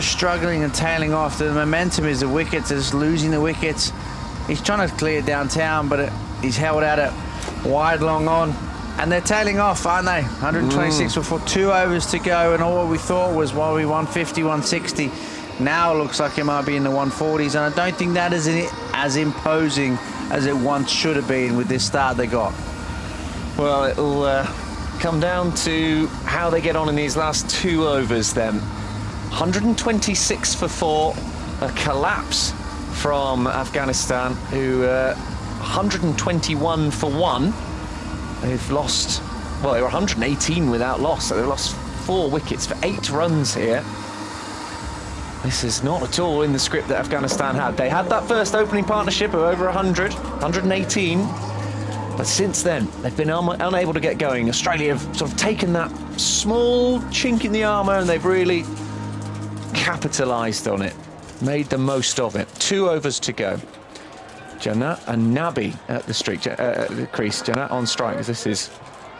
struggling and tailing off. The momentum is the wickets. They're just losing the wickets. He's trying to clear downtown, but he's held out it wide, long on. And they're tailing off, aren't they? 126 for 2 overs to go. And all what we thought was, well, we 150, 160. Now it looks like it might be in the 140s. And I don't think that is as imposing as it once should have been with this start they got. Well, it'll come down to how they get on in these last 2 overs then. 126 for 4, a collapse from Afghanistan, who 121 for 1. They've lost, well, they were 118 without loss, so they've lost 4 wickets for 8 runs here. This is not at all in the script that Afghanistan had. They had that first opening partnership of over 100, 118. But since then, they've been unable to get going. Australia have sort of taken that small chink in the armour and they've really capitalised on it, made the most of it. 2 overs to go. Janat and Nabi at the crease. Janat on strike, as this is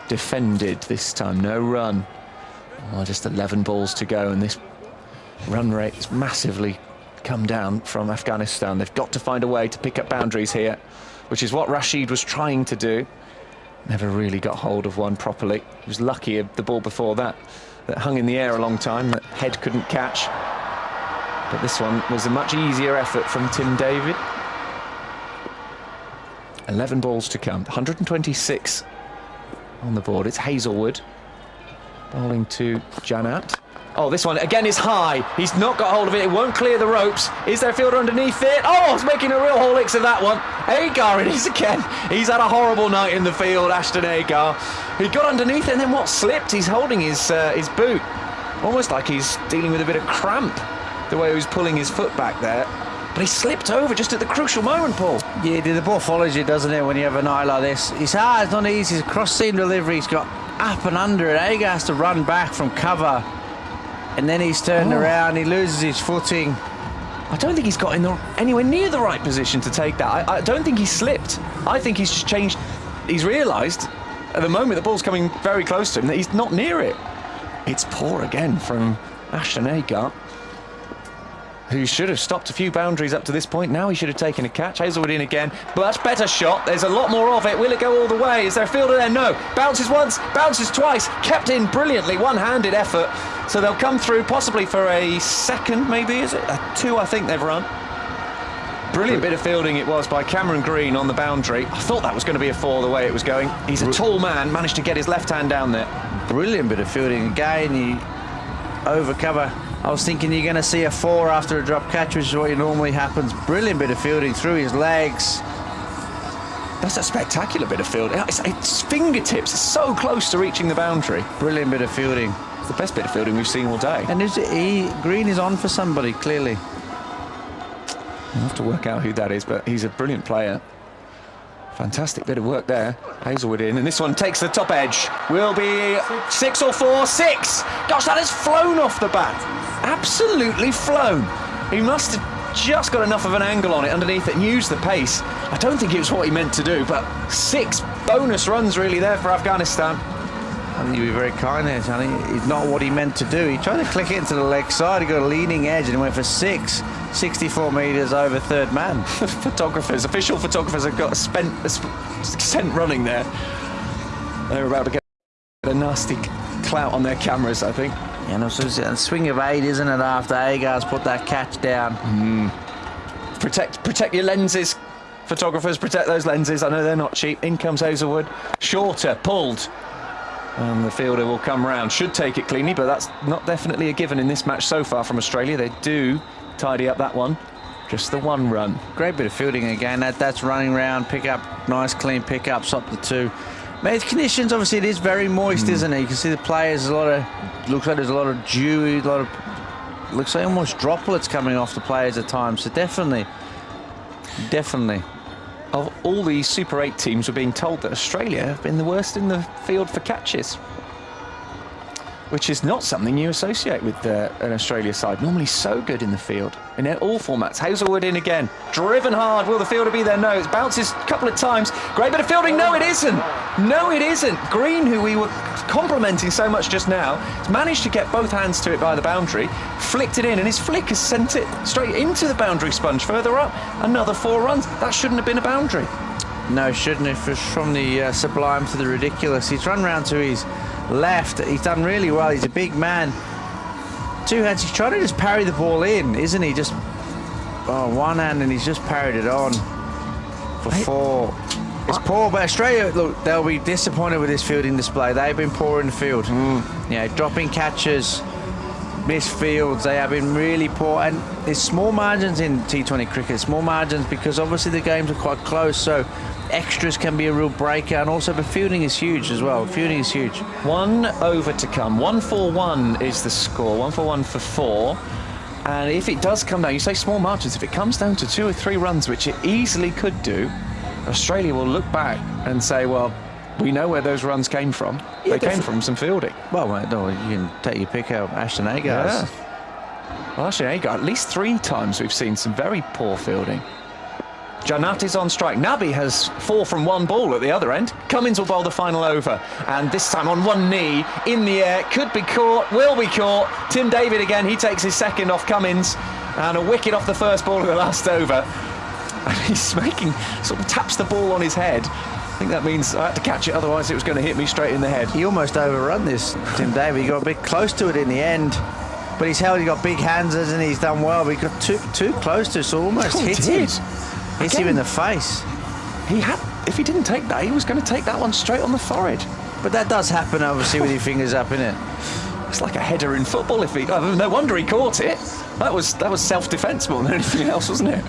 defended this time. No run. Oh, just 11 balls to go, and this run rate has massively come down from Afghanistan. They've got to find a way to pick up boundaries here, which is what Rashid was trying to do. Never really got hold of one properly. He was lucky the ball before that hung in the air a long time, that head couldn't catch. But this one was a much easier effort from Tim David. 11 balls to come, 126 on the board. It's Hazlewood bowling to Janat. Oh, this one again is high. He's not got hold of it. It won't clear the ropes. Is there a fielder underneath it? Oh, it's making a real Horlicks of that one. Agar, it is again. He's had a horrible night in the field, Ashton Agar. He got underneath it and then what slipped? He's holding his boot. Almost like he's dealing with a bit of cramp, the way he was pulling his foot back there. But he slipped over just at the crucial moment, Paul. Yeah, the ball follows you, doesn't it, when you have a night like this? It's hard, it's not easy. It's a cross-seam delivery. He's got up and under it. Agar has to run back from cover. And then he's turned around, he loses his footing. I don't think he's got in anywhere near the right position to take that. I don't think he slipped. I think he's just changed. He's realised at the moment the ball's coming very close to him that he's not near it. It's poor again from Ashton Agar, who should have stopped a few boundaries up to this point. Now he should have taken a catch. Hazlewood in again. But that's better shot. There's a lot more of it. Will it go all the way? Is there a fielder there? No. Bounces once, bounces twice. Kept in brilliantly. One-handed effort. So they'll come through possibly for a second, maybe. Is it? A 2, I think they've run. Brilliant bit of fielding it was by Cameron Green on the boundary. I thought that was going to be a 4 the way it was going. He's a tall man, managed to get his left hand down there. Brilliant bit of fielding. Again, he overcover. I was thinking you're going to see a 4 after a drop catch, which is what normally happens. Brilliant bit of fielding through his legs. That's a spectacular bit of fielding. It's fingertips, it's so close to reaching the boundary. Brilliant bit of fielding. It's the best bit of fielding we've seen all day. And Green is on for somebody, clearly. I'll have to work out who that is, but he's a brilliant player. Fantastic bit of work there. Hazlewood in, and this one takes the top edge. Will be 6 or 4. 6! Gosh, that has flown off the bat. Absolutely flown. He must have just got enough of an angle on it underneath it and used the pace. I don't think it was what he meant to do, but 6 bonus runs really there for Afghanistan. I think you'd be very kind there, Tony. It's not what he meant to do. He tried to click it into the leg side. He got a leaning edge and went for 6. 64 metres over third man. Official photographers have got a scent running there. They're about to get a nasty clout on their cameras, I think. Yeah, and also a swing of 8, isn't it, after Agar's put that catch down. Protect your lenses, photographers, protect those lenses. I know they're not cheap. In comes Hazlewood. Shorter, pulled. And the fielder will come round. Should take it cleanly, but that's not definitely a given in this match so far from Australia. They do tidy up that one. Just the 1 run. Great bit of fielding again. That's running round, pick up, nice clean pickups up the 2. Mate, conditions, obviously, it is very moist, isn't it? You can see the players, looks like there's a lot of dewy, looks like almost droplets coming off the players at times. So definitely. Of all these Super 8 teams, we're being told that Australia have been the worst in the field for catches, which is not something you associate with an Australia side. Normally so good in the field, in all formats. Hazelwood in again, driven hard. Will the fielder be there? No, it bounces a couple of times. Great bit of fielding. No, it isn't. No, it isn't. Green, who we were complimenting so much just now, has managed to get both hands to it by the boundary, flicked it in, and his flick has sent it straight into the boundary sponge further up. Another 4 runs. That shouldn't have been a boundary. No, shouldn't have. From the sublime to the ridiculous. He's run round to his left. He's done really well. He's a big man. 2 hands. He's trying to just parry the ball in, isn't he? Just one hand, and he's just parried it on for 4. It's poor, but Australia, look, they'll be disappointed with this fielding display. They've been poor in the field. Dropping catches, missed fields. They have been really poor, and there's small margins in T20 cricket. Small margins because obviously the games are quite close, so extras can be a real breaker, and also the fielding is huge as well. Fielding is huge. 1 over to come. 1-4-1 is the score. 1-4-1 for 4. And if it does come down, you say small margins, if it comes down to 2 or 3 runs, which it easily could do, Australia will look back and say, well, we know where those runs came from. Yeah, they came from some fielding. Well, no, you can take your pick out. Ashton Agar. Yeah. Well, Ashton Agar, at least 3 times we've seen some very poor fielding. Janat is on strike. Nabi has 4 from 1 ball at the other end. Cummins will bowl the final over. And this time on 1 knee, in the air, could be caught, will be caught. Tim David again, he takes his second off Cummins. And a wicket off the first ball of the last over. And he's sort of taps the ball on his head. I think that means I had to catch it, otherwise it was going to hit me straight in the head. He almost overrun this, Tim David. He got a bit close to it in the end. But he's got big hands, and he's done well. But he got too close to it, so almost hit him. Hits him in the face. If he didn't take that, he was going to take that one straight on the forehead. But that does happen, obviously, with your fingers up, innit? It's like a header in football. No wonder he caught it. That was self-defence more than anything else, wasn't it?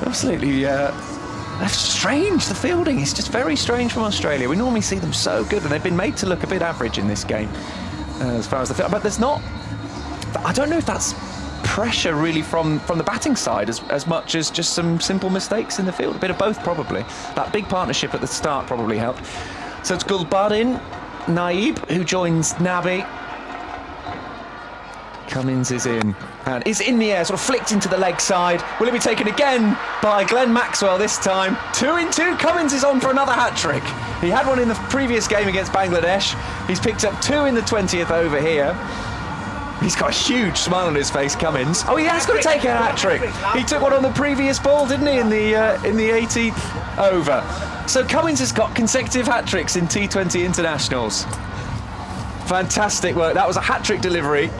Absolutely. That's strange. The fielding is just very strange from Australia. We normally see them so good, and they've been made to look a bit average in this game, as far as the field. But there's not. I don't know if that's pressure really from the batting side as much as just some simple mistakes in the field. A bit of both, probably. That big partnership at the start probably helped. So it's Gulbadin, Naib, who joins Nabi. Cummins is in, and is in the air, sort of flicked into the leg side. Will it be taken again by Glenn Maxwell this time? 2 in 2. Cummins is on for another hat-trick. He had one in the previous game against Bangladesh. He's picked up 2 in the 20th over here. He's got a huge smile on his face, Cummins. Oh, he has got to take a hat-trick. He took one on the previous ball, didn't he, in the 18th over. So Cummins has got consecutive hat-tricks in T20 internationals. Fantastic work. That was a hat-trick delivery.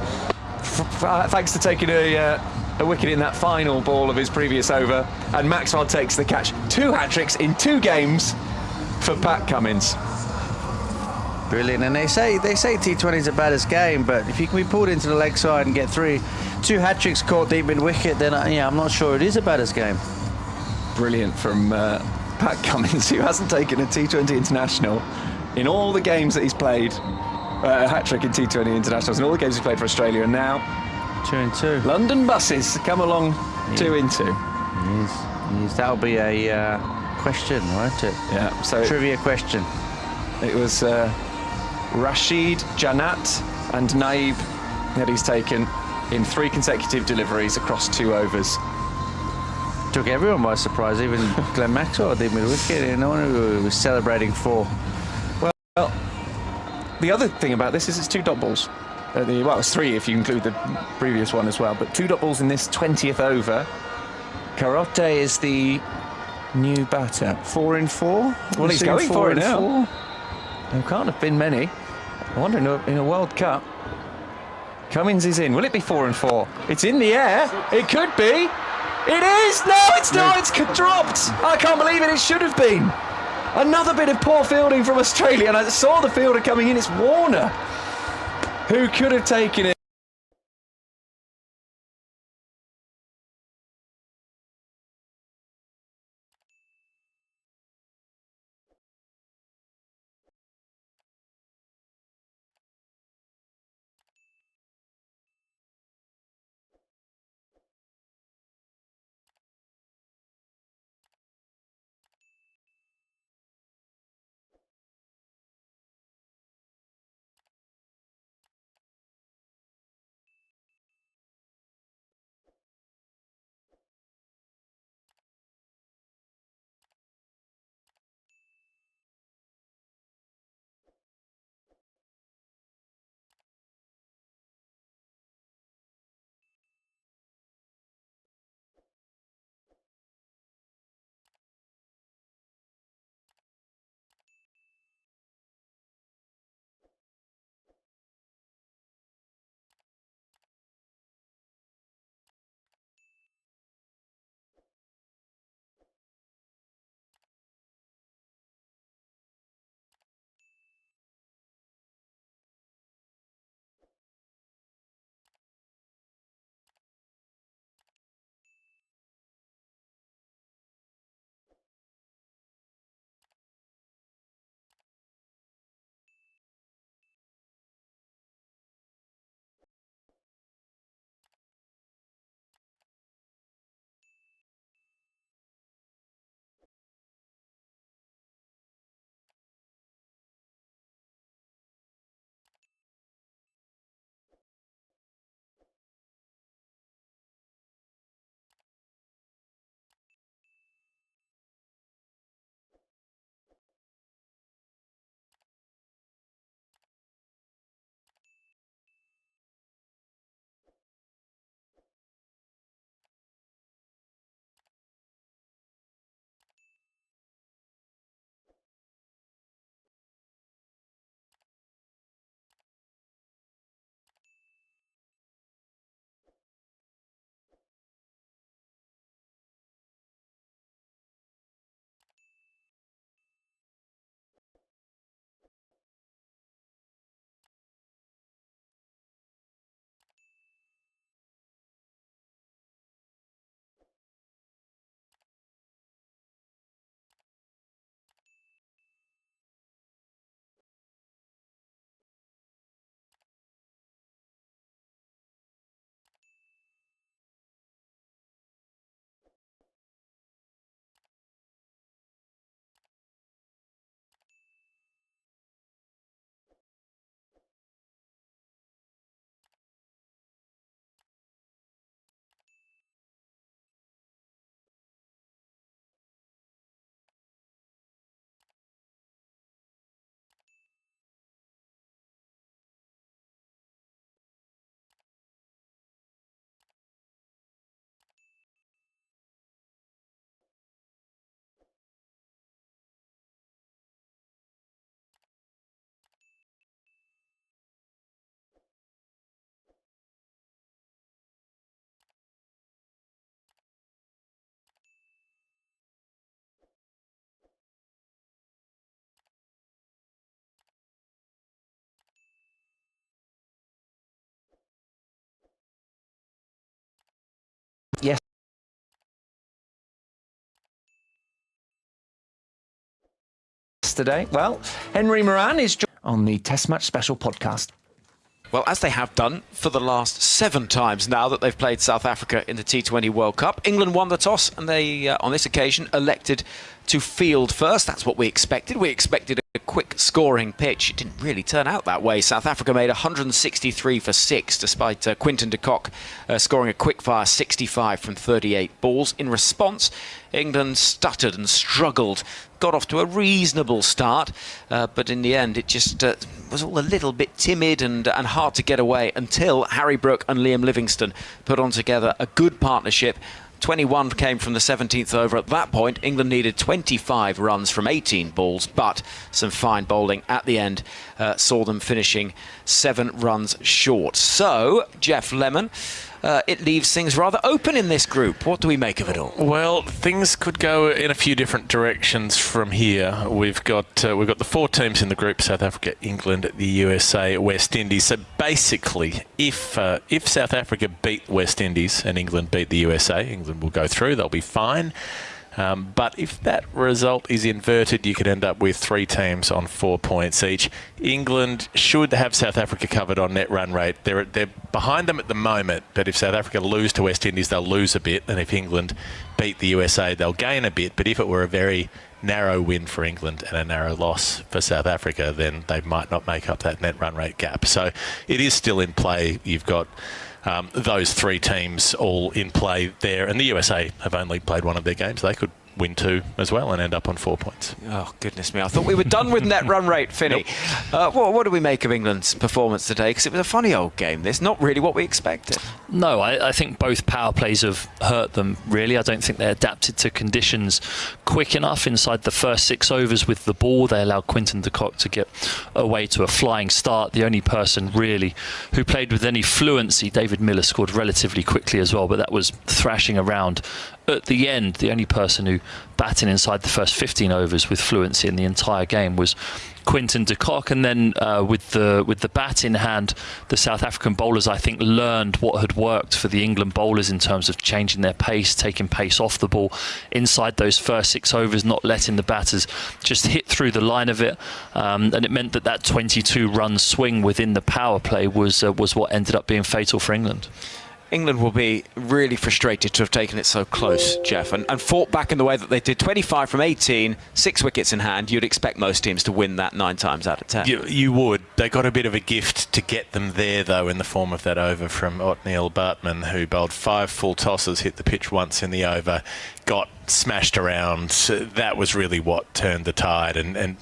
Thanks to taking a wicket in that final ball of his previous over, and Maxwell takes the catch. 2 hat-tricks in 2 games for Pat Cummins. Brilliant. And they say T20 is the baddest game, but if you can be pulled into the leg side and get 2 hat-tricks caught deep in wicket, then I'm not sure it is the baddest game. Brilliant from Pat Cummins, who hasn't taken a T20 international in all the games that he's played. A hat-trick in T20 internationals in all the games he's played for Australia, and now 2 in 2. London buses come along. 2 in 2. Yes. That'll be a question, won't it? Yeah. So trivia question. It was Rashid, Janat, and Naib that he's taken in 3 consecutive deliveries across 2 overs. Took everyone by surprise, even Glenn Maxwell did with a wicket, and no one was celebrating 4. Well, the other thing about this is it's 2 dot balls. Well, it's 3 if you include the previous one as well, but 2 dot balls in this 20th over. Karote is the new batter. 4 in 4? Well, he's going for it now. There can't have been many. I wonder in a World Cup. Cummins is in. Will it be 4 and 4? It's in the air. It could be. It is. No, it's not. It's dropped. I can't believe it. It should have been. Another bit of poor fielding from Australia, and I saw the fielder coming in. It's Warner, who could have taken it. yesterday? Well, Henry Moran is on the Test Match Special podcast. Well, as they have done for the last 7 times now that they've played South Africa in the T20 World Cup, England won the toss and they, on this occasion, elected to field first. That's what we expected. We expected a quick scoring pitch. It didn't really turn out that way. South Africa made 163 for 6, despite Quinton de Kock scoring a quick-fire 65 from 38 balls. In response, England stuttered and struggled, got off to a reasonable start, but in the end it just was all a little bit timid and hard to get away until Harry Brook and Liam Livingstone put on together a good partnership. 21 came from the 17th over. At that point, England needed 25 runs from 18 balls, but some fine bowling at the end saw them finishing 7 runs short. So, Jeff Lemon, it leaves things rather open in this group. What do we make of it all? Well, things could go in a few different directions from here. We've got the 4 teams in the group: South Africa, England, the USA, West Indies. So basically, if South Africa beat West Indies and England beat the USA, England will go through. They'll be fine. But if that result is inverted, you could end up with 3 teams on 4 points each. England should have South Africa covered on net run rate. They're behind them at the moment, but if South Africa lose to West Indies, they'll lose a bit. And if England beat the USA, they'll gain a bit. But if it were a very narrow win for England and a narrow loss for South Africa, then they might not make up that net run rate gap. So it is still in play. You've got those 3 teams all in play there, and the USA have only played one of their games. They could win 2 as well and end up on 4 points. Oh, goodness me. I thought we were done with net run rate, Finney. What do we make of England's performance today? Because it was a funny old game. This not really what we expected. No, I think both power plays have hurt them, really. I don't think they adapted to conditions quick enough inside the first 6 overs with the ball. They allowed Quinton de Kock to get away to a flying start. The only person, really, who played with any fluency, David Miller, scored relatively quickly as well, but that was thrashing around at the end. The only person who batted inside the first 15 overs with fluency in the entire game was Quinton de Kock, and then with the bat in hand, the South African bowlers, I think, learned what had worked for the England bowlers in terms of changing their pace, taking pace off the ball inside those first 6 overs, not letting the batters just hit through the line of it, and it meant that 22-run swing within the power play was what ended up being fatal for England. England will be really frustrated to have taken it so close, Jeff, and fought back in the way that they did. 25 from 18, 6 wickets in hand. You'd expect most teams to win that 9 times out of 10. You would. They got a bit of a gift to get them there, though, in the form of that over from Otniel Bartman, who bowled 5 full tosses, hit the pitch once in the over, got smashed around. That was really what turned the tide. And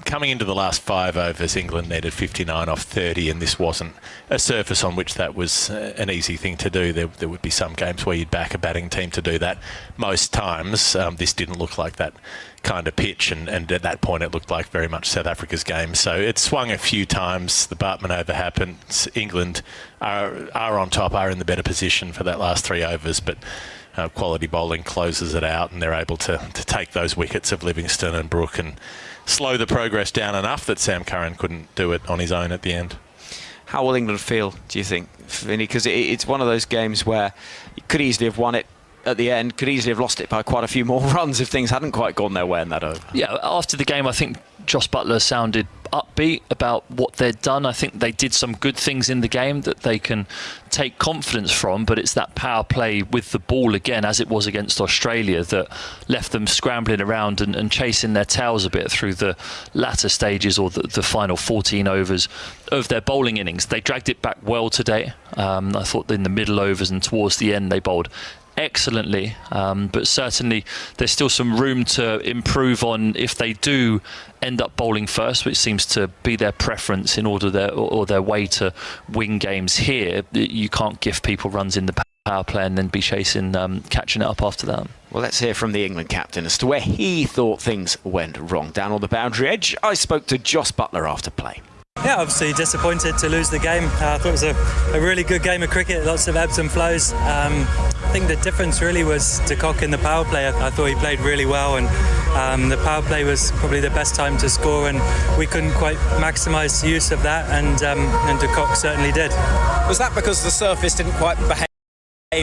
coming into the last 5 overs, England needed 59 off 30, and this wasn't a surface on which that was an easy thing to do. There would be some games where you'd back a batting team to do that. Most times, this didn't look like that kind of pitch, and at that point it looked like very much South Africa's game. So it swung a few times. The Bartman over happened. England are on top, are in the better position for that last 3 overs, but quality bowling closes it out, and they're able to take those wickets of Livingstone and Brook and slow the progress down enough that Sam Curran couldn't do it on his own at the end. How will England feel, do you think, Vinny? Because it's one of those games where you could easily have won it at the end, could easily have lost it by quite a few more runs if things hadn't quite gone their way in that over. Yeah, after the game, I think Jos Buttler sounded upbeat about what they'd done. I think they did some good things in the game that they can take confidence from, but it's that power play with the ball again, as it was against Australia, that left them scrambling around and chasing their tails a bit through the latter stages or the final 14 overs of their bowling innings. They dragged it back well today. I thought in the middle overs and towards the end they bowled excellently, but certainly there's still some room to improve on if they do end up bowling first, which seems to be their preference in order their way to win games here. You can't give people runs in the power play and then be chasing catching it up after that. Well, let's hear from the England captain as to where he thought things went wrong. Down on the boundary edge, I spoke to Jos Buttler after play. Yeah, obviously disappointed to lose the game. I thought it was a really good game of cricket, lots of ebbs and flows. I think the difference really was de Kock in the power play. I thought he played really well, and the power play was probably the best time to score, and we couldn't quite maximise the use of that, and de Kock certainly did. Was that because the surface didn't quite behave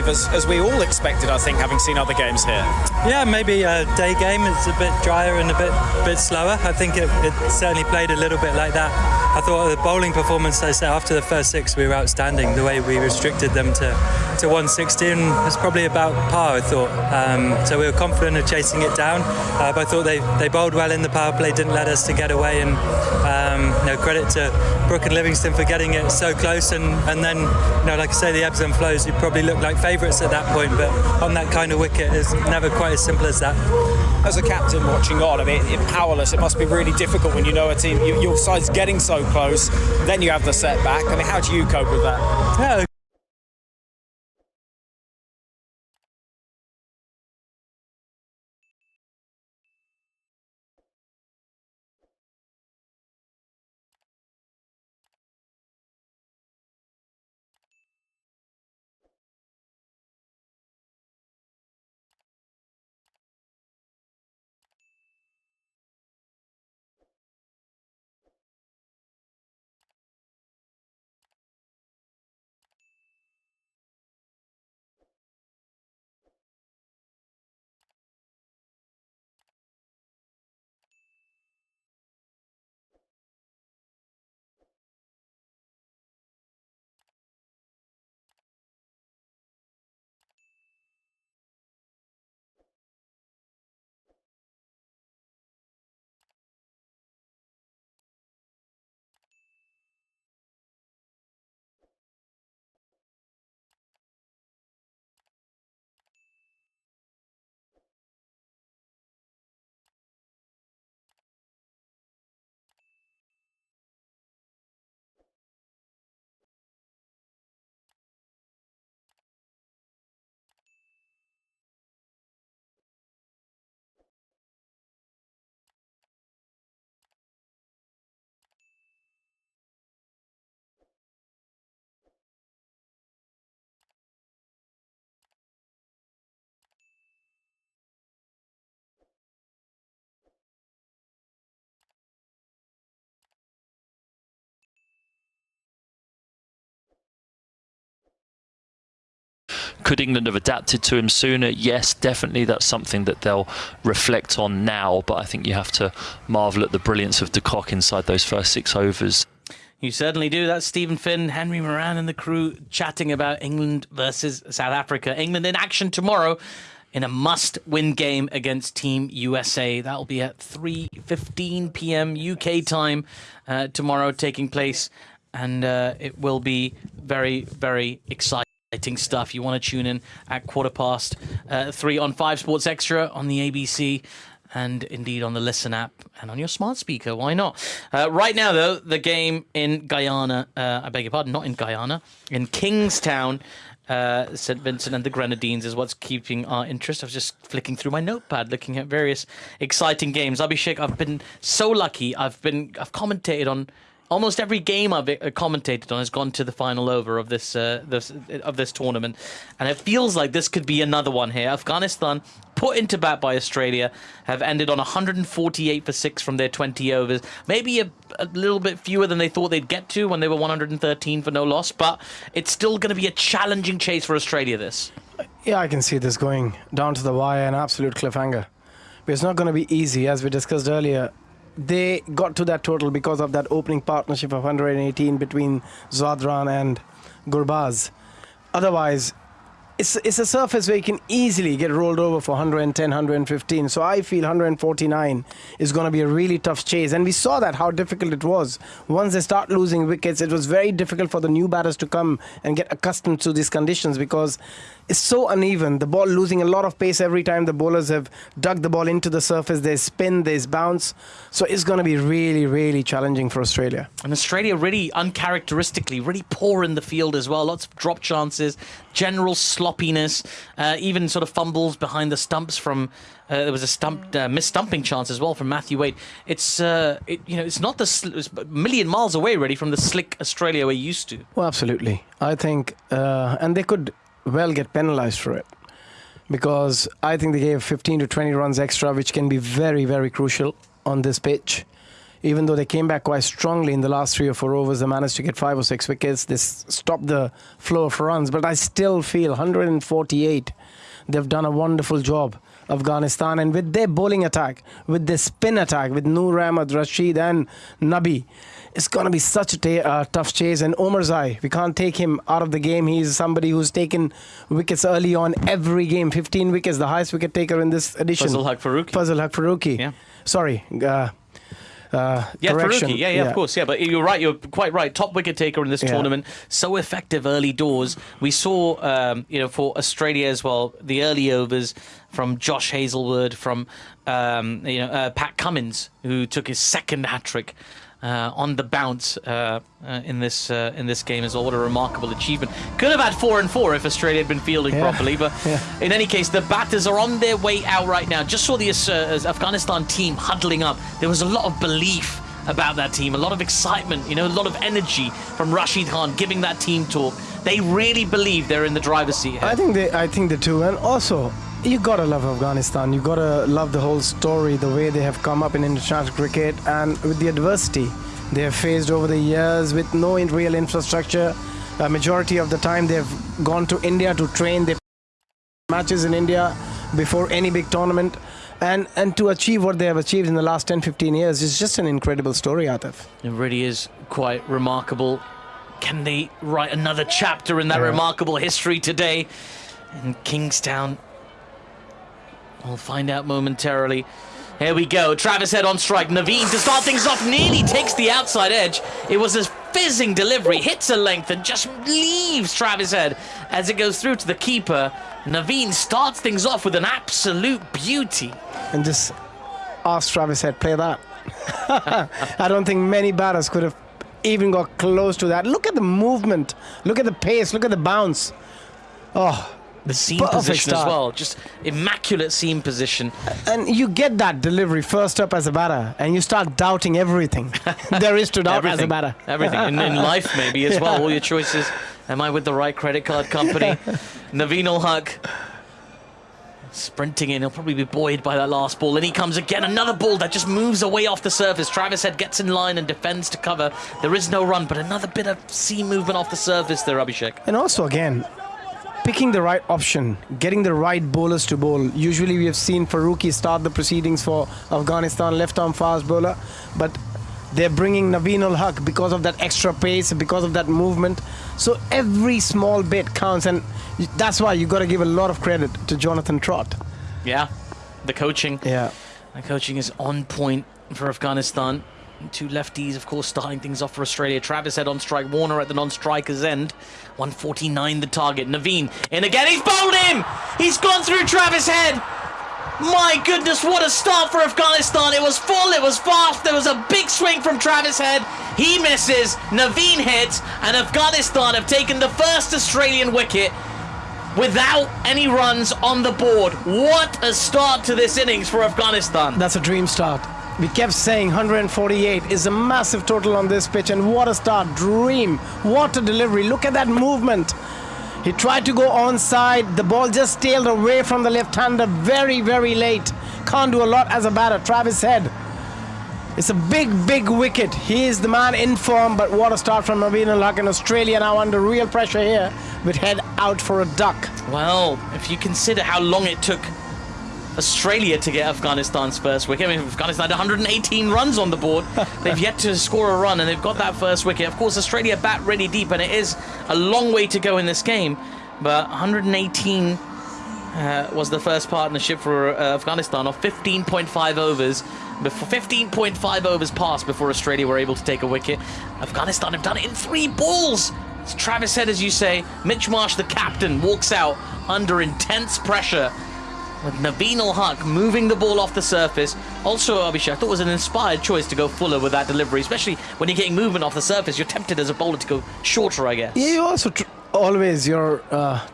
as we all expected, I think, having seen other games here. Yeah, maybe a day game. It's a bit drier and a bit slower. I think it certainly played a little bit like that. I thought the bowling performance, I said, after the first 6, we were outstanding. The way we restricted them to 160 and was probably about par, I thought. So we were confident of chasing it down. But I thought they bowled well in the power play, didn't let us to get away. And credit to Brook and Livingston for getting it so close. And then, like I say, the ebbs and flows, you probably looked like favourites at that point, but on that kind of wicket, it's never quite as simple as that. As a captain watching on, I mean, powerless, it must be really difficult when you know a team, your side's getting so close, then you have the setback. I mean, how do you cope with that? Yeah. Could England have adapted to him sooner? Yes, definitely. That's something that they'll reflect on now. But I think you have to marvel at the brilliance of de Kock inside those first 6 overs. You certainly do. That's Stephen Finn, Henry Moran and the crew chatting about England versus South Africa. England in action tomorrow in a must-win game against Team USA. That'll be at 3:15 p.m. UK time tomorrow taking place. And it will be very, very exciting stuff. You want to tune in at 3:15 on 5 Sports Extra on the ABC and indeed on the Listen app and on your smart speaker. Why not? Right now, though, the game in Guyana, I beg your pardon, not in Guyana, in Kingstown, St. Vincent and the Grenadines is what's keeping our interest. I was just flicking through my notepad, looking at various exciting games. Abhishek, I've been so lucky. I've commentated on almost every game I've commentated on has gone to the final over of this tournament, and it feels like this could be another one here. Afghanistan, put into bat by Australia, have ended on 148 for 6 from their 20 overs. Maybe a little bit fewer than they thought they'd get to when they were 113 for no loss, but it's still going to be a challenging chase for Australia, this. Yeah, I can see this going down to the wire, an absolute cliffhanger. But it's not going to be easy, as we discussed earlier. They got to that total because of that opening partnership of 118 between Zadran and Gurbaz. Otherwise, it's a surface where you can easily get rolled over for 110, 115. So I feel 149 is going to be a really tough chase. And we saw that, how difficult it was. Once they start losing wickets, it was very difficult for the new batters to come and get accustomed to these conditions because it's so uneven. The ball losing a lot of pace every time the bowlers have dug the ball into the surface. There's spin, there's bounce. So it's going to be really, really challenging for Australia. And Australia really uncharacteristically, really poor in the field as well. Lots of drop chances, general sloppiness, even sort of fumbles behind the stumps from... there was a missed stumping chance as well from Matthew Wade. It's it's not it's a million miles away really from the slick Australia we're used to. Well, absolutely. I think, and they could well get penalised for it because I think they gave 15 to 20 runs extra, which can be very, very crucial on this pitch. even though they came back quite strongly in the last 3 or 4 overs, they managed to get 5 or 6 wickets. They stopped the flow of runs. But I still feel 148, they've done a wonderful job, Afghanistan. And with their bowling attack, with their spin attack, with Noor, Ahmad, Rashid and Nabi, it's going to be such a tough chase. And Omarzai, we can't take him out of the game. He's somebody who's taken wickets early on every game. 15 wickets, the highest wicket taker in this edition. Fazalhaq Farooqi. Fazalhaq Farooqi. Yeah. Sorry. Farooqi. Yeah, of course. Yeah, but you're right. You're quite right. Top wicket taker in this tournament. So effective early doors. We saw, for Australia as well, the early overs from Josh Hazlewood, from Pat Cummins, who took his second hat trick. On the bounce in this game as well. What a remarkable achievement. Could have had 4 and 4 if Australia had been fielding properly, but in any case, the batters are on their way out right now. Just saw the Afghanistan team huddling up. There was a lot of belief about that team, a lot of excitement, a lot of energy from Rashid Khan giving that team talk. They really believe they're in the driver's seat here. I think they do, and also, you gotta love Afghanistan. You gotta love the whole story, the way they have come up in international cricket, and with the adversity they have faced over the years with no real infrastructure. A majority of the time they've gone to India to train their matches in India before any big tournament, and to achieve what they have achieved in the last 10-15 years is just an incredible story, Atif. It really is quite remarkable. Can they write another chapter in that remarkable history today in Kingstown? We'll find out momentarily. Here we go. Travis Head on strike. Naveen to start things off nearly takes the outside edge. It was a fizzing delivery. Hits a length and just leaves Travis Head as it goes through to the keeper. Naveen starts things off with an absolute beauty. And just ask Travis Head, play that. I don't think many batters could have even got close to that. Look at the movement. Look at the pace. Look at the bounce. Oh, the seam position as well, just immaculate seam position. And you get that delivery first up as a batter, and you start doubting everything there is to doubt as a batter. Everything. In life maybe as well, all your choices. Am I with the right credit card company? Naveen-ul-Haq sprinting in. He'll probably be buoyed by that last ball. And he comes again. Another ball that just moves away off the surface. Travis Head gets in line and defends to cover. There is no run, but another bit of seam movement off the surface there, Abhishek. And also, again, picking the right option, getting the right bowlers to bowl. Usually we have seen Farooqi start the proceedings for Afghanistan, left-arm fast bowler, but they're bringing Naveen-ul-Haq because of that extra pace, because of that movement. So every small bit counts, and that's why you got to give a lot of credit to Jonathan Trott. Yeah, the coaching. Yeah. The coaching is on point for Afghanistan. 2 lefties, of course, starting things off for Australia. Travis Head on strike, Warner at the non-striker's end. 149 the target. Naveen in again. He's bowled him! He's gone through Travis Head! My goodness, what a start for Afghanistan. It was full, it was fast. There was a big swing from Travis Head. He misses, Naveen hits, and Afghanistan have taken the first Australian wicket without any runs on the board. What a start to this innings for Afghanistan. That's a dream start. We kept saying 148 is a massive total on this pitch, and what a start. Dream. What a delivery. Look at that movement. He tried to go onside. The ball just tailed away from the left-hander very, very late. Can't do a lot as a batter. Travis Head. It's a big, big wicket. He is the man in form, but what a start from Naveen-ul-Haq, in Australia now under real pressure here with Head out for a duck. Well, if you consider how long it took Australia to get Afghanistan's first wicket. I mean, Afghanistan had 118 runs on the board. They've yet to score a run, and they've got that first wicket. Of course, Australia bat really deep, and it is a long way to go in this game. But 118 was the first partnership for Afghanistan of 15.5 overs. Before 15.5 overs passed before Australia were able to take a wicket. Afghanistan have done it in 3 balls. It's Travis Head, as you say. Mitch Marsh, the captain, walks out under intense pressure, with Naveen-ul-Haq moving the ball off the surface. Also, Abhishek, I thought it was an inspired choice to go fuller with that delivery, especially when you're getting movement off the surface. You're tempted as a bowler to go shorter, I guess. Yeah, you also always you're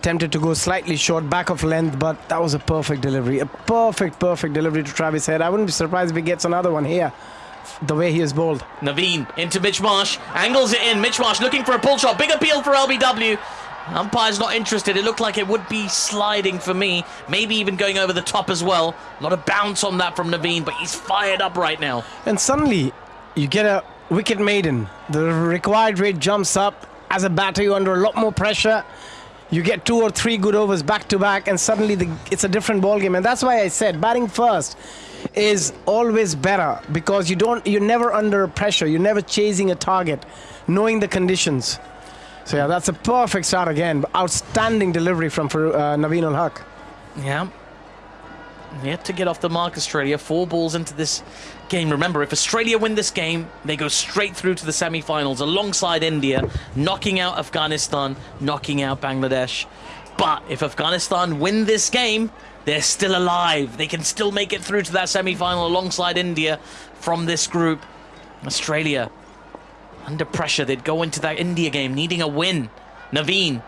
tempted to go slightly short, back of length, but that was a perfect delivery. A perfect delivery to Travis Head. I wouldn't be surprised if he gets another one here, the way he is bowled. Naveen into Mitch Marsh, angles it in. Mitch Marsh looking for a pull shot. Big appeal for LBW. Umpire's not interested. It looked like it would be sliding for me. Maybe even going over the top as well. A lot of bounce on that from Naveen, but he's fired up right now. And suddenly, you get a wicket maiden. The required rate jumps up. As a batter, you're under a lot more pressure. You get 2 or 3 good overs back to back, and suddenly it's a different ball game. And that's why I said batting first is always better, because you're never under pressure. You're never chasing a target, knowing the conditions. So yeah, that's a perfect start again. Outstanding delivery from Naveen-ul-Haq. Yeah. Yet to get off the mark, Australia. 4 balls into this game. Remember, if Australia win this game, they go straight through to the semi-finals alongside India, knocking out Afghanistan, knocking out Bangladesh. But if Afghanistan win this game, they're still alive. They can still make it through to that semi-final alongside India from this group. Australia, under pressure. They'd go into that India game needing a win. Naveen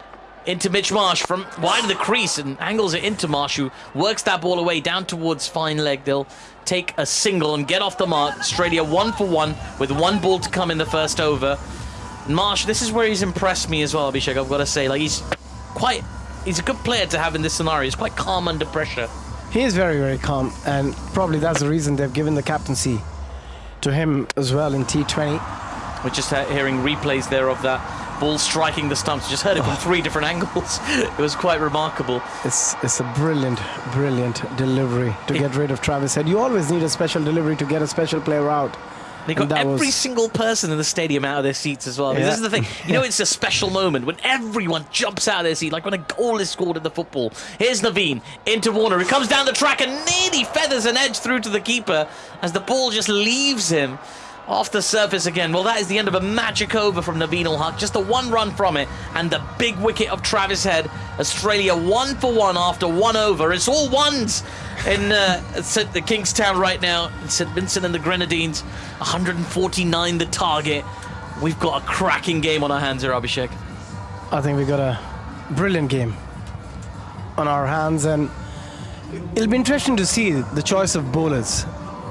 into Mitch Marsh from wide of the crease and angles it into Marsh, who works that ball away down towards fine leg. They'll take a single and get off the mark. Australia 1 for 1 with 1 ball to come in the first over. Marsh, this is where he's impressed me as well, Abhishek, I've got to say. Like, he's a good player to have in this scenario. He's quite calm under pressure. He is very, very calm, and probably that's the reason they've given the captaincy to him as well in T20. We're just hearing replays there of that ball striking the stumps. Just heard it from 3 different angles. It was quite remarkable. It's a brilliant delivery to get rid of Travis Head. You always need a special delivery to get a special player out. They got every single person in the stadium out of their seats as well. Yeah. This is the thing. You know, it's a special moment when everyone jumps out of their seat, like when a goal is scored in the football. Here's Naveen into Warner, who comes down the track and nearly feathers an edge through to the keeper as the ball just leaves him off the surface again. Well, that is the end of a magic over from Naveen-ul-Haq. Just a 1 run from it, and the big wicket of Travis Head. Australia 1 for 1 after 1 over. It's all ones in the Kingstown right now. In St Vincent and the Grenadines. 149 the target. We've got a cracking game on our hands here, Abhishek. I think we got a brilliant game on our hands, and it'll be interesting to see the choice of bowlers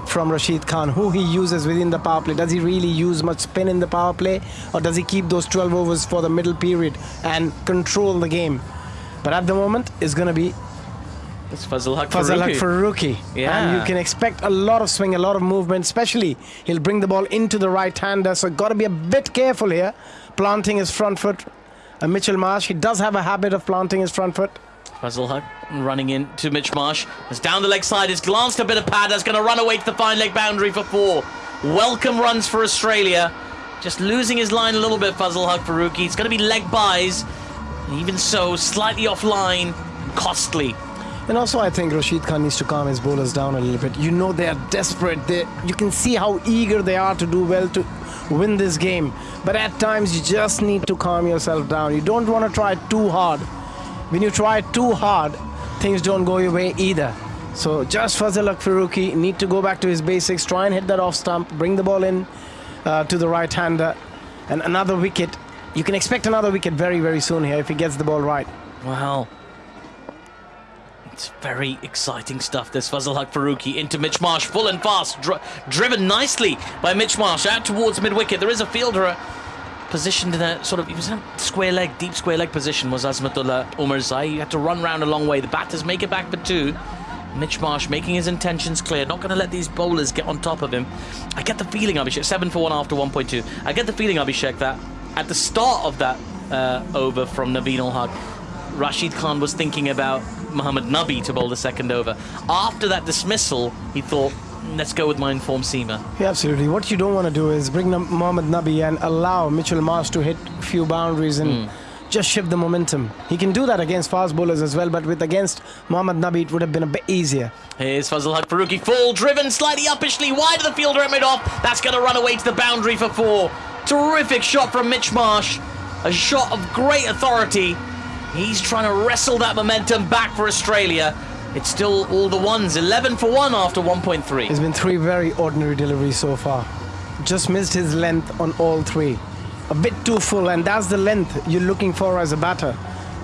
from Rashid Khan, who he uses within the power play. Does he really use much spin in the power play, or does he keep those 12 overs for the middle period and control the game? But at the moment, it's going to be It's Fazalhaq Farooqi. Yeah. And you can expect a lot of swing, a lot of movement, especially he'll bring the ball into the right-hander, so got to be a bit careful here, planting his front foot. Mitchell Marsh, he does have a habit of planting his front foot. Fazalhaq running in to Mitch Marsh. It's down the leg side. He's glanced a bit of pad. That's going to run away to the fine leg boundary for 4. Welcome runs for Australia. Just losing his line a little bit, Fazalhaq Farooqi. It's going to be leg buys. Even so, slightly offline, costly. And also, I think Rashid Khan needs to calm his bowlers down a little bit. You know they are desperate. You can see how eager they are to do well to win this game. But at times, you just need to calm yourself down. You don't want to try too hard. When you try too hard, things don't go your way either. So just Fazalhaq Farooqi need to go back to his basics, try and hit that off stump, bring the ball in to the right-hander, and another wicket. You can expect another wicket very, very soon here if he gets the ball right. Wow. It's very exciting stuff, this Fazalhaq Farooqi into Mitch Marsh, full and fast, driven nicely by Mitch Marsh out towards mid-wicket. There is a fielder positioned in a sort of, he was in a square leg, deep square leg position, was Azmatullah Omarzai. He had to run round a long way. The batters make it back for 2. Mitch Marsh making his intentions clear, not going to let these bowlers get on top of him. I get the feeling, Abhishek, 7 for 1 after 1.2. I get the feeling, Abhishek, that at the start of that over from Naveen-ul-Haq, Rashid Khan was thinking about Mohammad Nabi to bowl the second over. After that dismissal, he thought, let's go with my informed seamer. Yeah, absolutely. What you don't want to do is bring Mohammad Nabi and allow Mitchell Marsh to hit a few boundaries and just shift the momentum. He can do that against fast bowlers as well, but against Mohammad Nabi, it would have been a bit easier. Here's Fazalhaq Farooqi, full, driven slightly uppishly, wide of the fielder at mid-off. That's going to run away to the boundary for 4. Terrific shot from Mitch Marsh. A shot of great authority. He's trying to wrestle that momentum back for Australia. It's still all the ones, 11 for 1 after 1.3. There's been 3 very ordinary deliveries so far. Just missed his length on all 3. A bit too full, and that's the length you're looking for as a batter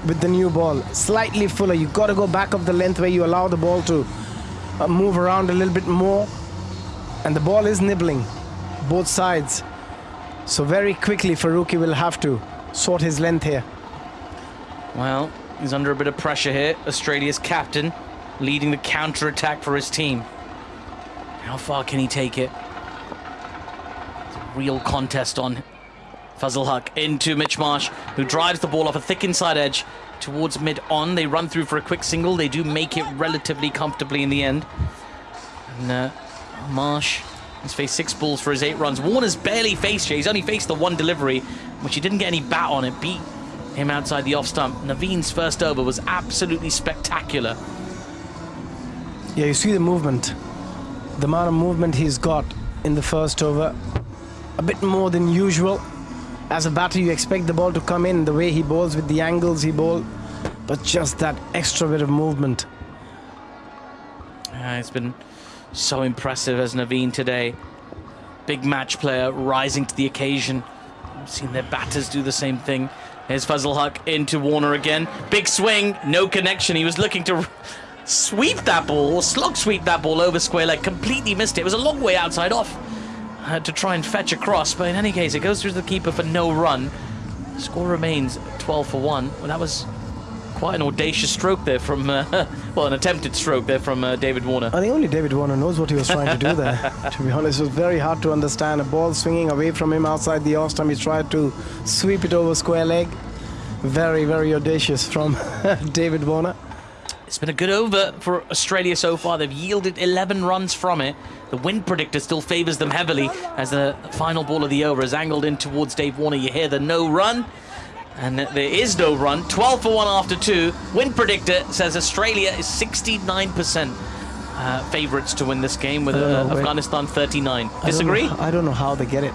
with the new ball. Slightly fuller. You've got to go back of the length where you allow the ball to move around a little bit more. And the ball is nibbling both sides. So very quickly, Farooqi will have to sort his length here. Well, he's under a bit of pressure here. Australia's captain leading the counter-attack for his team. How far can he take it? real contest on. Fazalhaq into Mitch Marsh, who drives the ball off a thick inside edge towards mid-on. They run through for a quick single. They do make it relatively comfortably in the end. And Marsh has faced 6 balls for his 8 runs. Warner's barely faced you. He's only faced the 1 delivery, which he didn't get any bat on. It beat him outside the off stump. Naveen's first over was absolutely spectacular. Yeah, you see the movement. The amount of movement he's got in the first over. A bit more than usual. As a batter, you expect the ball to come in the way he bowls, with the angles he bowls, but just that extra bit of movement. It's been so impressive as Naveen today. Big match player rising to the occasion. I've seen their batters do the same thing. Here's Fazalhaq into Warner again. Big swing, no connection. He was looking to sweep that ball, or slog sweep that ball over square leg. Completely missed it. It was a long way outside off. To try and fetch across, but in any case, it goes through the keeper for no run. Score remains 12 for 1. Well, that was quite an audacious stroke there from, well, an attempted stroke there from David Warner. I think only David Warner knows what he was trying to do there. To be honest, it was very hard to understand. A ball swinging away from him outside the off stump. He tried to sweep it over square leg. Very, very audacious from David Warner. It's been a good over for Australia so far. They've yielded 11 runs from it. The wind predictor still favours them heavily as the final ball of the over is angled in towards Dave Warner. You hear the no run, and there is no run. 12 for 1 after 2. Wind predictor says Australia is 69% favourites to win this game, with Afghanistan 39. Disagree? I don't know how they get it.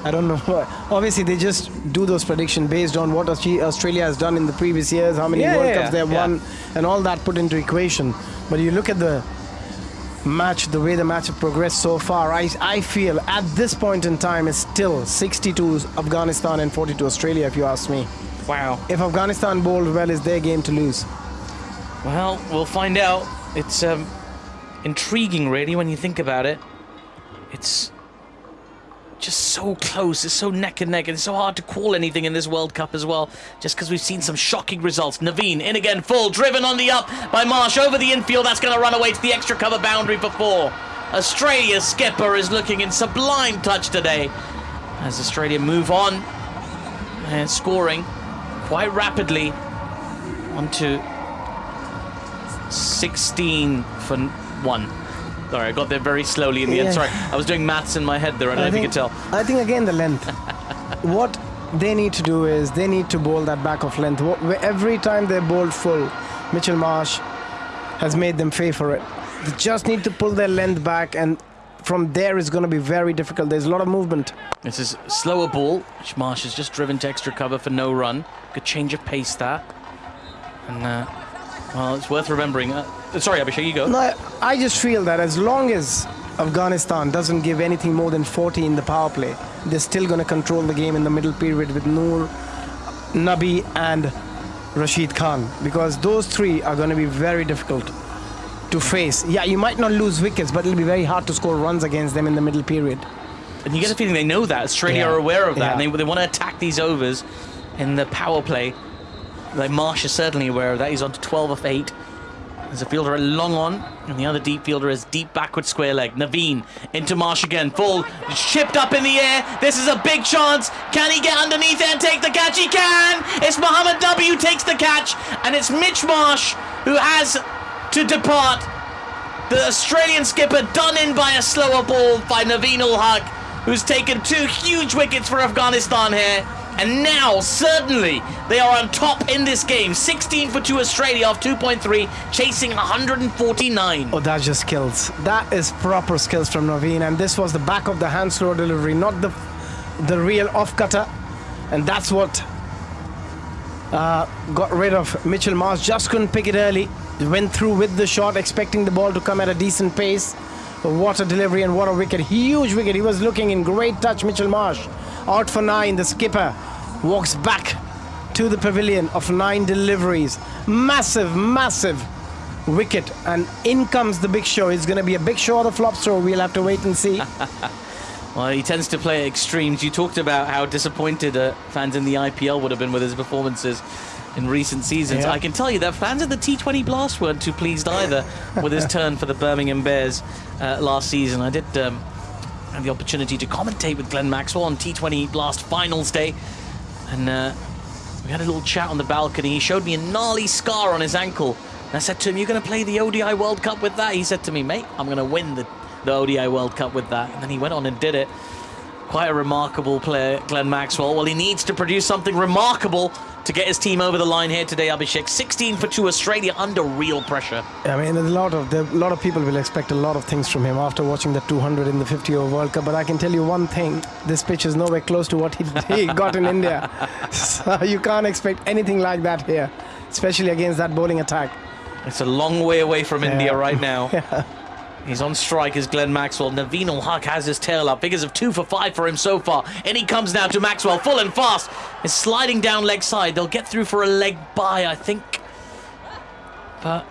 I don't know what. Obviously, they just do those predictions based on what Australia has done in the previous years, how many World Cups they have won, and all that put into equation. But you look at the match, the way the match has progressed so far, I feel at this point in time it's still 62 Afghanistan and 42 Australia, if you ask me. Wow. If Afghanistan bowled well, it's their game to lose. Well, we'll find out. It's intriguing, really, when you think about it. It's just so close. It's so neck and neck, and it's so hard to call anything in this World Cup as well, just because we've seen some shocking results. Naveen in again, full, driven on the up by Marsh over the infield. That's going to run away to the extra cover boundary for 4. Australia's skipper is looking in sublime touch today as Australia move on and scoring quite rapidly onto 16 for 1. Sorry, I got there very slowly in the end. Sorry, I was doing maths in my head there. I don't know if you could tell. I think, again, the length. What they need to do is they need to bowl that back of length. Every time they bowled full, Mitchell Marsh has made them pay for it. They just need to pull their length back, and from there it's going to be very difficult. There's a lot of movement. This is a slower ball, which Marsh has just driven to extra cover for no run. Good change of pace there. And, well, it's worth remembering. Sorry, Abhishek, you go. No, I just feel that as long as Afghanistan doesn't give anything more than 40 in the power play, they're still going to control the game in the middle period with Noor, Nabi and Rashid Khan, because those 3 are going to be very difficult to face. Yeah, you might not lose wickets, but it'll be very hard to score runs against them in the middle period. And you get a feeling they know that. Australia are aware of that, and they want to attack these overs in the power play. Like Marsh is certainly aware of that. He's on to 12 of 8. There's a fielder long on, and the other deep fielder is deep backward square leg. Naveen into Marsh again. Full, chipped up in the air. This is a big chance. Can he get underneath it and take the catch? He can! It's Mohammad Nabi who takes the catch, and it's Mitch Marsh who has to depart. The Australian skipper done in by a slower ball by Naveen-ul-Haq, who's taken 2 huge wickets for Afghanistan here. And now, certainly, they are on top in this game. 16 for 2 Australia off 2.3, chasing 149. Oh, that's just skills. That is proper skills from Naveen. And this was the back of the hand slow delivery, not the real off-cutter. And that's what got rid of Mitchell Marsh. Just couldn't pick it early. Went through with the shot, expecting the ball to come at a decent pace. What a delivery and what a wicket. Huge wicket. He was looking in great touch, Mitchell Marsh. Out for 9, the skipper walks back to the pavilion of 9 deliveries. Massive, massive wicket. And in comes the big show. It's going to be a big show or the flop show. We'll have to wait and see. Well, he tends to play at extremes. You talked about how disappointed fans in the IPL would have been with his performances in recent seasons. Yeah. I can tell you that fans of the T20 Blast weren't too pleased either with his turn for the Birmingham Bears last season. I did had the opportunity to commentate with Glenn Maxwell on T20 last finals day, and we had a little chat on the balcony. He showed me a gnarly scar on his ankle. And I said to him, "You're going to play the ODI World Cup with that?" He said to me, "Mate, I'm going to win the ODI World Cup with that." And then he went on and did it. Quite a remarkable player, Glenn Maxwell. Well, he needs to produce something remarkable to get his team over the line here today, Abhishek. 16 for 2, Australia under real pressure. I mean, a lot of people will expect a lot of things from him after watching the 200 in the 50-over World Cup. But I can tell you one thing: this pitch is nowhere close to what he got in India. So you can't expect anything like that here, especially against that bowling attack. It's a long way away from India right now. He's on strike as Glenn Maxwell. Naveen-ul-Haq has his tail up. Figures of 2 for 5 for him so far. And he comes now to Maxwell, full and fast. He's sliding down leg side. They'll get through for a leg bye, I think. But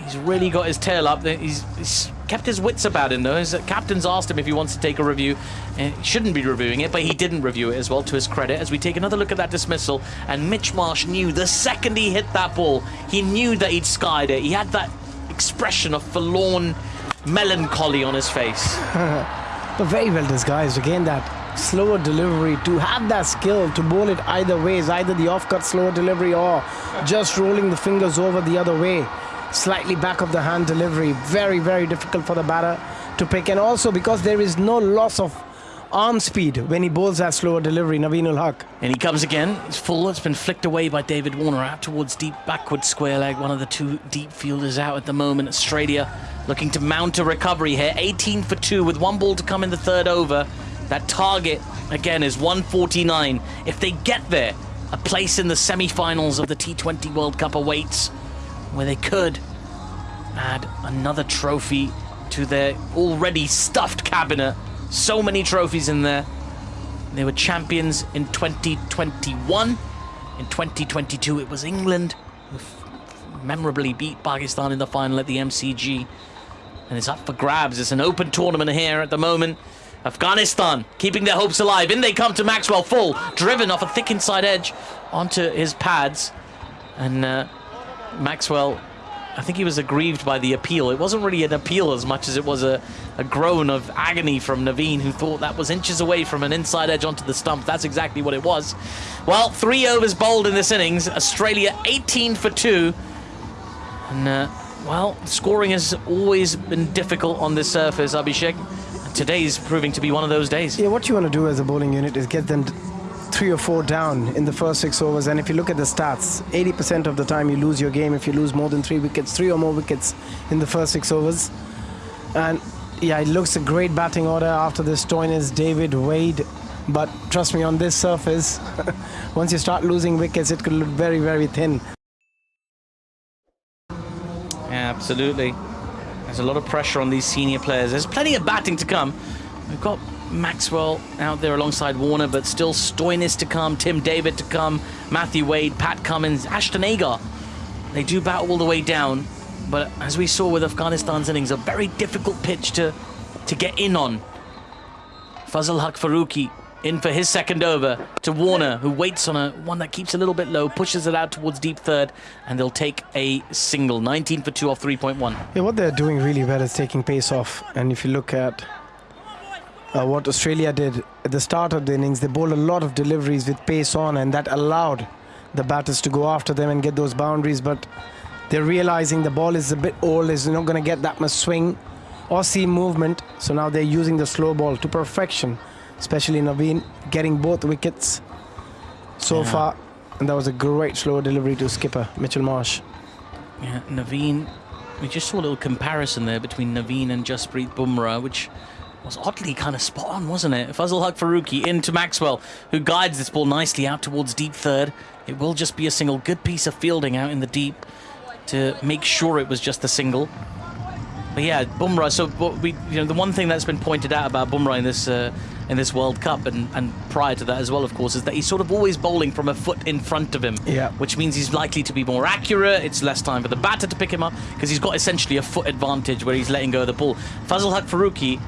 he's really got his tail up. He's kept his wits about him, though. His captain's asked him if he wants to take a review. He shouldn't be reviewing it, but he didn't review it as well, to his credit, as we take another look at that dismissal. And Mitch Marsh knew the second he hit that ball, he knew that he'd skied it. He had that expression of forlorn melancholy on his face. But very well disguised. Again, that slower delivery, to have that skill to bowl it either ways, either the off-cut slower delivery or just rolling the fingers over the other way, slightly back of the hand delivery. Very, very difficult for the batter to pick. And also because there is no loss of arm speed when he bowls that slower delivery, Naveen-ul-Haq. And he comes again. He's full. It's been flicked away by David Warner out towards deep backward square leg. One of the two deep fielders out at the moment. Australia looking to mount a recovery here. 18 for 2 with one ball to come in the third over. That target, again, is 149. If they get there, a place in the semi-finals of the T20 World Cup awaits, where they could add another trophy to their already stuffed cabinet. So many trophies in there. They were champions in 2021. In 2022, it was England who memorably beat Pakistan in the final at the MCG. And it's up for grabs. It's an open tournament here at the moment. Afghanistan keeping their hopes alive. In they come to Maxwell, full, driven off a thick inside edge onto his pads. And Maxwell, I think he was aggrieved by the appeal. It wasn't really an appeal as much as it was a groan of agony from Naveen, who thought that was inches away from an inside edge onto the stump. That's exactly what it was. Well, 3 overs bowled in this innings. Australia 18 for 2. And, well, scoring has always been difficult on this surface, Abhishek. Today's proving to be one of those days. Yeah, what you want to do as a bowling unit is get them 3 or 4 down in the first 6 overs. And if you look at the stats, 80% of the time you lose your game if you lose more than 3 wickets, 3 or more wickets in the first 6 overs. And yeah, it looks a great batting order after this. Stoinis, David, Wade. But trust me, on this surface, once you start losing wickets, it could look very, very thin. Yeah, absolutely. There's a lot of pressure on these senior players. There's plenty of batting to come. We've got Maxwell out there alongside Warner, but still Stoinis to come, Tim David to come, Matthew Wade, Pat Cummins, Ashton Agar. They do bat all the way down, but as we saw with Afghanistan's innings, a very difficult pitch to get in on. Fazalhaq Farooqi in for his second over to Warner, who waits on a one that keeps a little bit low, pushes it out towards deep third, and they'll take a single. 19 for 2 off 3.1. Yeah, what they're doing really well is taking pace off. And if you look at what Australia did at the start of the innings, they bowled a lot of deliveries with pace on, and that allowed the batters to go after them and get those boundaries. But they're realizing the ball is a bit old, is not going to get that much swing or seam movement. So now they're using the slow ball to perfection, especially Naveen getting both wickets so far. And that was a great slow delivery to skipper Mitchell Marsh. Yeah, Naveen, we just saw a little comparison there between Naveen and Jasprit Bumrah, which was oddly kind of spot on, wasn't it? Fazalhaq Farooqi into Maxwell, who guides this ball nicely out towards deep third. It will just be a single. Good piece of fielding out in the deep to make sure it was just a single. But yeah, Bumrah. So the one thing that's been pointed out about Bumrah in this World Cup and prior to that as well, of course, is that he's sort of always bowling from a foot in front of him, which means he's likely to be more accurate. It's less time for the batter to pick him up because he's got essentially a foot advantage where he's letting go of the ball. Fazalhaq Farooqi,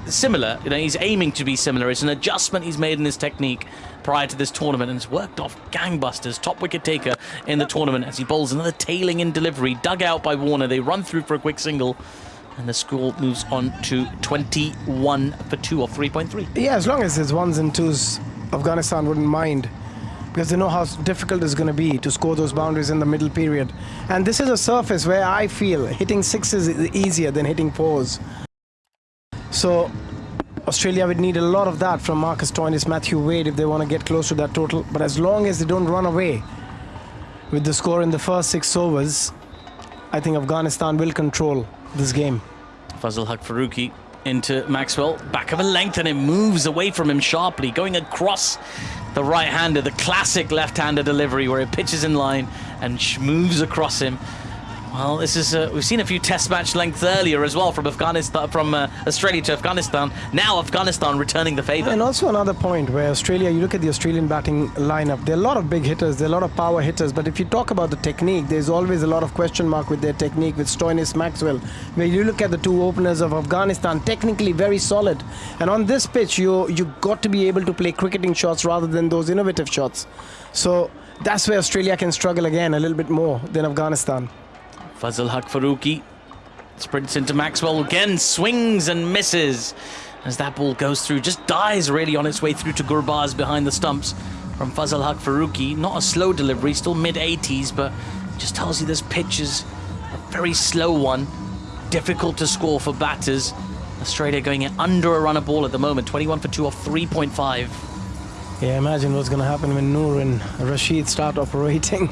similar, he's aiming to be similar. It's an adjustment he's made in his technique prior to this tournament, and it's worked off gangbusters. Top wicket taker in the tournament as he bowls another tailing in delivery, dug out by Warner. They run through for a quick single, And the score moves on to 21 for 2 or 3.3. Yeah, as long as it's ones and twos, Afghanistan wouldn't mind, because they know how difficult it's going to be to score those boundaries in the middle period. And this is a surface where I feel hitting sixes is easier than hitting fours. So Australia would need a lot of that from Marcus Stoinis, Matthew Wade if they want to get close to that total. But as long as they don't run away with the score in the first 6 overs, I think Afghanistan will control this game. Fazalhaq Farooqi into Maxwell, back of a length, and it moves away from him sharply, going across the right-hander, the classic left-hander delivery where it pitches in line and moves across him. Well, this is we've seen a few test match lengths earlier as well from Afghanistan, from Australia to Afghanistan. Now Afghanistan returning the favour. And also another point where Australia, you look at the Australian batting lineup, there are a lot of big hitters, there are a lot of power hitters, but if you talk about the technique, there's always a lot of question mark with their technique, with Stoinis, Maxwell. Where you look at the 2 openers of Afghanistan, technically very solid, and on this pitch you got to be able to play cricketing shots rather than those innovative shots. So that's where Australia can struggle again a little bit more than Afghanistan. Fazalhaq Farooqi sprints into Maxwell again, swings and misses as that ball goes through, just dies really on its way through to Gurbaz behind the stumps from Fazalhaq Farooqi. Not a slow delivery, still mid-80s, but just tells you this pitch is a very slow one, difficult to score for batters. Australia going in under a run a ball at the moment, 21 for 2 off 3.5. Yeah, imagine what's going to happen when Noor and Rashid start operating.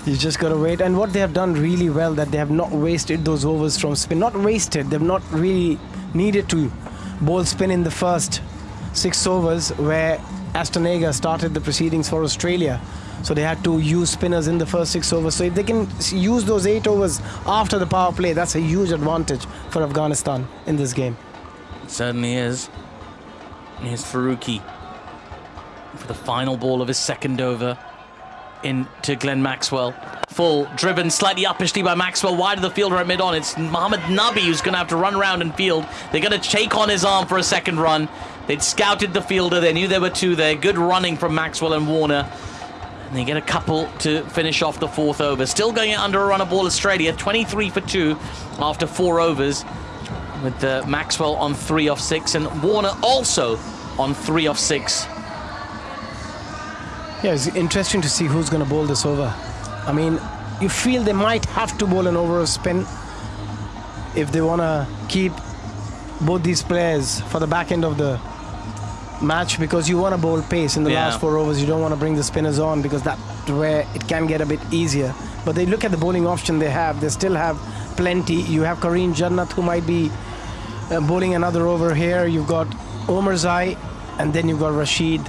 You just got to wait. And what they have done really well, that they have not wasted those overs from spin. Not wasted, they've not really needed to bowl spin in the first 6 overs where Ashton started the proceedings for Australia. So they had to use spinners in the first 6 overs. So if they can use those 8 overs after the power play, that's a huge advantage for Afghanistan in this game. It certainly is. Here's Farooqi for the final ball of his second over. Into Glenn Maxwell. Full, driven slightly uppishly by Maxwell, wide of the fielder at mid-on. It's Mohammad Nabi who's going to have to run around and field. They're going to take on his arm for a second run. They'd scouted the fielder. They knew there were 2 there. Good running from Maxwell and Warner. And they get a couple to finish off the 4th over. Still going under a run of ball, Australia. 23 for 2 after 4 overs. With Maxwell on 3 off 6 and Warner also on 3 off 6. Yeah, it's interesting to see who's going to bowl this over. I mean, you feel they might have to bowl an over of spin if they want to keep both these players for the back end of the match, because you want to bowl pace in the last 4 overs. You don't want to bring the spinners on because that's where it can get a bit easier. But they look at the bowling option they have. They still have plenty. You have Karim, Janat, who might be bowling another over here. You've got Omarzai, and then you've got Rashid,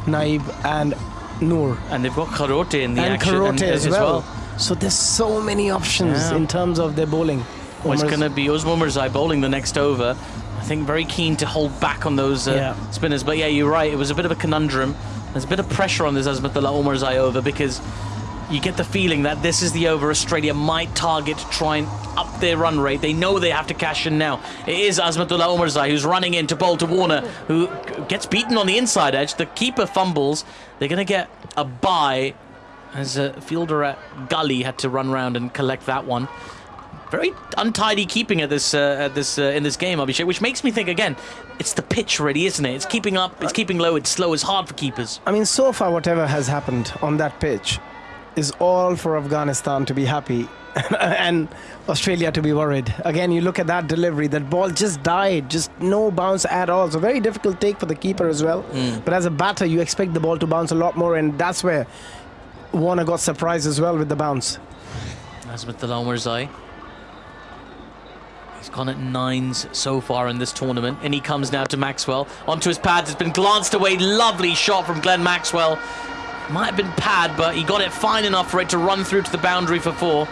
Naib, and Noor. And they've got Karote in the and action. Karote as well. So there's so many options in terms of their bowling. Well, it's going to be Omarzai bowling the next over. I think very keen to hold back on those spinners. But yeah, you're right. It was a bit of a conundrum. There's a bit of pressure on this Azmatullah Omarzai over because you get the feeling that this is the over Australia might target to try and up their run rate. They know they have to cash in now. It is Azmatullah Omarzai who's running in to bowl to Warner, who gets beaten on the inside edge. The keeper fumbles. They're going to get a bye as a fielder at Gully had to run round and collect that one. Very untidy keeping at this in this game, Abhishek, which makes me think again, it's the pitch really, isn't it? It's keeping up, it's keeping low, it's slow, it's hard for keepers. I mean, so far whatever has happened on that pitch is all for Afghanistan to be happy and Australia to be worried. Again, you look at that delivery, that ball just died, just no bounce at all. So very difficult take for the keeper as well. But as a batter, you expect the ball to bounce a lot more, and that's where Warner got surprised as well with the bounce. Azmatullah Omarzai. He's gone at 9s so far in this tournament, and he comes now to Maxwell. Onto his pads, it's been glanced away. Lovely shot from Glenn Maxwell. Might have been pad, but he got it fine enough for it to run through to the boundary for 4.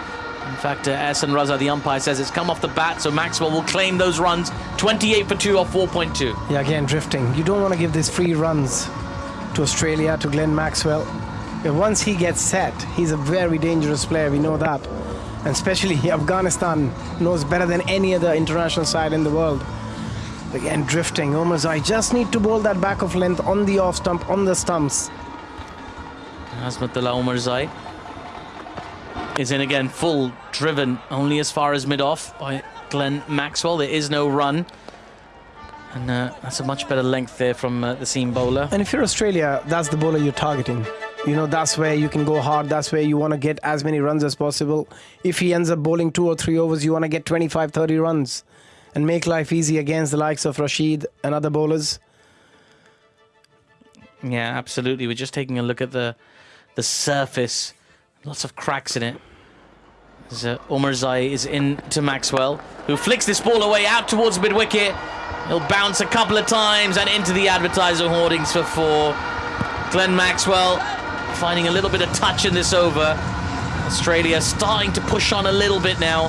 In fact, Ehsan Raza, the umpire, says it's come off the bat, so Maxwell will claim those runs. 28 for 2 off 4.2. Yeah, again, drifting. You don't want to give these free runs to Australia, to Glenn Maxwell. Once he gets set, he's a very dangerous player, we know that. And especially Afghanistan knows better than any other international side in the world. Again, drifting. Omarzai just need to bowl that back of length on the off stump, on the stumps. Azmatullah Omarzai is in again, full, driven only as far as mid-off by Glenn Maxwell. There is no run. And that's a much better length there from the seam bowler. And if you're Australia, that's the bowler you're targeting. You know, that's where you can go hard. That's where you want to get as many runs as possible. If he ends up bowling 2 or 3 overs, you want to get 25, 30 runs and make life easy against the likes of Rashid and other bowlers. Yeah, absolutely. We're just taking a look at the surface. Lots of cracks in it. As Omarzai is in to Maxwell, who flicks this ball away out towards mid-wicket. He'll bounce a couple of times and into the advertiser hoardings for 4. Glenn Maxwell finding a little bit of touch in this over. Australia starting to push on a little bit now.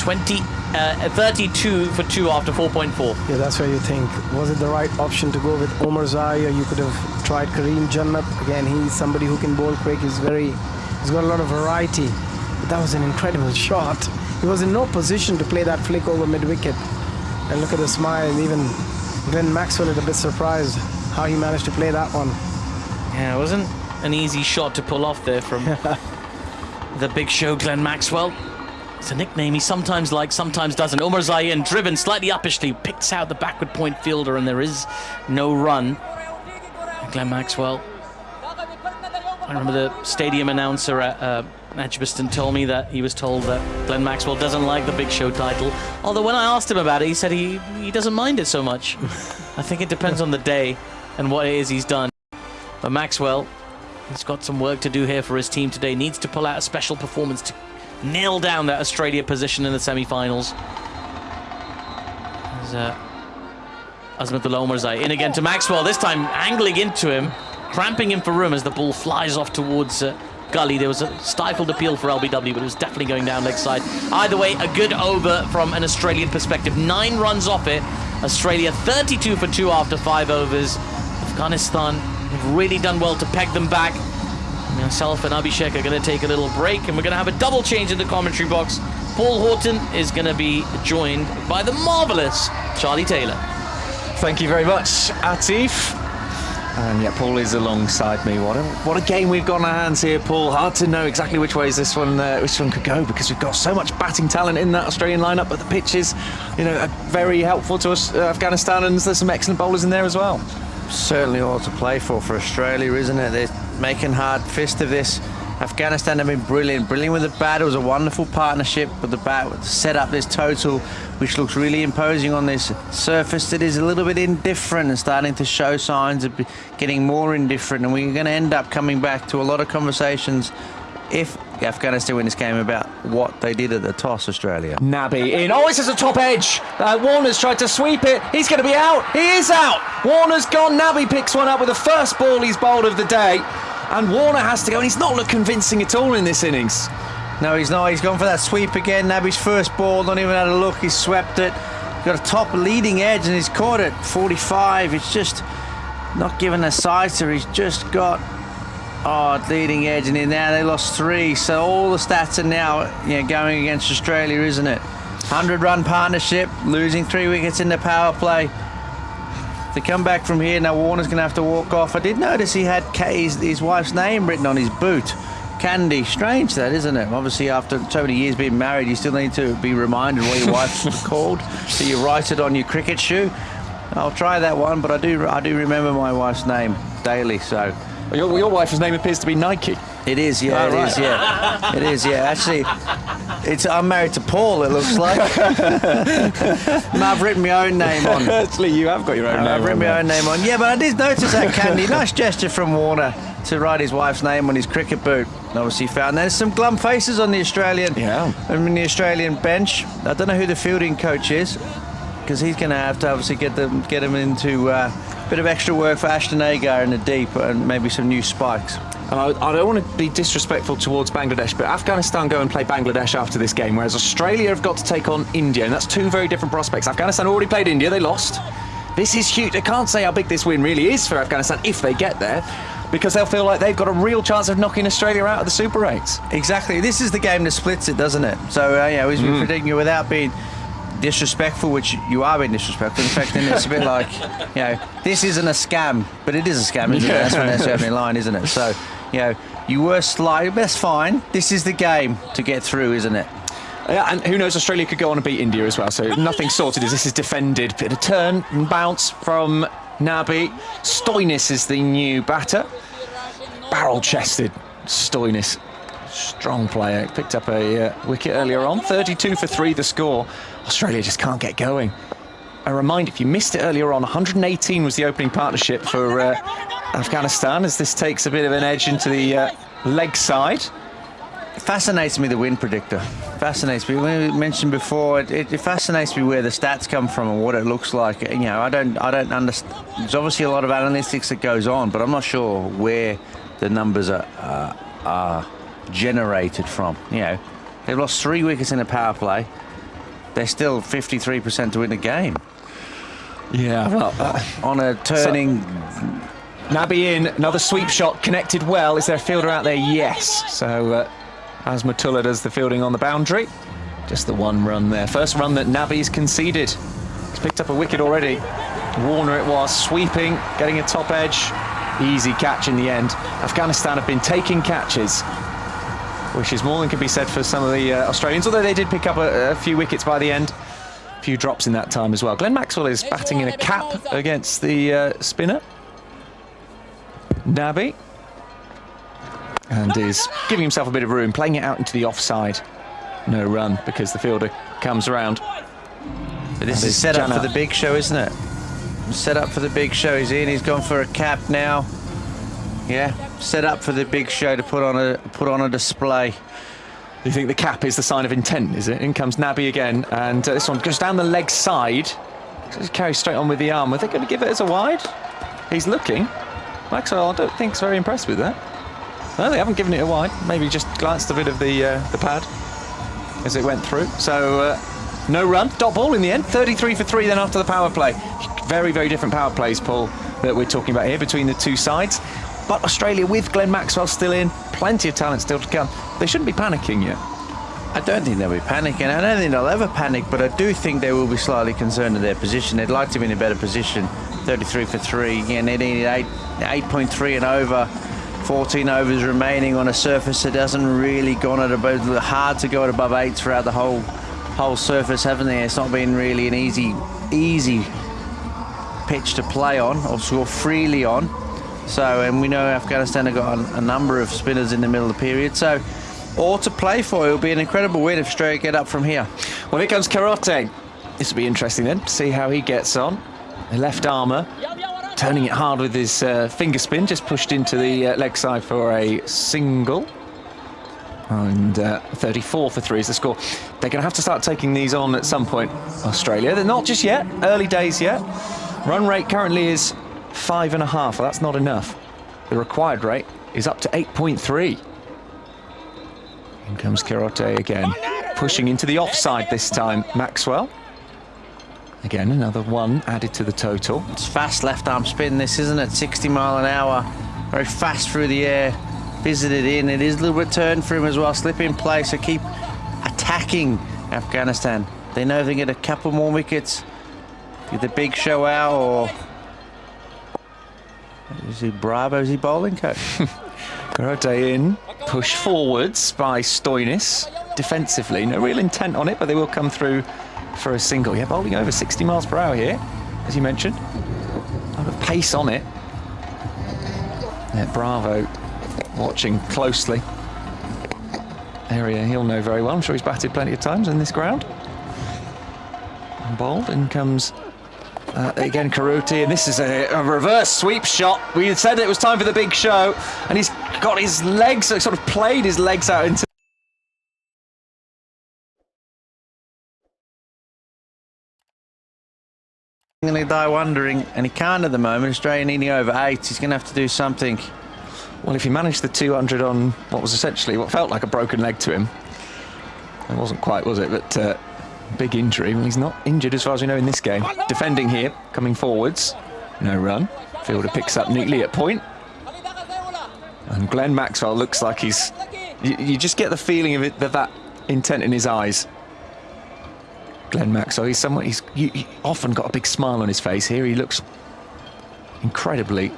32 for 2 after 4.4. Yeah, that's where you think, was it the right option to go with Omarzai, or you could have tried Karim Janat? Again, he's somebody who can bowl quick. He's got a lot of variety. But that was an incredible shot. He was in no position to play that flick over mid-wicket. And look at the smile. Even Glenn Maxwell is a bit surprised how he managed to play that one. Yeah, it wasn't an easy shot to pull off there from the big show, Glenn Maxwell. It's a nickname he sometimes likes, sometimes doesn't. Omarzai in, driven slightly uppishly, picks out the backward point fielder, and there is no run. Glenn Maxwell. I remember the stadium announcer at Najibullah told me that he was told that Glenn Maxwell doesn't like the Big Show title. Although when I asked him about it, he said he doesn't mind it so much. I think it depends on the day and what it is he's done. But Maxwell, he's got some work to do here for his team today. Needs to pull out a special performance to nail down that Australia position in the semi-finals. There's Azmatullah Omarzai in again to Maxwell, this time angling into him, cramping him for room as the ball flies off towards gully. There was a stifled appeal for LBW, but it was definitely going down leg side. Either way, a good over from an Australian perspective. 9 runs off it. Australia 32 for 2 after 5 overs. Afghanistan have really done well to peg them back. Myself and Abhishek are going to take a little break, and we're going to have a double change in the commentary box. Paul Horton is going to be joined by the marvellous Charlie Taylor. Thank you very much, Atif. And yeah, Paul is alongside me. What a game we've got on our hands here, Paul. Hard to know exactly which ways this one could go, because we've got so much batting talent in that Australian lineup. But the pitches, are very helpful to us, Afghanistan, and there's some excellent bowlers in there as well. Certainly all to play for Australia, isn't it? They're making hard fist of this. Afghanistan have been brilliant with the bat. It was a wonderful partnership with the bat to set up this total, which looks really imposing on this surface that is a little bit indifferent and starting to show signs of getting more indifferent. And we're going to end up coming back to a lot of conversations if Afghanistan win this game about what they did at the toss, Australia. Nabi in. Oh, this is a top edge. Warner's tried to sweep it. He's going to be out. He is out. Warner's gone. Nabi picks one up with the first ball he's bowled of the day. And Warner has to go, and he's not looked convincing at all in this innings. No, he's not. He's gone for that sweep again. Nabi's first ball, not even had a look. He's swept it. Got a top leading edge, and he's caught it. 45. It's just not given a sighter. He's just got leading edge, and now they lost 3. So all the stats are now going against Australia, isn't it? 100-run partnership, losing 3 wickets in the power play. To come back from here, now Warner's going to have to walk off. I did notice he had his wife's name written on his boot. Candy. Strange that, isn't it? Obviously, after so many years being married, you still need to be reminded what your wife's called. So you write it on your cricket shoe. I'll try that one, but I do remember my wife's name daily, so... Your wife's name appears to be Nike. It is, yeah, it is, yeah. It is, yeah. Actually, I'm married to Paul, it looks like. I've written my own name on. Actually, you have got your own name on. I've written my own name on. Yeah, but I did notice that Candy. Nice gesture from Warner to write his wife's name on his cricket boot. Obviously found there's some glum faces on the Australian bench. I don't know who the fielding coach is, because he's going to have to obviously get him into a bit of extra work for Ashton Agar in the deep, and maybe some new spikes. And I don't want to be disrespectful towards Bangladesh, but Afghanistan go and play Bangladesh after this game, whereas Australia have got to take on India, and that's 2 very different prospects. Afghanistan already played India, they lost. This is huge. I can't say how big this win really is for Afghanistan if they get there, because they'll feel like they've got a real chance of knocking Australia out of the Super 8s. Exactly. This is the game that splits it, doesn't it? So, as we're predicting you without being disrespectful, which you are being disrespectful. In fact, then it's a bit like, this isn't a scam, but it is a scam, isn't it? That's when that's opening line, isn't it? So, you were slight, that's fine. This is the game to get through, isn't it? Yeah, and who knows, Australia could go on and beat India as well, so nothing sorted as this is defended. Bit of turn and bounce from Nabi. Stoinis is the new batter. Barrel-chested Stoinis. Strong player. Picked up a wicket earlier on. 32 for 3 the score. Australia just can't get going. A reminder, if you missed it earlier on, 118 was the opening partnership for Afghanistan, as this takes a bit of an edge into the leg side. It fascinates me, the win predictor. Fascinates me. We mentioned before, it fascinates me where the stats come from and what it looks like. You know, I don't understand. There's obviously a lot of analytics that goes on, but I'm not sure where the numbers are generated from. You know, they've lost 3 wickets in a power play. They're still 53% to win the game. Yeah, well, on a turning. Nabi in, another sweep shot, connected well. Is there a fielder out there? Yes. So Azmatullah does the fielding on the boundary. Just the 1 run there. First run that Nabi's conceded. He's picked up a wicket already. Warner it was, sweeping, getting a top edge. Easy catch in the end. Afghanistan have been taking catches, which is more than can be said for some of the Australians, although they did pick up a few wickets by the end. A few drops in that time as well. Glenn Maxwell is batting in a cap against the spinner, Nabi, and is giving himself a bit of room, playing it out into the offside. No run because the fielder comes around. But this is set up for the big show, isn't it? Set up for the big show. He's in. He's gone for a cap now. Yeah, set up for the big show to put on a display. Do you think the cap is the sign of intent, is it? In comes Nabi again, and this one goes down the leg side. Just carries straight on with the arm. Are they going to give it as a wide? He's looking. Maxwell, I don't think, is very impressed with that. No, they haven't given it a wide. Maybe just glanced a bit of the pad as it went through. So no run, dot ball in the end. 33 for 3 then after the power play. Very, very different power plays, Paul, that we're talking about here between the two sides. But Australia, with Glenn Maxwell still in, plenty of talent still to come. They shouldn't be panicking yet. I don't think they'll be panicking. I don't think they'll ever panic, but I do think they will be slightly concerned of their position. They'd like to be in a better position. 33 for 3, and they need 8.3 and over. 14 overs remaining on a surface that hasn't really gone at about, hard to go at above 8 throughout the whole surface, haven't they? It's not been really an easy pitch to play on or score freely on. So, and we know Afghanistan have got a number of spinners in the middle of the period. So, all to play for. It'll be an incredible win if Australia get up from here. Well, here comes Karate. This will be interesting then, to see how he gets on. The left armour, turning it hard with his finger spin, just pushed into the leg side for a single. And 34 for 3 is the score. They're going to have to start taking these on at some point, Australia. They're not just yet, early days yet. Run rate currently is 5.5. Well, that's not enough. The required rate is up to 8.3. In comes Karate again, pushing into the offside this time, Maxwell. Again, another 1 added to the total. It's fast left arm spin, this, isn't it? 60 mile an hour, very fast through the air, visited in. It is a little return for him as well, slip in play, so keep attacking Afghanistan. They know they get a couple more wickets. Get the big show out, or is he Bravo? Is he bowling coach? Karate in, push forwards by Stoinis. Defensively, no real intent on it, but they will come through for a single. Yeah, bowling over 60 miles per hour here, as you mentioned. A lot of pace on it. Yeah, Bravo watching closely. Area he'll know very well. I'm sure he's batted plenty of times in this ground. And bowled, in comes again Karuti, and this is a reverse sweep shot. We said it was time for the big show, and he's got his legs, sort of played his legs out into going to die wondering, and he can't at the moment. Australia needing over 8. He's going to have to do something. Well, if he managed the 200 on what was essentially what felt like a broken leg to him, it wasn't quite, was it? But big injury. Well, he's not injured as far as we know in this game. Defending here, coming forwards. No run. Fielder picks up neatly at point. And Glenn Maxwell looks like he's... You just get the feeling of it, that intent in his eyes. Glenn Maxwell, he's someone, he often got a big smile on his face. Here he looks incredibly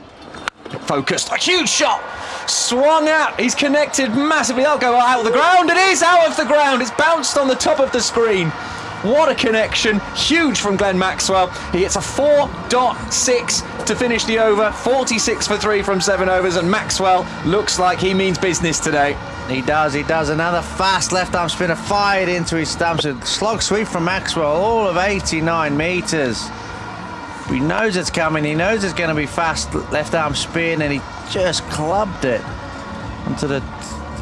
focused. A huge shot swung out. He's connected massively. That'll go out of the ground. It is out of the ground. It's bounced on the top of the screen. What a connection. Huge from Glenn Maxwell. He hits a 4.6 to finish the over. 46 for 3 from 7 overs, and Maxwell looks like he means business today. He does. Another fast left-arm spinner fired into his stumps. A slog sweep from Maxwell, all of 89 metres. He knows it's coming. He knows it's going to be fast left-arm spin, and he just clubbed it onto the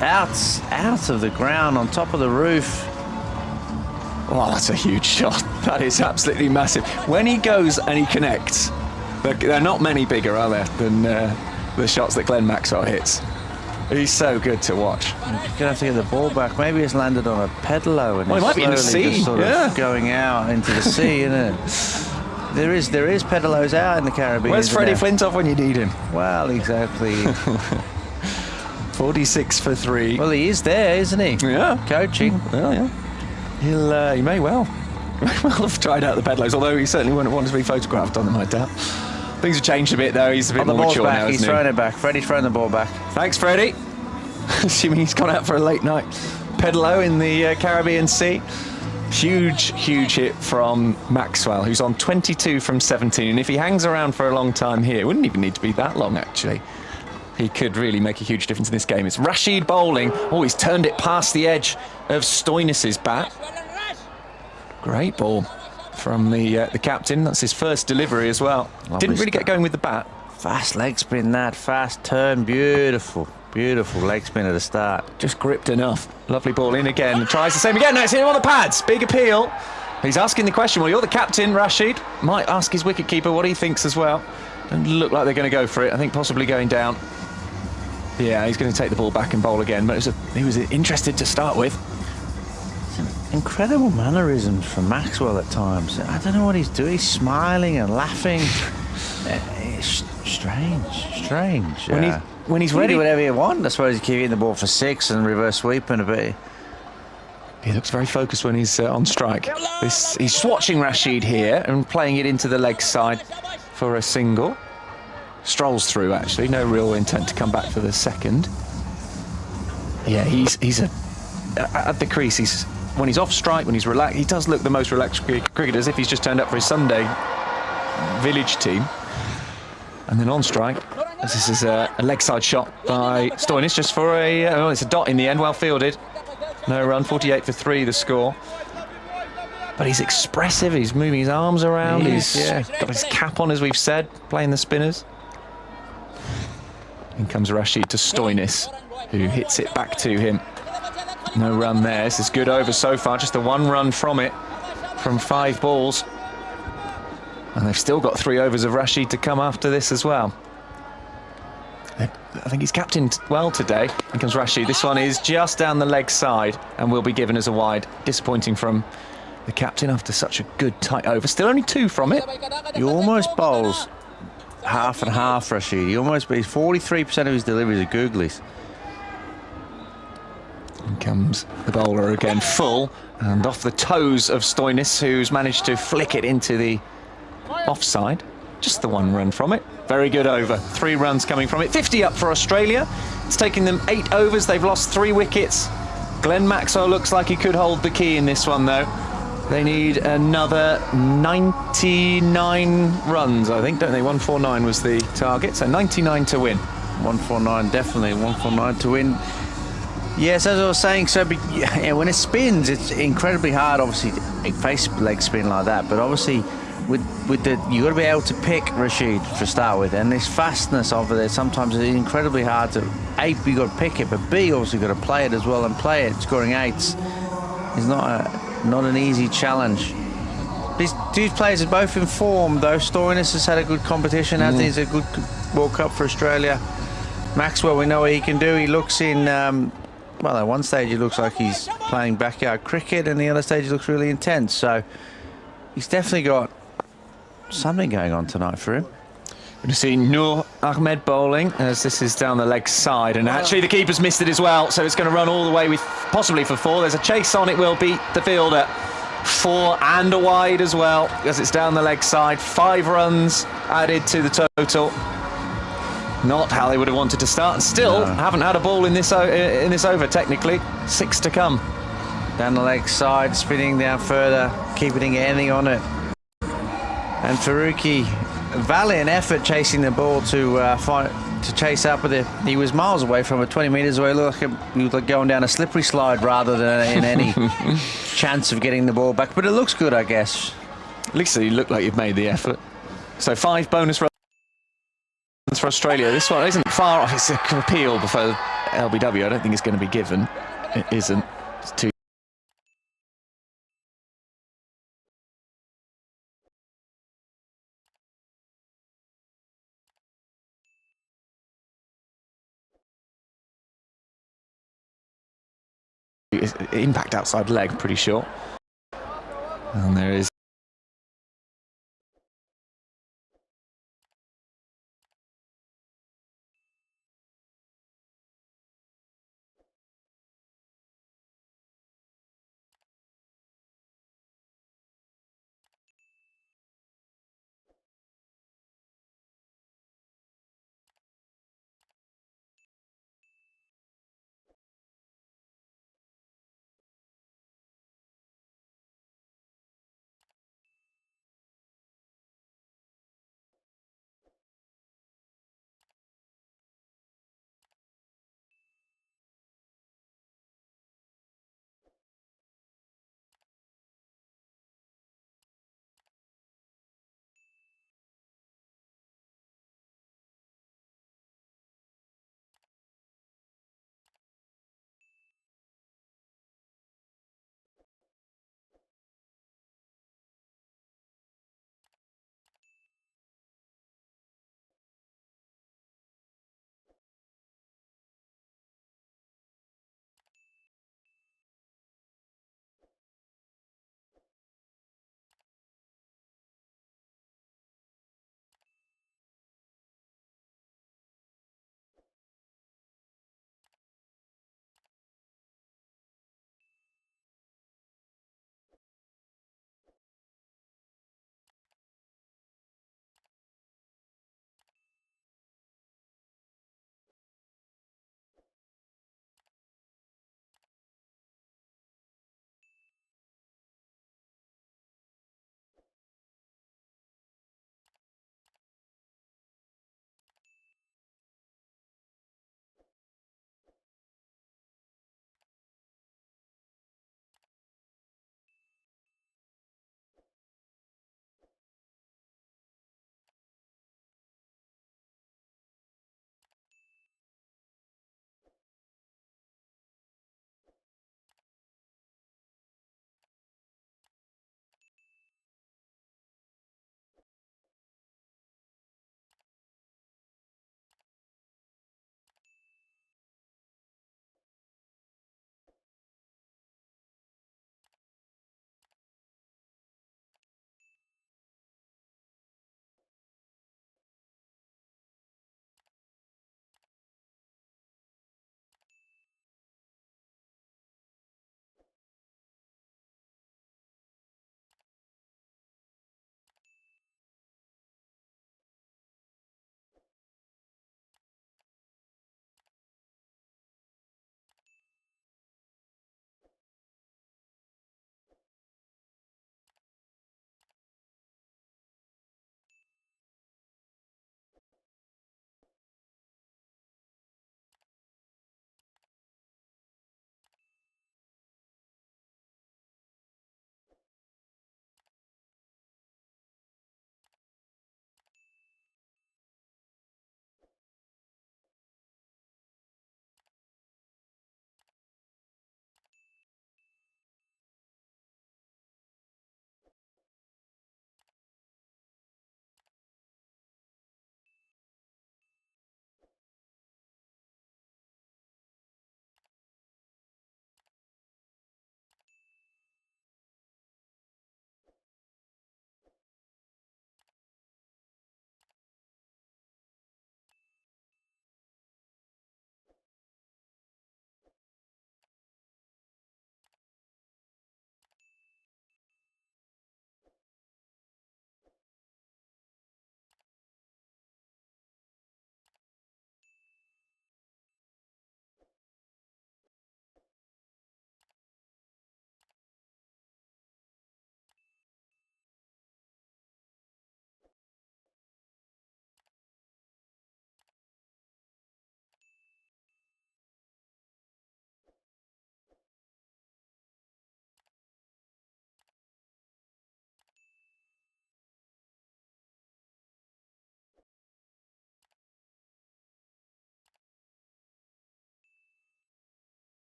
out of the ground on top of the roof. Oh, that's a huge shot. That is absolutely massive. When he goes and he connects, there are not many bigger, are there, than the shots that Glenn Maxwell hits. He's so good to watch. You're going to have to get the ball back. Maybe it's landed on a pedalo and Well, it might be in the sea. just sort Yeah. of going out into the sea, isn't it? There is pedalos out in the Caribbean. Where's isn't Freddie there? Flintoff when you need him? Well, exactly. 46 for 3. Well, he is there, isn't he? Yeah. Coaching. Well, yeah. He may well have tried out the pedalos, although he certainly wouldn't want to be photographed on them, I doubt. Things have changed a bit, though. He's a bit On the more ball's mature back. now, He's isn't he? throwing it back. Freddie's throwing the ball back. Thanks, Freddie. Assuming he's gone out for a late night pedalo in the Caribbean Sea. Huge hit from Maxwell, who's on 22 from 17. And if he hangs around for a long time here, it wouldn't even need to be that long, actually. He could really make a huge difference in this game. It's Rashid bowling. Oh, he's turned it past the edge of Stoinis's bat. Great ball from the captain. That's his first delivery as well. Didn't really get going with the bat. Fast leg spin, that fast turn, beautiful leg spin at the start. Just gripped enough. Lovely ball in again. Tries the same again. Now it's in on the pads. Big appeal. He's asking the question. Well, you're the captain, Rashid. Might ask his wicketkeeper what he thinks as well. Doesn't look like they're going to go for it. I think possibly going down. Yeah, he's going to take the ball back and bowl again. But he was interested to start with. Incredible mannerisms from Maxwell at times. I don't know what he's doing. He's smiling and laughing. It's strange. When he's You can ready, do whatever you want. I suppose you keep hitting the ball for 6 and reverse sweeping a bit. he looks very focused when he's on strike. He's just watching Rashid here and playing it into the leg side for a single. Strolls through, actually. No real intent to come back for the second. Yeah, he's at the crease. When he's off strike, when he's relaxed, he does look the most relaxed cricketer, as if he's just turned up for his Sunday village team. And then on strike, as this is a leg side shot by Stoinis, just for it's a dot in the end, well fielded. No run, 48 for 3 the score. But he's expressive, he's moving his arms around, he's got his cap on, as we've said, playing the spinners. In comes Rashid to Stoinis, who hits it back to him. No run there. This is good over so far, just the 1 run from it, from 5 balls. And they've still got 3 overs of Rashid to come after this as well. I think he's captained well today. Here comes Rashid. This one is just down the leg side and will be given as a wide. Disappointing from the captain after such a good tight over. Still only 2 from it. He almost bowls half and half, Rashid. He almost beats 43% of his deliveries are googlies. Here comes the bowler again, full, and off the toes of Stoinis, who's managed to flick it into the offside. Just the 1 run from it. Very good over. 3 runs coming from it. 50 up for Australia. It's taken them 8 overs. They've lost 3 wickets. Glenn Maxwell looks like he could hold the key in this one, though. They need another 99 runs, I think, don't they? 149 was the target, so 99 to win. 149, definitely 149 to win. Yes, as I was saying, so when it spins, it's incredibly hard, obviously, to face leg spin like that. But obviously, with the you got to be able to pick Rashid to start with, and this fastness over there sometimes is incredibly hard to. A, you got to pick it, but B, obviously, got to play it as well, and play it. Scoring 8s is not an easy challenge. These 2 players are both in form, though. Stoinis has had a good competition. As is a good World Cup for Australia. Maxwell, we know what he can do. He looks in. Well, at one stage, he looks like he's playing backyard cricket, and the other stage, he looks really intense. So he's definitely got something going on tonight for him. We're going to see Noor Ahmed bowling, as this is down the leg side, and actually the keeper's missed it as well, so it's going to run all the way with possibly for 4. There's a chase on, it will beat the fielder. 4 and a wide as well, as it's down the leg side. 5 runs added to the total. Not how they would have wanted to start. And still haven't had a ball in this over, technically. 6 to come. Down the leg side, spinning down further, keeping anything on it. And Farooqi, valiant effort chasing the ball to chase up with it. He was miles away from it, 20 metres away. Look, he was like going down a slippery slide rather than in any chance of getting the ball back. But it looks good, I guess. At least you look like you've made the effort. So 5 bonus runs for Australia. This one isn't far off. It's an appeal before LBW. I don't think it's going to be given. It isn't. It's too. Impact outside leg, pretty sure. And there is.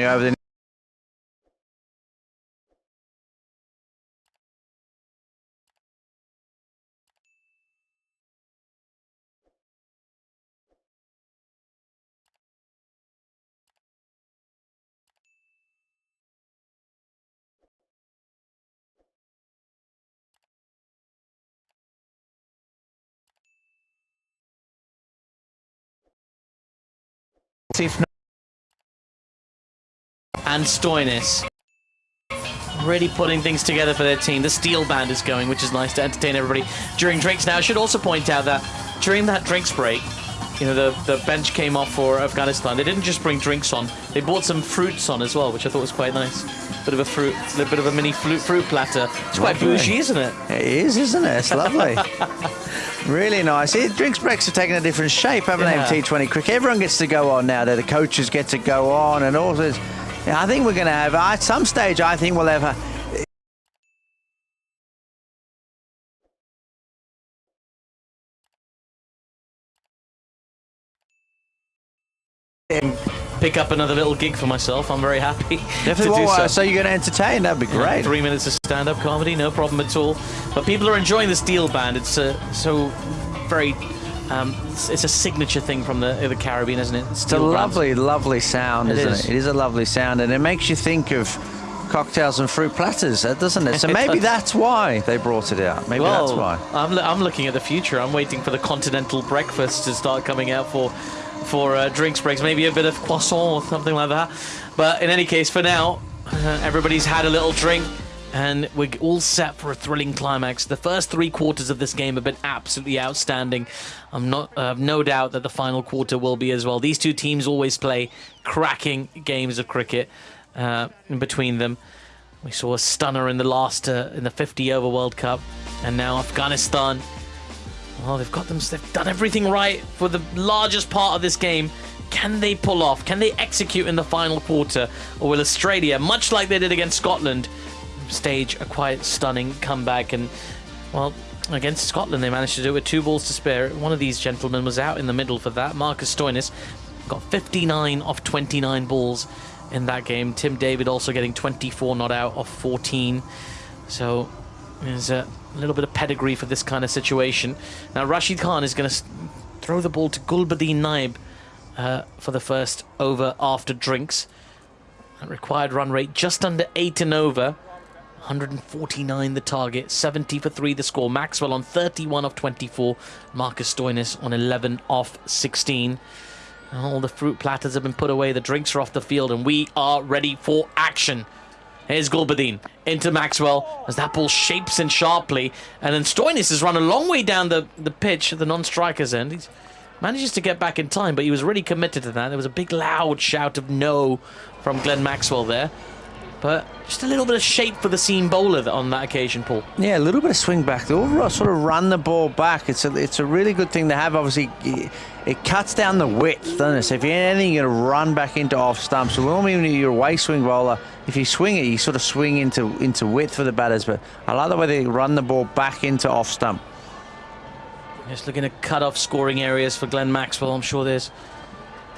over the And Stoinis really putting things together for their team. The steel band is going, which is nice to entertain everybody during drinks. Now, I should also point out that during that drinks break, you know, the bench came off for Afghanistan. They didn't just bring drinks on; they brought some fruits on as well, which I thought was quite nice. Bit of a mini fruit platter. It's quite bougie, isn't it? It is, isn't it? It's lovely. Really nice. Drinks breaks have taken a different shape, haven't they, in T20 cricket? Everyone gets to go on now. The coaches get to go on, and all this. Yeah, I think we're going to have, at some stage, I think we'll have pick up another little gig for myself. I'm very happy to do so you're going to entertain? That'd be great. 3 minutes of stand-up comedy, no problem at all. But people are enjoying the steel band. It's so very... it's a signature thing from the Caribbean, isn't it? It's a lovely sound, isn't it? It is a lovely sound, and it makes you think of cocktails and fruit platters, doesn't it? So maybe that's why they brought it out. Maybe that's why. I'm looking at the future. I'm waiting for the continental breakfast to start coming out for drinks breaks. Maybe a bit of croissant or something like that. But in any case, for now, everybody's had a little drink. And we're all set for a thrilling climax. The first 3 quarters of this game have been absolutely outstanding. I've no doubt that the final quarter will be as well. These two teams always play cracking games of cricket in between them. We saw a stunner in the last in the 50-over World Cup, and now Afghanistan. Well, they've done everything right for the largest part of this game. Can they pull off? Can they execute in the final quarter, or will Australia, much like they did against Scotland, stage a quite stunning comeback? And well, against Scotland they managed to do it with 2 balls to spare. One of these gentlemen was out in the middle for that. Marcus Stoinis got 59 off 29 balls in that game. Tim David also getting 24 not out off 14. So there's a little bit of pedigree for this kind of situation. Now Rashid Khan is going to throw the ball to Gulbadin Naib for the first over after drinks. That required run rate just under 8 an over. 149 the target, 70 for 3 the score. Maxwell on 31 off 24. Marcus Stoinis on 11 off 16. All the fruit platters have been put away. The drinks are off the field, and we are ready for action. Here's Gulbadin into Maxwell as that ball shapes in sharply. And then Stoinis has run a long way down the pitch at the non-striker's end. He manages to get back in time, but he was really committed to that. There was a big loud shout of no from Glenn Maxwell there. But just a little bit of shape for the seam bowler on that occasion, Paul. Yeah, a little bit of swing back. They all sort of run the ball back. It's a really good thing to have. Obviously, it cuts down the width, doesn't it? So if you're anything, you're going to run back into off stump. So normally when you're a away swing bowler, if you swing it, you sort of swing into width for the batters. But I like the way they run the ball back into off stump. Just looking to cut off scoring areas for Glenn Maxwell. I'm sure there's...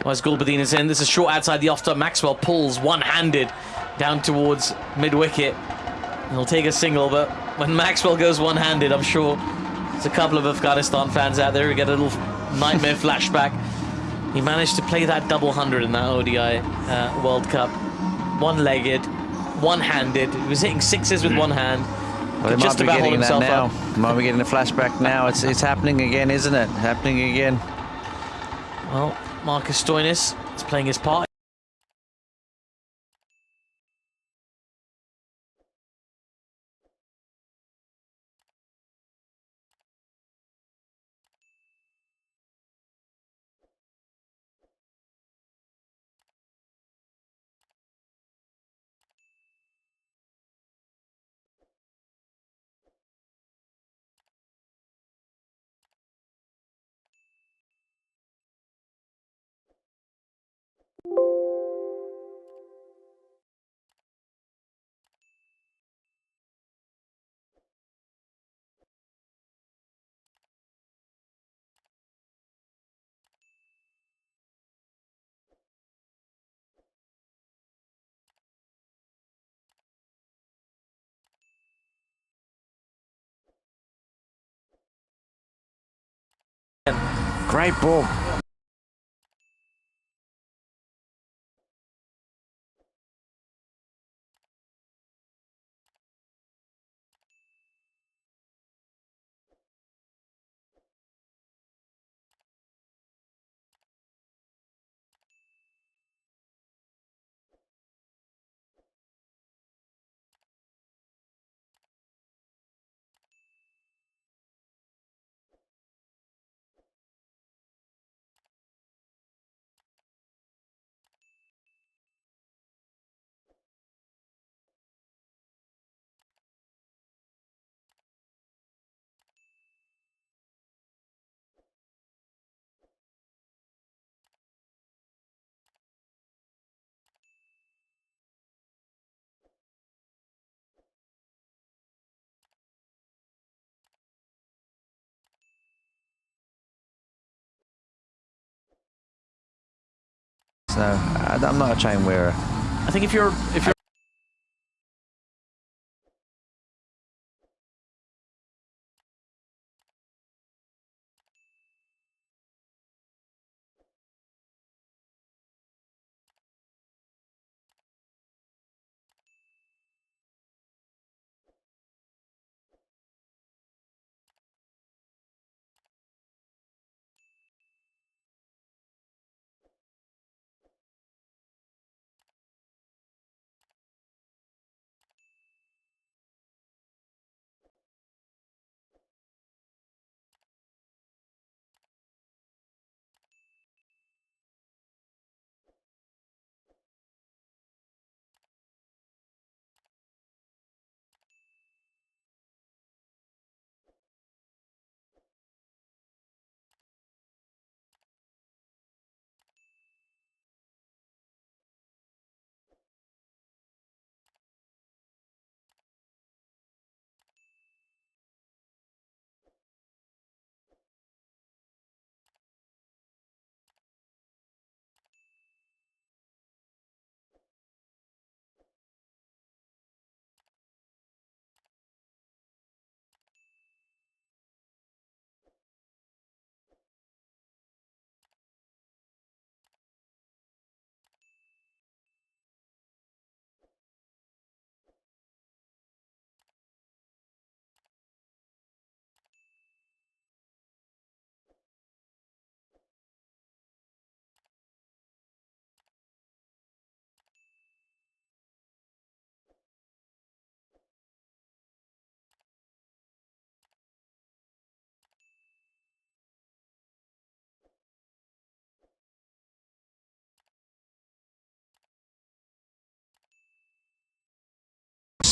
As Gulbadin is in, this is short outside the off stump. Maxwell pulls one-handed down towards mid-wicket. He'll take a single, but when Maxwell goes one-handed, I'm sure there's a couple of Afghanistan fans out there who get a little nightmare flashback. He managed to play that double hundred in that ODI World Cup. One-legged, one-handed. He was hitting sixes with one hand. Well, they just might be about hold getting that himself now. up. Might be getting a flashback now. It's happening again, isn't it? Happening again. Well, Marcus Stoinis is playing his part. Great ball. So I'm not a chain wearer. I think if you're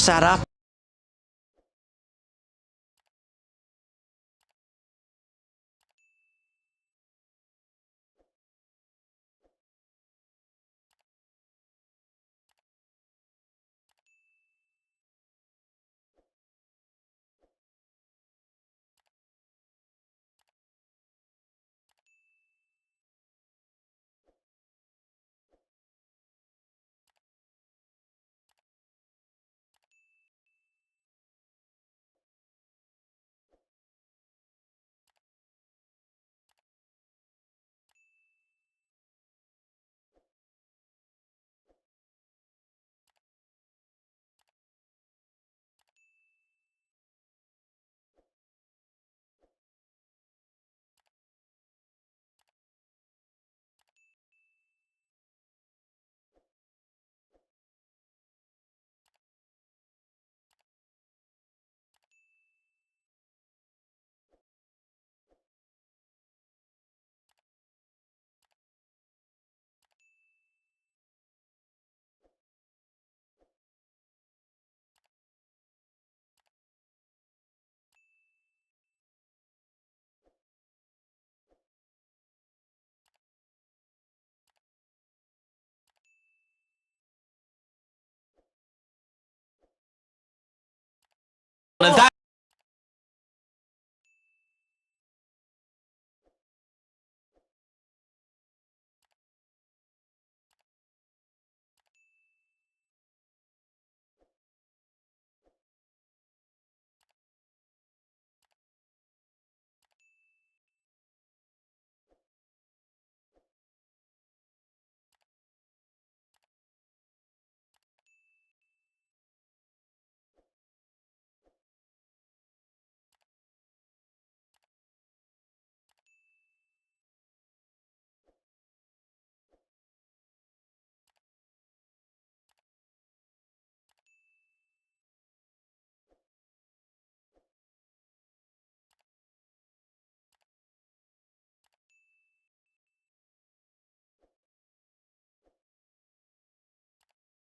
Sat up. and that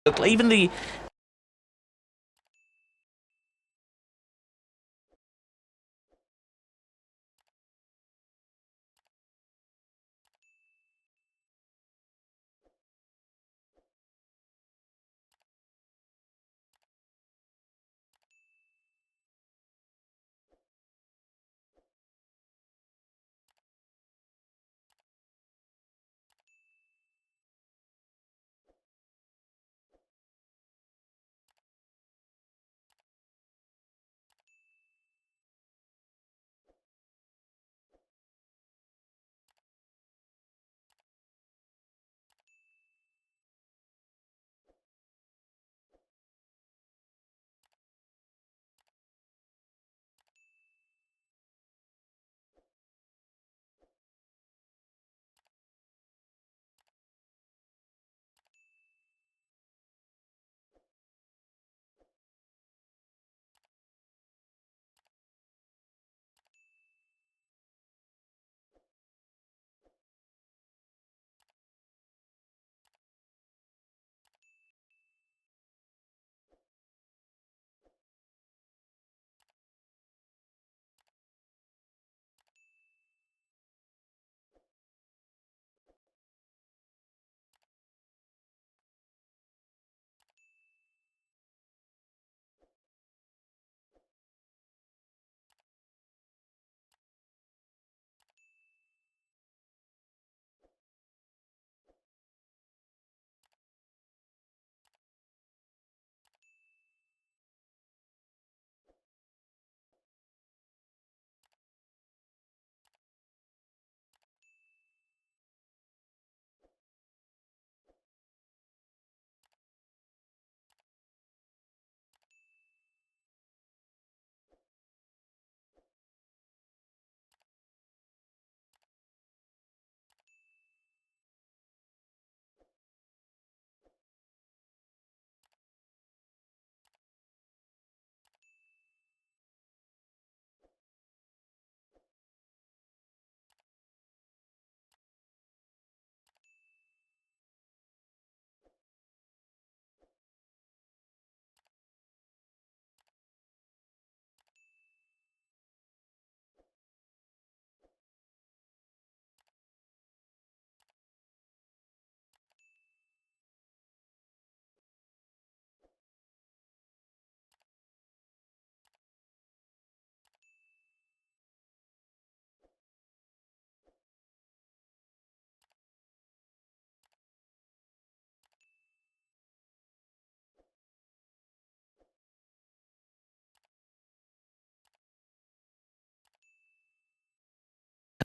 Even the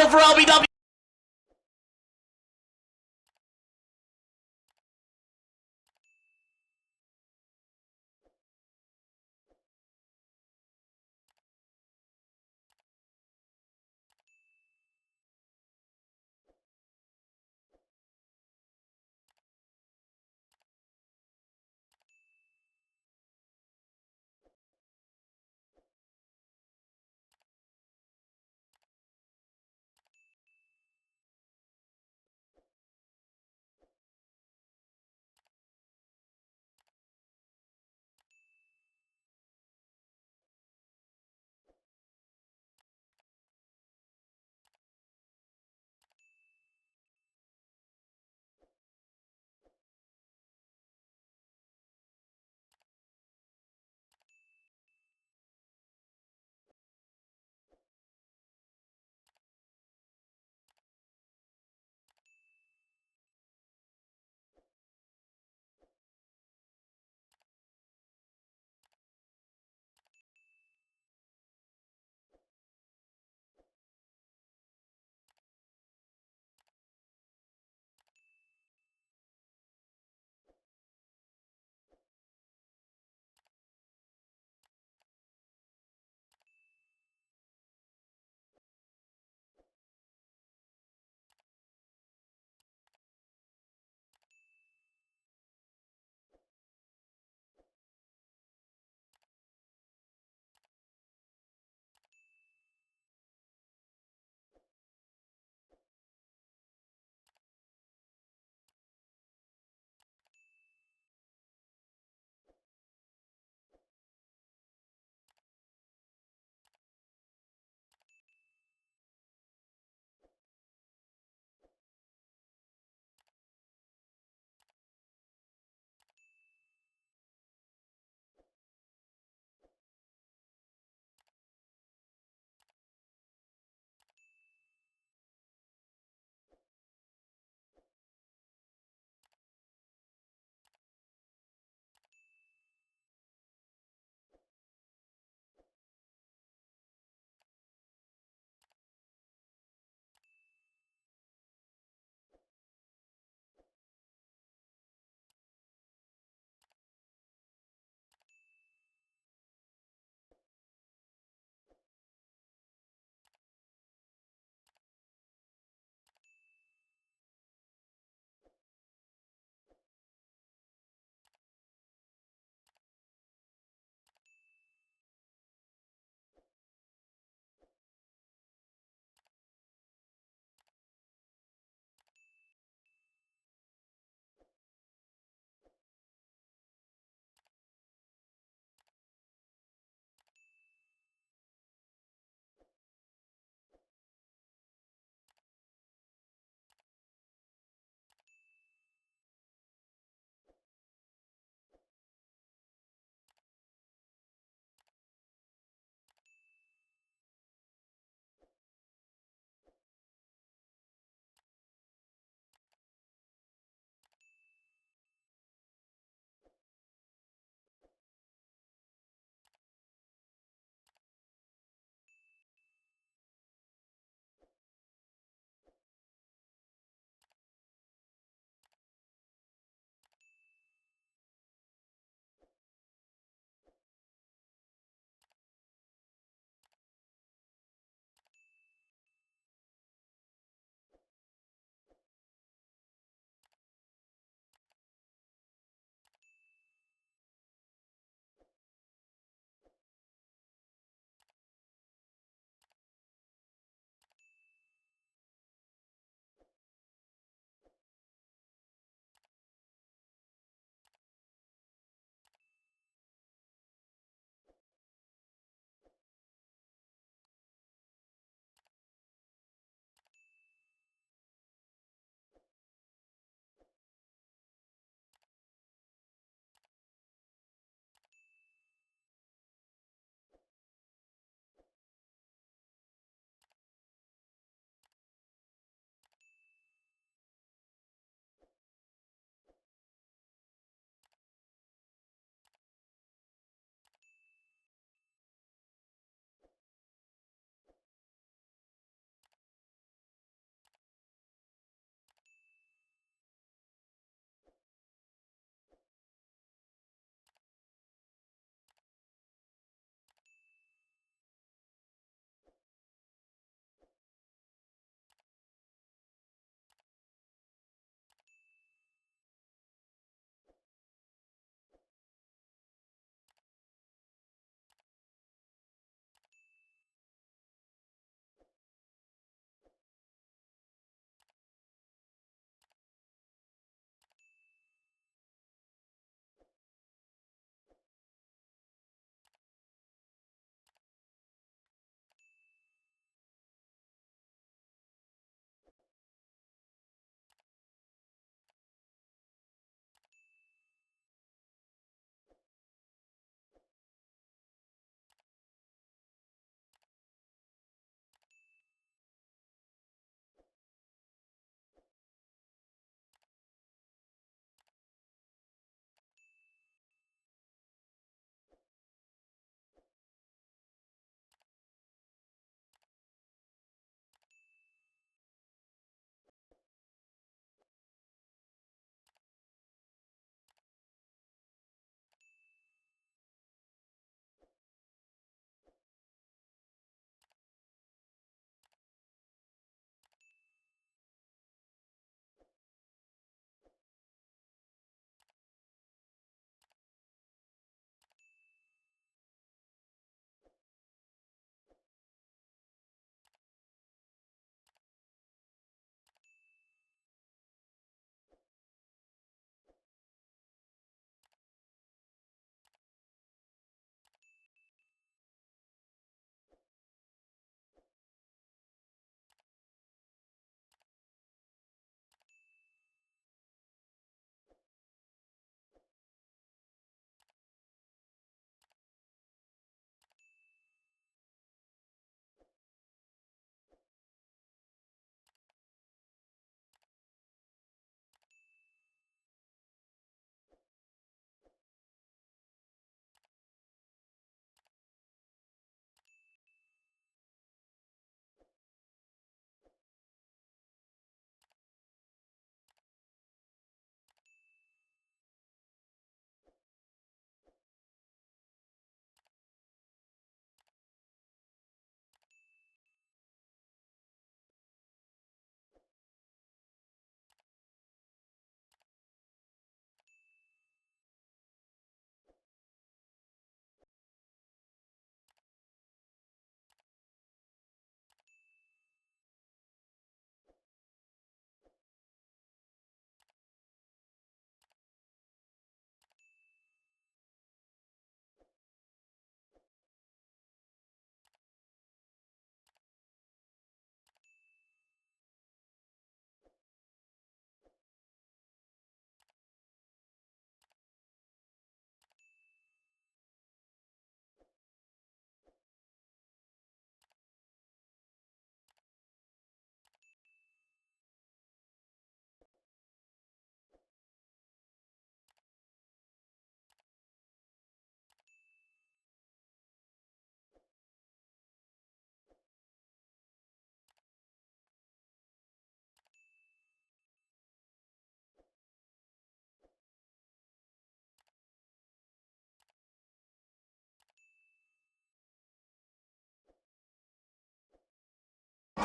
for LBW.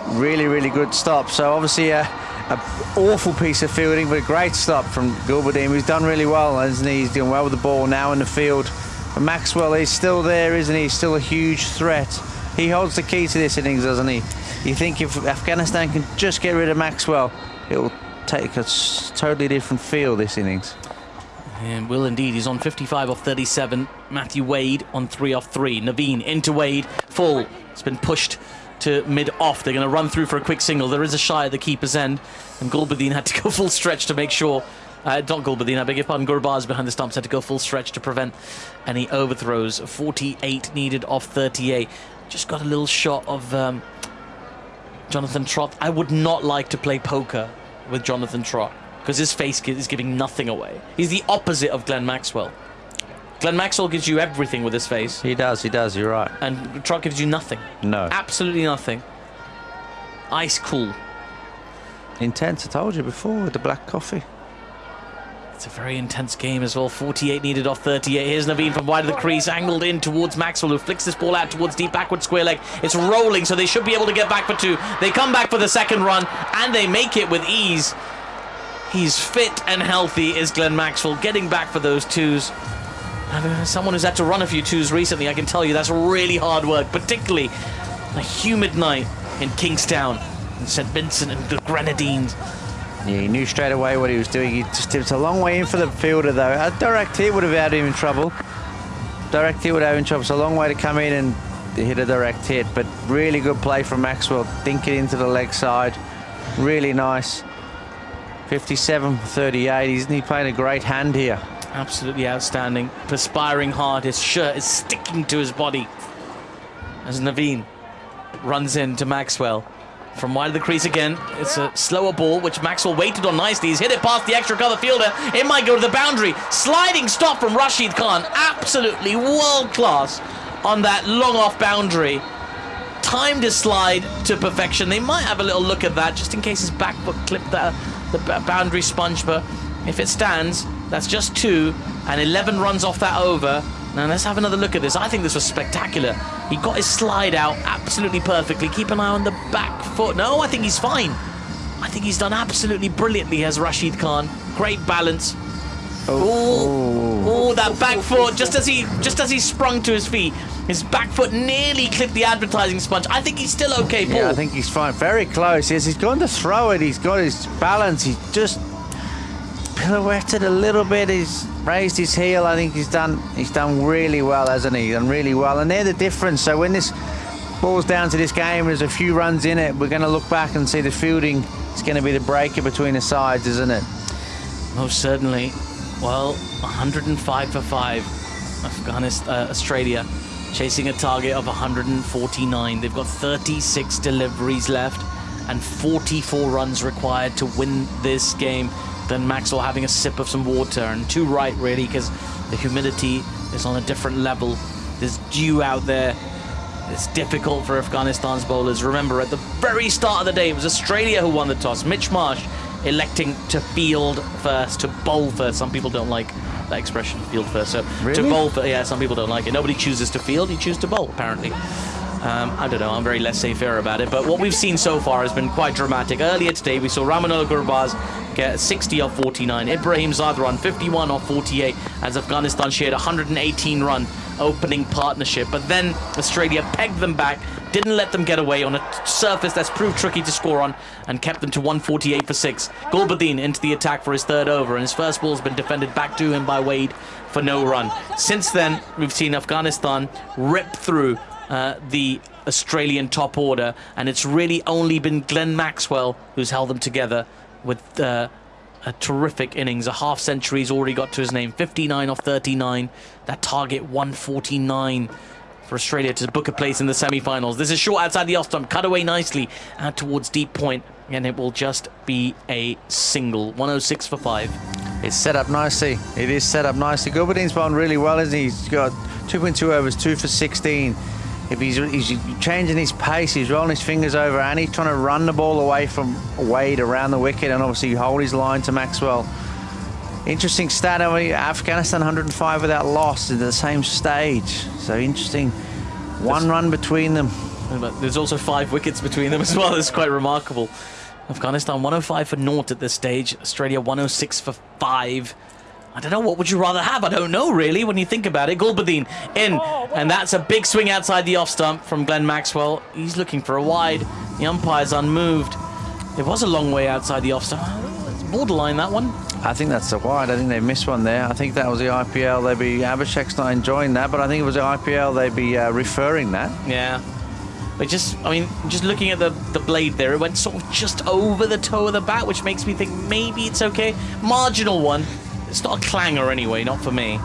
Really, really good stop. So obviously a awful piece of fielding, but a great stop from Gulbadin, who's done really well, isn't he? He's doing well with the ball now in the field. But Maxwell is still there, isn't he? He's still a huge threat. He holds the key to this innings, doesn't he? You think if Afghanistan can just get rid of Maxwell, it will take a totally different feel this innings. And will indeed. He's on 55 off 37. Matthew Wade on 3 off 3. Naveen into Wade. Full. It's been pushed to mid-off. They're going to run through for a quick single. There is a shy at the keeper's end. And Gulbadin had to go full stretch to make sure... not Gulbadin, I beg your pardon. Gurbaz behind the stumps had to go full stretch to prevent any overthrows. 48 needed off 38. Just got a little shot of Jonathan Trott. I would not like to play poker with Jonathan Trott, because his face is giving nothing away. He's the opposite of Glenn Maxwell. Glenn Maxwell gives you everything with his face. He does, you're right. And Trott gives you nothing. No. Absolutely nothing. Ice cool. Intense, I told you before, with the black coffee. It's a very intense game as well. 48 needed off 38. Here's Naveen from wide of the crease, angled in towards Maxwell, who flicks this ball out towards deep backward square leg. It's rolling, so they should be able to get back for 2. They come back for the second run, and they make it with ease. He's fit and healthy, is Glenn Maxwell, getting back for those 2s. And someone who's had to run a few 2s recently, I can tell you that's really hard work, particularly on a humid night in Kingstown and St. Vincent and the Grenadines. Yeah, he knew straight away what he was doing. It's a long way in for the fielder, though. A direct hit would have had him in trouble. Direct hit would have him in trouble. It's a long way to come in and hit a direct hit, but really good play from Maxwell. Dink it into the leg side. Really nice. 57 for 38. Isn't he playing a great hand here? Absolutely outstanding. Perspiring hard. His shirt is sticking to his body as Naveen runs into Maxwell. From wide of the crease again. It's a slower ball, which Maxwell waited on nicely. He's hit it past the extra cover fielder. It might go to the boundary. Sliding stop from Rashid Khan. Absolutely world class on that long off boundary. Timed his slide to perfection. They might have a little look at that just in case his back foot clipped the boundary sponge. But if it stands, that's just 2 and 11 runs off that over. Now let's have another look at this. I think this was spectacular. He got his slide out absolutely perfectly. Keep an eye on the back foot. No, I think he's fine. I think he's done absolutely brilliantly, has Rashid Khan. Great balance. Oh, that back foot, just as he sprung to his feet, his back foot nearly clipped the advertising sponge. I think he's still okay, Paul. Yeah, I think he's fine. Very close. Yes, he's gone to throw it. He's got his balance. He's just pirouetted a little bit. He's raised his heel. I think he's done really well, hasn't he? Done really well. And they're the difference. So when this ball's down to this game, there's a few runs in it, we're going to look back and see the fielding. It's going to be the breaker between the sides, isn't it? Most certainly. Well, 105 for 5. Australia chasing a target of 149. They've got 36 deliveries left and 44 runs required to win this game. Then Maxwell having a sip of some water, and too right really, because the humidity is on a different level. There's dew out there. It's difficult for Afghanistan's bowlers. Remember, at the very start of the day, it was Australia who won the toss. Mitch Marsh electing to field first, to bowl first. Some people don't like that expression, field first. So really? To bowl first, yeah, some people don't like it. Nobody chooses to field, you choose to bowl, apparently. I don't know, I'm very laissez-faire about it, but what we've seen so far has been quite dramatic. Earlier today, we saw Rahmanullah Gurbaz get 60 off 49, Ibrahim Zadran 51 off 48, as Afghanistan shared 118-run opening partnership. But then Australia pegged them back, didn't let them get away on a surface that's proved tricky to score on, and kept them to 148 for 6. Gulbadin into the attack for his third over, and his first ball's been defended back to him by Wade for no run. Since then, we've seen Afghanistan rip through the Australian top order, and it's really only been Glenn Maxwell who's held them together with a terrific innings. A half century's already got to his name. 59 off 39. That target 149 for Australia to book a place in the semi-finals. This is short outside the off stump, cut away nicely out towards deep point, and it will just be a single. 106 for 5. It's set up nicely. It is set up nicely. Gulbadin's bowled really well, isn't he? He's got 2.2 overs, 2 for 16. If he's changing his pace, he's rolling his fingers over, and he's trying to run the ball away from Wade around the wicket, and obviously hold his line to Maxwell. Interesting stat. I mean, Afghanistan 105 without loss at the same stage. So interesting. One run between them. But there's also 5 wickets between them as well. It's quite remarkable. Afghanistan 105 for naught at this stage. Australia 106 for 5. I don't know, what would you rather have? I don't know, really, when you think about it. Gulbadin in, and that's a big swing outside the off stump from Glenn Maxwell. He's looking for a wide. The umpire's unmoved. It was a long way outside the off stump. It's borderline, that one. I think that's a wide. I think they missed one there. I think that was the IPL. Abhishek's not enjoying that, but I think it was the IPL. They'd be referring that. Yeah. But just looking at the blade there, it went sort of just over the toe of the bat, which makes me think maybe it's okay. Marginal one. It's not a clanger anyway, not for me.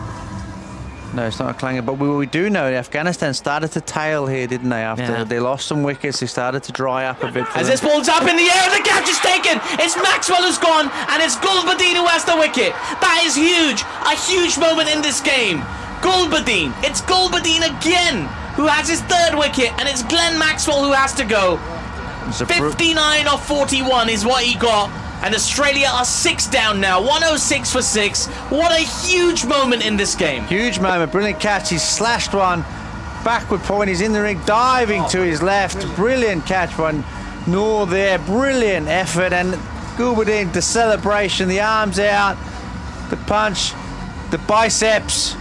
No, it's not a clanger, but we do know Afghanistan started to tail here, didn't they? After they lost some wickets, they started to dry up a bit. As this ball's up in the air, the catch is taken. It's Maxwell who's gone, and it's Gulbadin who has the wicket. That is huge. A huge moment in this game. Gulbadin. It's Gulbadin again who has his 3rd wicket, and it's Glenn Maxwell who has to go. 59 off 41 is what he got. And Australia are 6 down now. 106 for 6. What a huge moment in this game. Huge moment. Brilliant catch. He's slashed one. Backward point. He's in the ring, diving to his left. Brilliant catch one. Noor there. Brilliant effort. And Gulbadin, the celebration. The arms out. The punch. The biceps.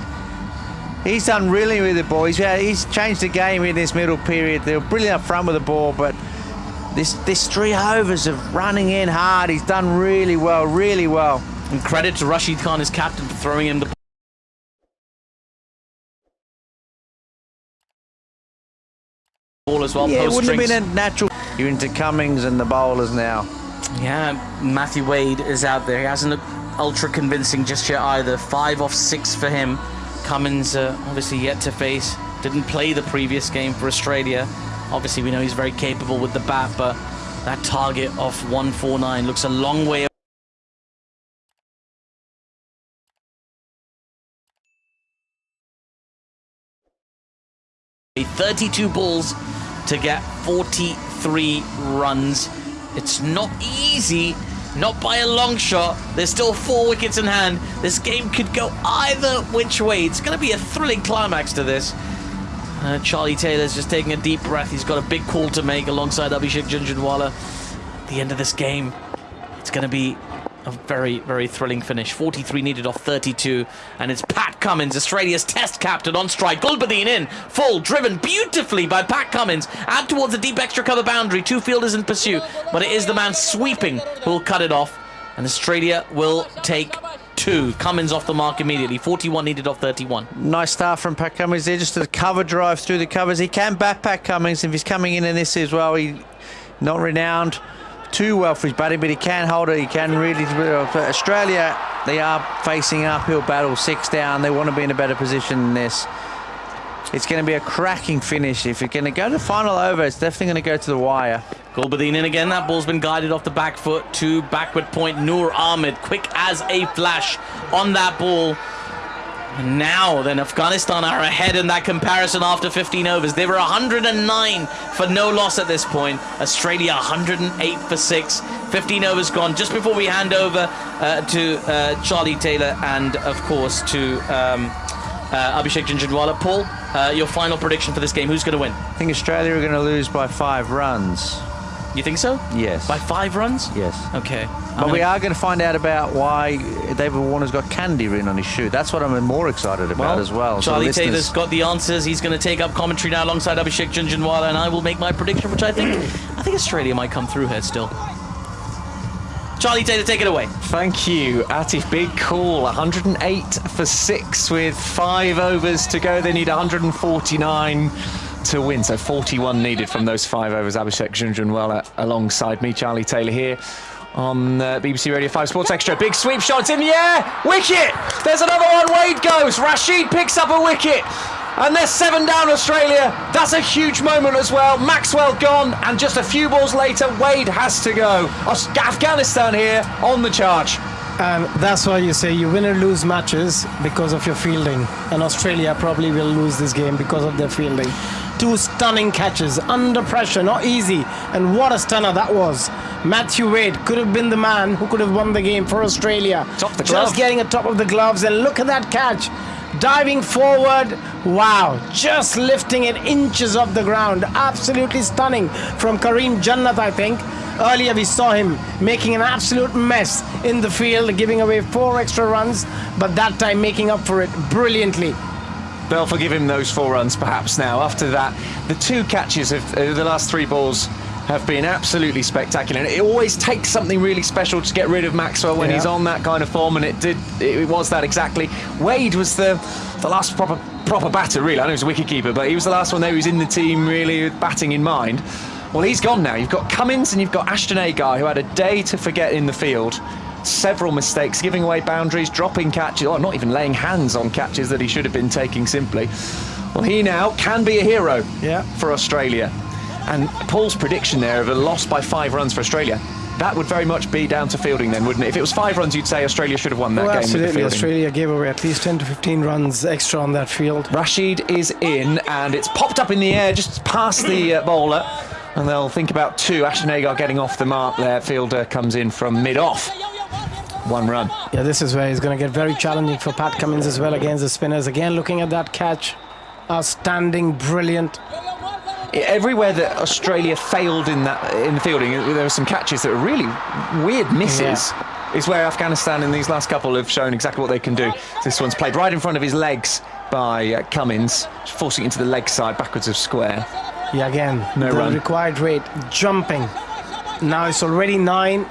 He's done really with the ball. He's changed the game in this middle period. They were brilliant up front with the ball, but This 3 overs of running in hard, he's done really well, really well. And credit to Rashid Khan, his captain, for throwing him the ball as well. Yeah, it post wouldn't strings. have been a natural. You're into Cummings and the bowlers now. Yeah, Matthew Wade is out there. He hasn't looked ultra convincing just yet either. 5 off 6 for him. Cummins obviously yet to face. Didn't play the previous game for Australia. Obviously, we know he's very capable with the bat, but that target of 149 looks a long way away. 32 balls to get 43 runs. It's not easy, not by a long shot. There's still 4 wickets in hand. This game could go either which way. It's going to be a thrilling climax to this. Charlie Taylor's just taking a deep breath. He's got a big call to make alongside Abhishek Junjunwala. At the end of this game, it's going to be a very, very thrilling finish. 43 needed off 32, and it's Pat Cummins, Australia's Test captain, on strike. Gulbadin in, full, driven beautifully by Pat Cummins, out towards the deep extra cover boundary. 2 fielders in pursuit, but it is the man sweeping who will cut it off, and Australia will take 2. Cummins off the mark immediately. 41 needed off 31. Nice start from Pat Cummins there, just a cover drive through the covers. He can bat Pat Cummins if he's coming in this as well. He not renowned too well for his batting, but he can hold it. He can really. Australia, they are facing uphill battle, 6 down. They want to be in a better position than this. It's going to be a cracking finish. If you're going to go to final over, it's definitely going to go to the wire. Gulbadin in again. That ball's been guided off the back foot to backward point. Noor Ahmad, quick as a flash on that ball. And now then, Afghanistan are ahead in that comparison after 15 overs. They were 109 for no loss at this point. Australia 108 for 6. 15 overs gone. Just before we hand over to Charlie Taylor and, of course, to Abhishek Junjunwala. Paul, your final prediction for this game. Who's going to win? I think Australia are going to lose by 5 runs. You think so? Yes. By 5 runs? Yes. Okay. But we are going to find out about why David Warner's got candy written on his shoe. That's what I'm more excited about as well. Charlie Taylor's got the answers. He's going to take up commentary now alongside Abhishek Junjunwala, and I will make my prediction, which I think Australia might come through here still. Charlie Taylor, take it away. Thank you, Atif. Big call. 108 for 6 with 5 overs to go. They need 149 to win. So 41 needed from those 5 overs. Abhishek Junjunwala alongside me, Charlie Taylor here on BBC Radio 5 Sports Extra. Big sweep shots in the air. Wicket! There's another one. Wade goes. Rashid picks up a wicket. And they're 7 down, Australia. That's a huge moment as well. Maxwell gone, and just a few balls later, Wade has to go. Afghanistan here on the charge. And that's why you say you win or lose matches because of your fielding. And Australia probably will lose this game because of their fielding. 2 stunning catches under pressure, not easy. And what a stunner that was. Matthew Wade could have been the man who could have won the game for Australia. Top of the glove. Just getting a top of the gloves, and look at that catch. diving forward. Wow, just lifting it inches off the ground. Absolutely stunning from Karim Janat, I think. Earlier we saw him making an absolute mess in the field, giving away 4 extra runs, but that time making up for it brilliantly. They'll forgive him those 4 runs perhaps now. After that, the 2 catches of the last 3 balls have been absolutely spectacular. And it always takes something really special to get rid of Maxwell when he's on that kind of form, and it was that exactly. Wade was the last proper batter, really. I know he was a wicketkeeper, but he was the last one there who was in the team really with batting in mind. Well, he's gone now. You've got Cummins and you've got Ashton Agar, who had a day to forget in the field. Several mistakes, giving away boundaries, dropping catches, or not even laying hands on catches that he should have been taking simply. Well, he now can be a hero for Australia. And Paul's prediction there of a loss by 5 runs for Australia, that would very much be down to fielding then, wouldn't it? If it was 5 runs, you'd say Australia should have won that game with the Absolutely, fielding. Australia gave away at least 10 to 15 runs extra on that field. Rashid is in, and it's popped up in the air just past the bowler. And they'll think about 2. Ashton Agar getting off the mark there. Fielder comes in from mid-off. 1 run. Yeah, this is where he's going to get very challenging for Pat Cummins as well against the spinners. Again, looking at that catch. Outstanding, brilliant. Everywhere that Australia failed in the fielding, there were some catches that were really weird misses. Is where Afghanistan in these last couple have shown exactly what they can do. This one's played right in front of his legs by Cummins, forcing it into the leg side, backwards of square. Yeah, again, No the run. required rate, jumping. Now it's already 9.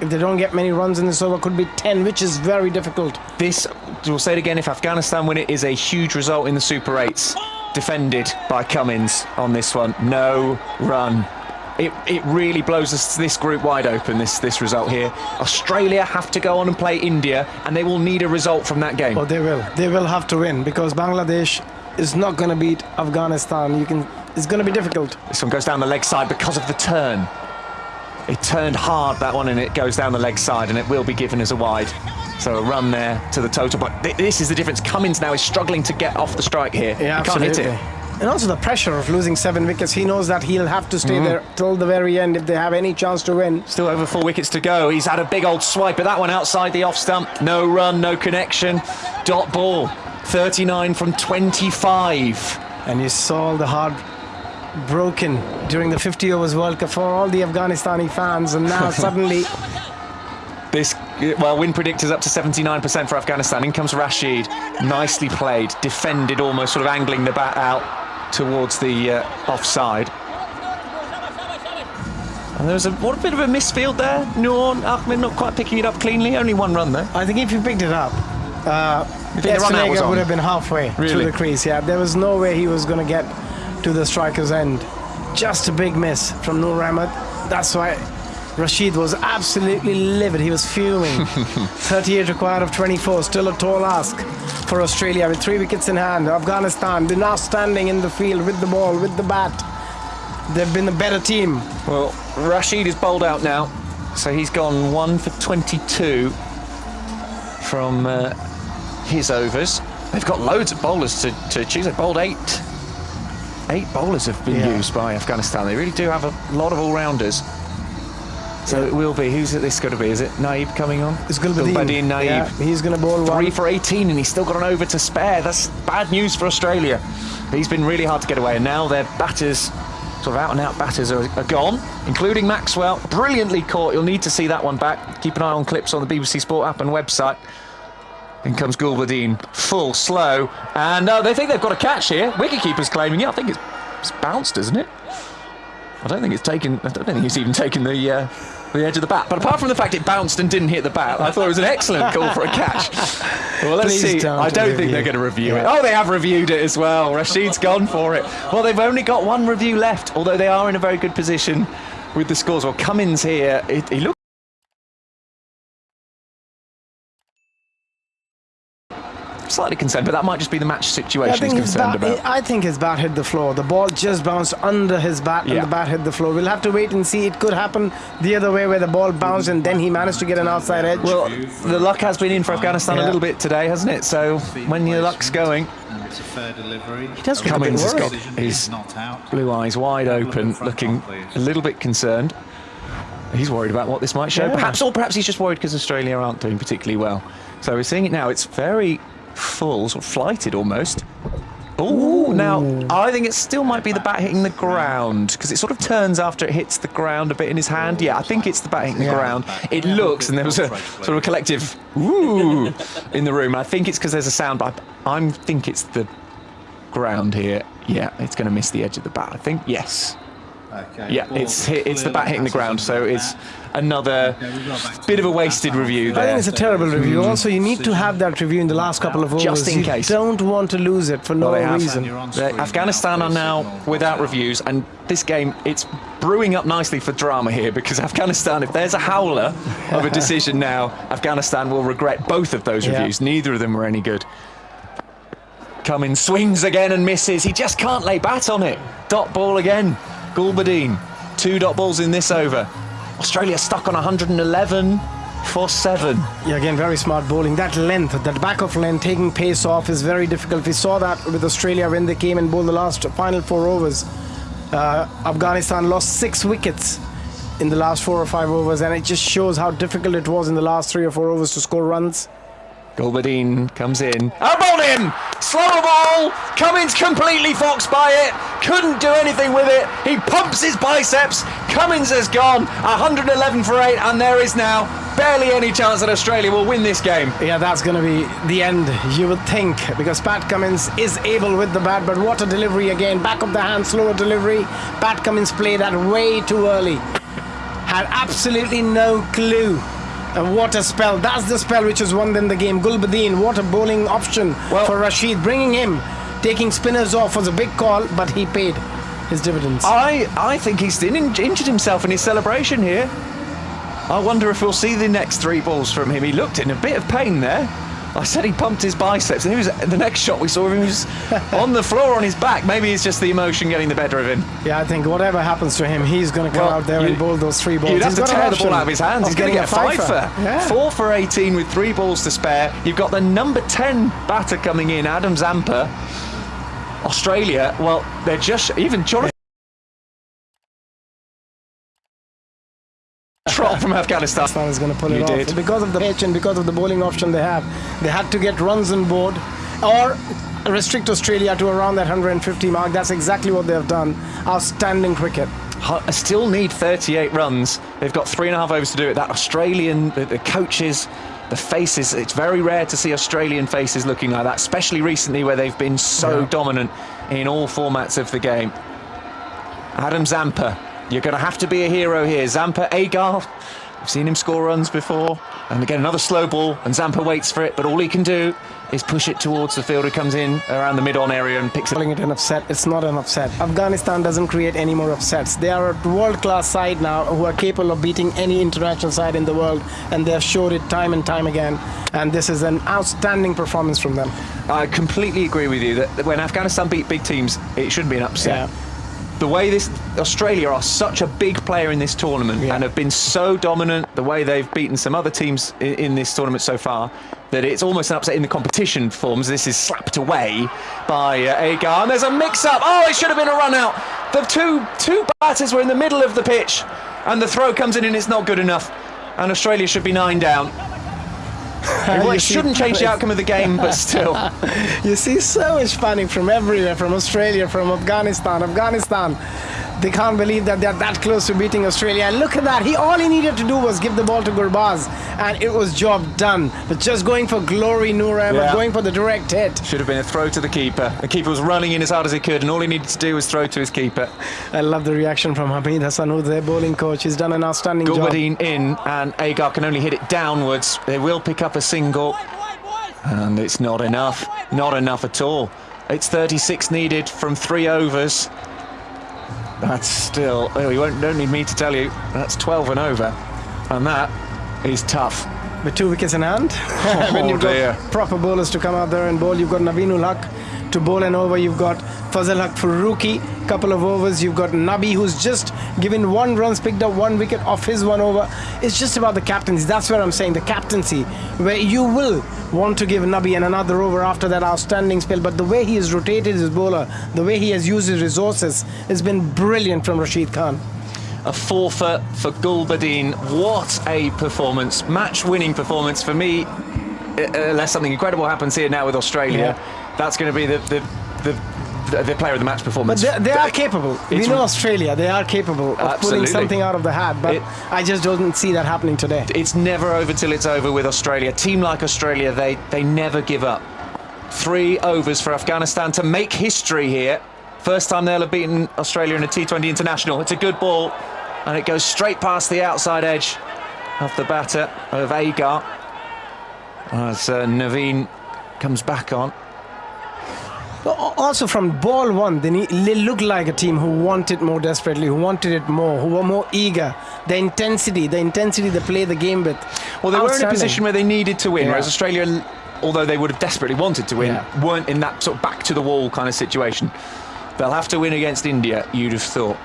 If they don't get many runs in this over, could be 10, which is very difficult. This, we'll say it again, if Afghanistan win it, is a huge result in the Super 8s. Defended by Cummins on this one. No run. It really blows this group wide open, this result here. Australia have to go on and play India, and they will need a result from that game. Oh, they will. They will have to win, because Bangladesh is not going to beat Afghanistan. It's going to be difficult. This one goes down the leg side because of the turn. It turned hard, that one, and it goes down the leg side, and it will be given as a wide. So a run there to the total. But this is the difference. Cummins now is struggling to get off the strike here. Yeah, he can't absolutely. hit it. And also the pressure of losing 7 wickets. He knows that he'll have to stay there till the very end if they have any chance to win. Still over 4 wickets to go. He's had a big old swipe, but that one outside the off stump. No run, no connection. Dot ball. 39 from 25. And you saw the heart broken during the 50 overs World Cup for all the Afghanistani fans, and now suddenly win predictors up to 79% for Afghanistan. In comes Rashid. Nicely played. Defended, almost sort of angling the bat out towards the offside. And there was a bit of a misfield there. Noor, Ahmad not quite picking it up cleanly. Only 1 run though. I think if you picked it up, the run out was on? would have been halfway Really? to the crease. Yeah, there was no way he was going to get to the striker's end. Just a big miss from Noor Ahmad. That's why Rashid was absolutely livid. He was fuming. 38 required of 24. Still a tall ask for Australia with 3 wickets in hand. Afghanistan, they're now standing in the field with the ball, with the bat. They've been the better team. Well, Rashid is bowled out now. So he's gone 1 for 22 from his overs. They've got loads of bowlers to choose. They've bowled 8. 8 bowlers have been used by Afghanistan. They really do have a lot of all-rounders. So it will be. Who's this going to be? Is it Naib coming on? It's Gulbadin. Naib. Yeah, he's going to bowl 3 1. for 18, and he's still got an over to spare. That's bad news for Australia. He's been really hard to get away, and now their batters, sort of out-and-out batters, are gone, including Maxwell. Brilliantly caught. You'll need to see that one back. Keep an eye on clips on the BBC Sport app and website. In comes Gulbadin, full slow, and they think they've got a catch here. Wicketkeeper's claiming it. I think it's bounced, isn't it? I don't think it's even taken the edge of the bat. But apart from the fact it bounced and didn't hit the bat, I thought it was an excellent call for a catch. Well, let's Please see. I don't think they're going to review it. Oh, they have reviewed it as well. Rashid's gone for it. Well, they've only got 1 review left, although they are in a very good position with the scores. Well, Cummins here, he looks slightly concerned, but that might just be the match situation he's concerned about. I think his bat hit the floor. The ball just bounced under his bat, and the bat hit the floor. We'll have to wait and see. It could happen the other way, where the ball bounced and then he managed to get an outside edge. Well, the luck has been in for Afghanistan a little bit today, hasn't it? So when your luck's going, It's a fair delivery. He does look a bit Cummins has worried. got his blue eyes wide open, looking a little bit concerned. He's worried about what this might show. Yeah. Perhaps he's just worried because Australia aren't doing particularly well. So we're seeing it now. It's very full, sort of flighted almost. Oh, now I think it still might be the bat hitting the ground because it sort of turns after it hits the ground a bit in his hand. Yeah, I think it's the bat hitting the ground. It looks, and there was a sort of a collective ooh in the room. I think it's because there's a sound, but I think it's the ground here. Yeah, it's going to miss the edge of the bat, I think. Yes. Okay. Yeah, it's the bat hitting the ground, so it's another bit of a wasted review there. I think it's a terrible review. Also, you need to have that review in the last couple of overs. Just in case. You don't want to lose it for no reason. Afghanistan are now without reviews, and this game, it's brewing up nicely for drama here because Afghanistan, if there's a howler of a decision now, Afghanistan will regret both of those reviews. Neither of them were any good. Cummins swings again and misses. He just can't lay bat on it. Dot ball again. Gulbadin, 2 dot balls in this over. Australia stuck on 111 for 7. Yeah, again, very smart bowling. That length, that back of length, taking pace off is very difficult. We saw that with Australia when they came and bowled the last final 4 overs. Afghanistan lost 6 wickets in the last 4 or 5 overs, and it just shows how difficult it was in the last 3 or 4 overs to score runs. Gulbadin comes in. Up on him! Slower ball! Cummins completely foxed by it. Couldn't do anything with it. He pumps his biceps. Cummins has gone. 111 for 8, and there is now barely any chance that Australia will win this game. Yeah, that's going to be the end, you would think, because Pat Cummins is able with the bat, but what a delivery again. Back of the hand, slower delivery. Pat Cummins played that way too early. Had absolutely no clue. And what a spell. That's the spell which has won them the game. Gulbadin, what a bowling option for Rashid. Bringing him, taking spinners off was a big call, but he paid his dividends. I think he's injured himself in his celebration here. I wonder if we'll see the next 3 balls from him. He looked in a bit of pain there. I said he pumped his biceps, and he was the next shot we saw him, he was on the floor on his back. Maybe it's just the emotion getting the better of him. Yeah, I think whatever happens to him, he's going to come out there and bowl those 3 balls. You'd have to tear the ball out of his hands. He's going to get a fifer. Yeah. 4 for 18 with 3 balls to spare. You've got the number 10 batter coming in, Adam Zampa. Australia, well, they're just even Jonathan trot from Afghanistan. Pakistan is going to pull it off. Because of the pitch and because of the bowling option they have, they had to get runs on board or restrict Australia to around that 150 mark. That's exactly what they have done. Outstanding cricket. Still need 38 runs. They've got 3.5 overs to do it. That Australian, the coaches, the faces, it's very rare to see Australian faces looking like that, especially recently where they've been so dominant in all formats of the game. Adam Zampa, you're going to have to be a hero here. Zampa, Agar, we've seen him score runs before. And again, another slow ball, and Zampa waits for it, but all he can do is push it towards the fielder, comes in around the mid-on area and picks it. Calling it an upset, it's not an upset. Afghanistan doesn't create any more upsets. They are a world-class side now who are capable of beating any international side in the world, and they have showed it time and time again. And this is an outstanding performance from them. I completely agree with you that when Afghanistan beat big teams, it shouldn't be an upset. Yeah. The way Australia are such a big player in this tournament and have been so dominant, the way they've beaten some other teams in this tournament so far, that it's almost an upset in the competition forms. This is slapped away by Agar, and there's a mix-up. Oh, it should have been a run-out. The two batters were in the middle of the pitch, and the throw comes in and it's not good enough, and Australia should be 9 down. Well, it shouldn't change the outcome of the game, but still. You see so much panic from everywhere, from Australia, from Afghanistan. They can't believe that they're that close to beating Australia. And look at that. All he needed to do was give the ball to Gurbaz, and it was job done. But just going for glory, Noor, going for the direct hit. Should have been a throw to the keeper. The keeper was running in as hard as he could, and all he needed to do was throw to his keeper. I love the reaction from Hamid Hassan, who's their bowling coach. He's done an outstanding job. Gulbadin in, and Agar can only hit it downwards. They will pick up a single, and it's not enough. Not enough at all. It's 36 needed from 3 overs. That's still, don't need me to tell you, that's 12 and over, and that is tough. With 2 wickets in hand, when you've got proper bowlers to come out there and bowl, you've got Naveen-ul-Haq to bowl an over, you've got Fazalhaq Farooqi, couple of overs, you've got Nabi, who's just given 1 run, picked up 1 wicket off his 1 over. It's just about the captaincy. That's where I'm saying the captaincy, where you will want to give Nabi another over after that outstanding spell, but the way he has rotated his bowler, the way he has used his resources, has been brilliant from Rashid Khan. A 4 for Gulbadin. What a performance. Match-winning performance for me. unless something incredible happens here now with Australia, that's going to be the player of the match performance. But they are capable. We know Australia, they are capable of pulling something out of the hat, but I just don't see that happening today. It's never over till it's over with Australia. A team like Australia, they never give up. 3 overs for Afghanistan to make history here. First time they'll have beaten Australia in a T20 international. It's a good ball, and it goes straight past the outside edge of the batter of Agar as Naveen comes back on. Also from ball one, they look like a team who wanted more desperately, who wanted it more, who were more eager. The intensity they play the game with. Well, they were in a position where they needed to win, whereas Australia, although they would have desperately wanted to win, weren't in that sort of back to the wall kind of situation. They'll have to win against India, you'd have thought.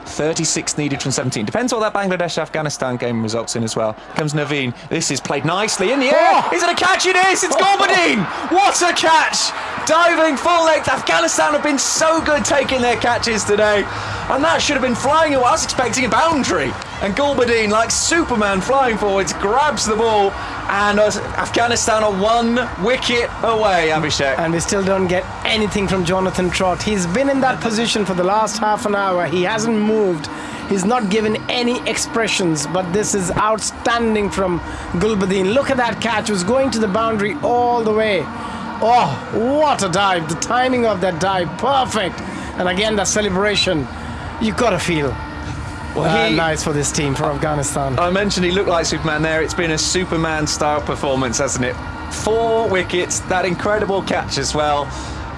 36 needed from 17. Depends what that Bangladesh-Afghanistan game results in as well. Comes Naveen. This is played nicely in the air. Is it a catch? It is. It's Gulbadin. What a catch. Diving full length. Afghanistan have been so good taking their catches today. And that should have been flying away. I was expecting a boundary. And Gulbadin, like Superman flying forwards, grabs the ball. And Afghanistan are 1 wicket away, Abhishek. And we still don't get anything from Jonathan Trott. He's been in that position for the last half an hour. He hasn't moved. He's not given any expressions, but this is outstanding from Gulbadin. Look at that catch. It was going to the boundary all the way. Oh, what a dive. The timing of that dive, perfect. And again, that celebration, you got to feel. Well, nice for this team, for Afghanistan. I mentioned he looked like Superman there. It's been a Superman-style performance, hasn't it? 4 wickets, that incredible catch as well.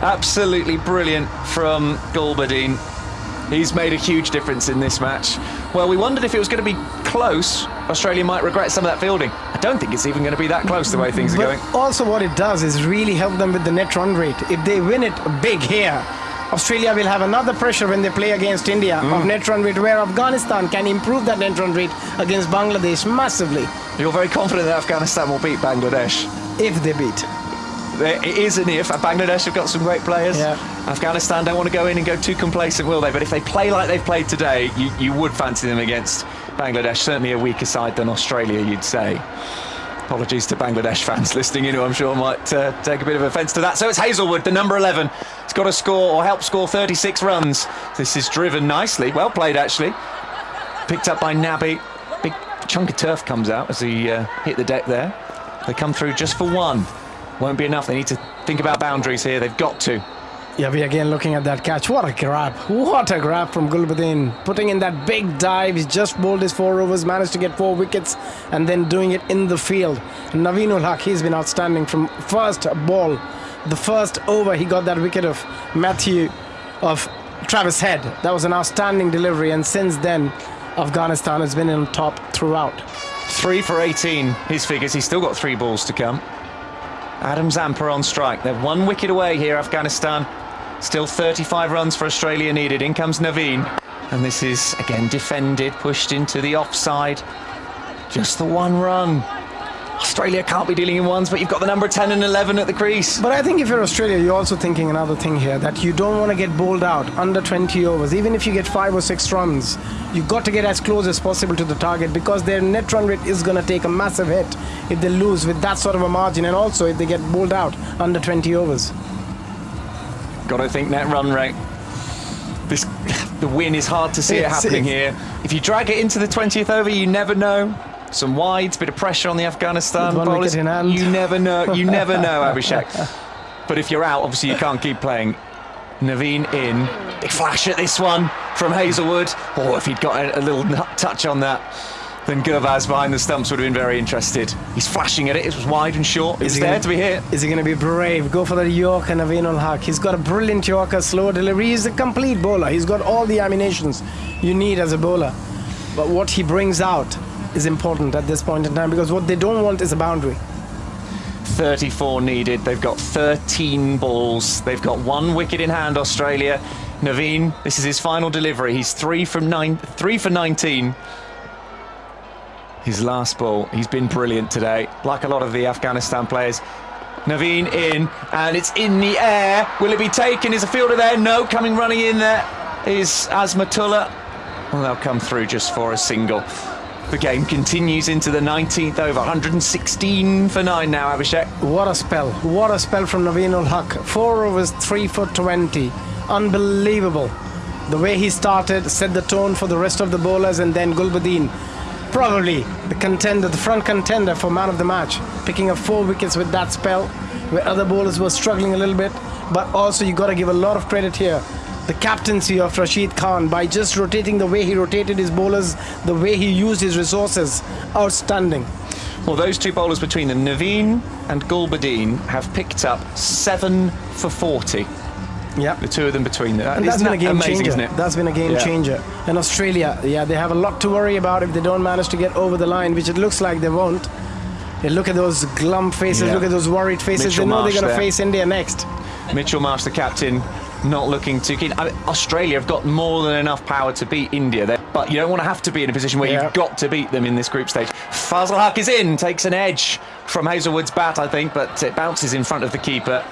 Absolutely brilliant from Gulbadin. He's made a huge difference in this match. Well, we wondered if it was going to be close. Australia might regret some of that fielding. I don't think it's even going to be that close the way things are going. Also what it does is really help them with the net run rate. If they win it big here, Australia will have another pressure when they play against India of net run rate, where Afghanistan can improve that net run rate against Bangladesh massively. You're very confident that Afghanistan will beat Bangladesh? If they beat. It is an if. Bangladesh have got some great players. Afghanistan don't want to go in and go too complacent, will they? But if they play like they've played today, you would fancy them against Bangladesh. Certainly a weaker side than Australia, you'd say. Apologies to Bangladesh fans listening in, who I'm sure might take a bit of offence to that. So it's Hazlewood, the number 11. He's got to score or help score 36 runs. This is driven nicely. Well played, actually. Picked up by Nabi. Big chunk of turf comes out as he hit the deck there. They come through just for 1. Won't be enough. They need to think about boundaries here. They've got to. Yeah, we again looking at that catch. What a grab. What a grab from Gulbadin. Putting in that big dive. He's just bowled his 4 overs, managed to get 4 wickets, and then doing it in the field. Naveen-ul-Haq, he's been outstanding from first ball. The first over, he got that wicket of Travis Head. That was an outstanding delivery, and since then, Afghanistan has been on top throughout. 3 for 18, his figures. He's still got 3 balls to come. Adam Zampa on strike. They're 1 wicket away here, Afghanistan. Still 35 runs for Australia needed. In comes Naveen. And this is, again, defended, pushed into the offside. Just the 1 run. Australia can't be dealing in ones, but you've got the number 10 and 11 at the crease. But I think if you're Australia, you're also thinking another thing here, that you don't want to get bowled out under 20 overs. Even if you get 5 or 6 runs, you've got to get as close as possible to the target, because their net run rate is going to take a massive hit if they lose with that sort of a margin, and also if they get bowled out under 20 overs. Got to think net run rate. The win is hard to see it happening here. If you drag it into the 20th over, you never know. Some wides, bit of pressure on the Afghanistan bowlers. In hand. You never know. You never know, Abhishek. But if you're out, obviously you can't keep playing. Naveen in. Big flash at this one from Hazlewood. Oh, if he'd got a little touch on that, then Gurbaz behind the stumps would have been very interested. He's flashing at it. It was wide and short. It's there to be hit. Is he going to be brave? Go for the Yorker, Naveen-ul-Haq. He's got a brilliant Yorker, slow delivery. He's a complete bowler. He's got all the ammunitions you need as a bowler. But what he brings out is important at this point in time, because what they don't want is a boundary. 34 needed. They've got 13 balls. They've got 1 wicket in hand, Australia. Naveen, this is his final delivery. He's 3 for 19. His last ball. He's been brilliant today, like a lot of the Afghanistan players. Naveen in, and it's in the air. Will it be taken? Is a fielder there? No. Coming running in there is Azmatullah. Well, they'll come through just for a single. The game continues into the 19th over. 116 for 9 now, Abhishek. What a spell. What a spell from Naveen-ul-Haq. 4 overs, 3 for 20. Unbelievable. The way he started set the tone for the rest of the bowlers, and then Gulbadin, probably the contender, the front contender for man of the match, picking up 4 wickets with that spell, where other bowlers were struggling a little bit. But also you got to give a lot of credit here. The captaincy of Rashid Khan, by just rotating the way he rotated his bowlers, the way he used his resources, outstanding. Well, those two bowlers between them, Naveen and Gulbadin, have picked up 7 for 40. Yeah. The two of them between them. And that's been a game amazing, changer. isn't it? That's been a game changer. And Australia, they have a lot to worry about if they don't manage to get over the line, which it looks like they won't. They look at those glum faces, look at those worried faces. Mitchell they know Marsh they're going to there. face India next. Mitchell Marsh, the captain, not looking too keen. I mean, Australia have got more than enough power to beat India, but you don't want to have to be in a position where you've got to beat them in this group stage. Fazalhaq is in, takes an edge from Hazelwood's bat, I think, but it bounces in front of the keeper.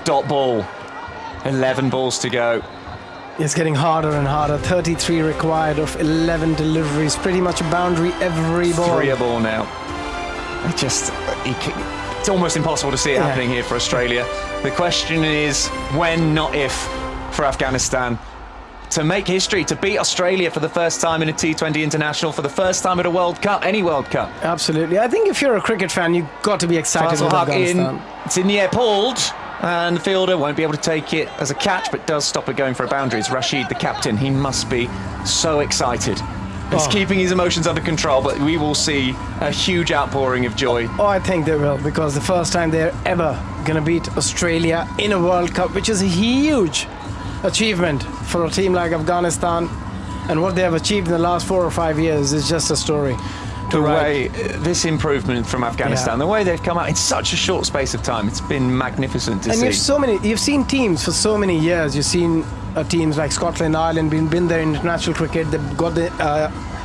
Dot ball. 11 balls to go. It's getting harder and harder. 33 required of 11 deliveries. Pretty much a boundary every ball. 3 a ball now. It's almost impossible to see it happening here for Australia. The question is when, not if, for Afghanistan to make history, to beat Australia for the first time in a T20 international, for the first time at a World Cup, any World Cup. Absolutely. I think if you're a cricket fan, you've got to be excited with Fazalhaq Afghanistan. it's in the air, pulled, and the fielder won't be able to take it as a catch, but does stop it going for a boundary. It's Rashid, the captain. He must be so excited. He's keeping his emotions under control, but we will see a huge outpouring of joy. Oh, I think they will, because the first time they're ever going to beat Australia in a World Cup, which is a huge achievement for a team like Afghanistan. And what they have achieved in the last 4 or 5 years is just a story. The way this improvement from Afghanistan, the way they've come out in such a short space of time, it's been magnificent to see. You've seen teams for so many years. You've seen teams like Scotland, Ireland, been there in international cricket. They've got the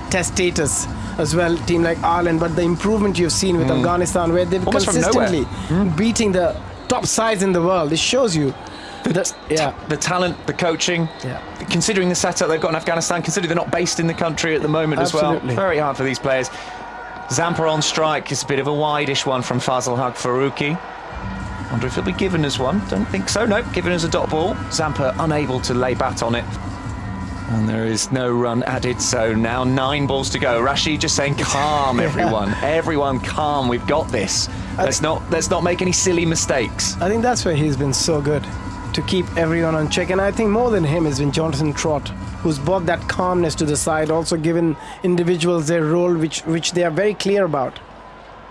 test status as well. Team like Ireland, but the improvement you've seen with Afghanistan, where they've Almost consistently beating the top sides in the world, it shows you. The talent, the coaching, considering the setup they've got in Afghanistan, considering they're not based in the country at the moment as well. Very hard for these players. Zampa on strike is a bit of a wide-ish one from Fazalhaq. Farooqi. Wonder if he'll be given as one. Don't think so. Nope, given as a dot ball. Zampa unable to lay bat on it. And there is no run added, so now 9 balls to go. Rashid just saying, calm, everyone. Everyone calm, we've got this. Let's not make any silly mistakes. I think that's where he's been so good, to keep everyone on check. And I think more than him has been Jonathan Trott, who's brought that calmness to the side, also given individuals their role, which they are very clear about.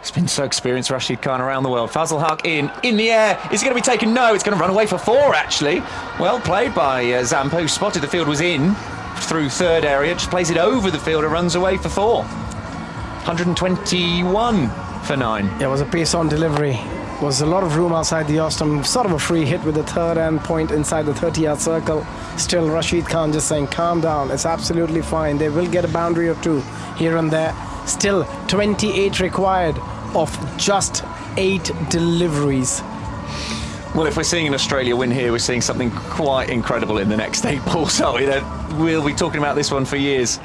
He's been so experienced, Rashid Khan, around the world. Fazalhaq in the air. Is it going to be taken? No, it's going to run away for 4, actually. Well played by Zampa, who spotted the field was in through third area, just plays it over the field and runs away for 4. 121 for 9. There was a pace on delivery. Was a lot of room outside the off-stump, sort of a free hit with the third end point inside the 30-yard circle. Still, Rashid Khan just saying, calm down, it's absolutely fine. They will get a boundary or 2 here and there. Still, 28 required of just 8 deliveries. Well, if we're seeing an Australia win here, we're seeing something quite incredible in the next 8 balls. So we'll be talking about this one for years.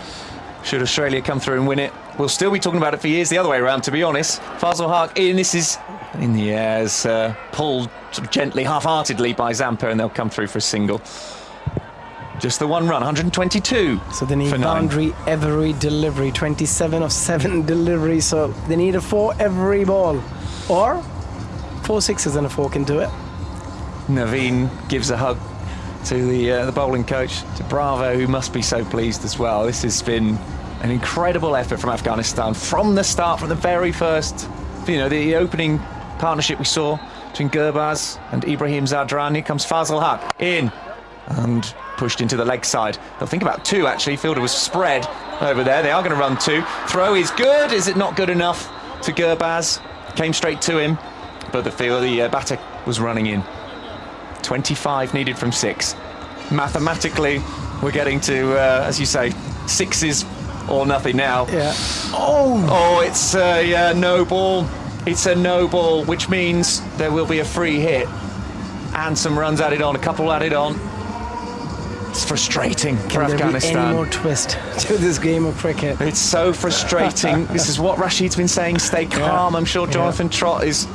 Should Australia come through and win it, we'll still be talking about it for years the other way around, to be honest. Fazalhaq in, this is in the air, as pulled sort of gently, half-heartedly by Zampa, and they'll come through for a single. Just the 1 run, 122. So they need boundary every delivery, 27 of 7 deliveries. So they need a 4 every ball, or 4 sixes and a 4 can do it. Naveen gives a hug to the bowling coach, to Bravo, who must be so pleased as well. This has been an incredible effort from Afghanistan from the start, from the very first, the opening partnership we saw between Gurbaz and Ibrahim Zadran. Here comes Fazalhaq in and pushed into the leg side. They'll think about 2, actually. Fielder was spread over there. They are going to run 2. Throw is good. Is it not good enough to Gurbaz? Came straight to him, but the batter was running in. 25 needed from 6. Mathematically, we're getting to, as you say, 6s or nothing now. Yeah. Oh, it's a no ball. It's a no ball, which means there will be a free hit and some runs added on, a couple added on. It's frustrating for Can there be Afghanistan. any more twist to this game of cricket? It's so frustrating. This is what Rashid's been saying, stay calm. I'm sure Jonathan Trott is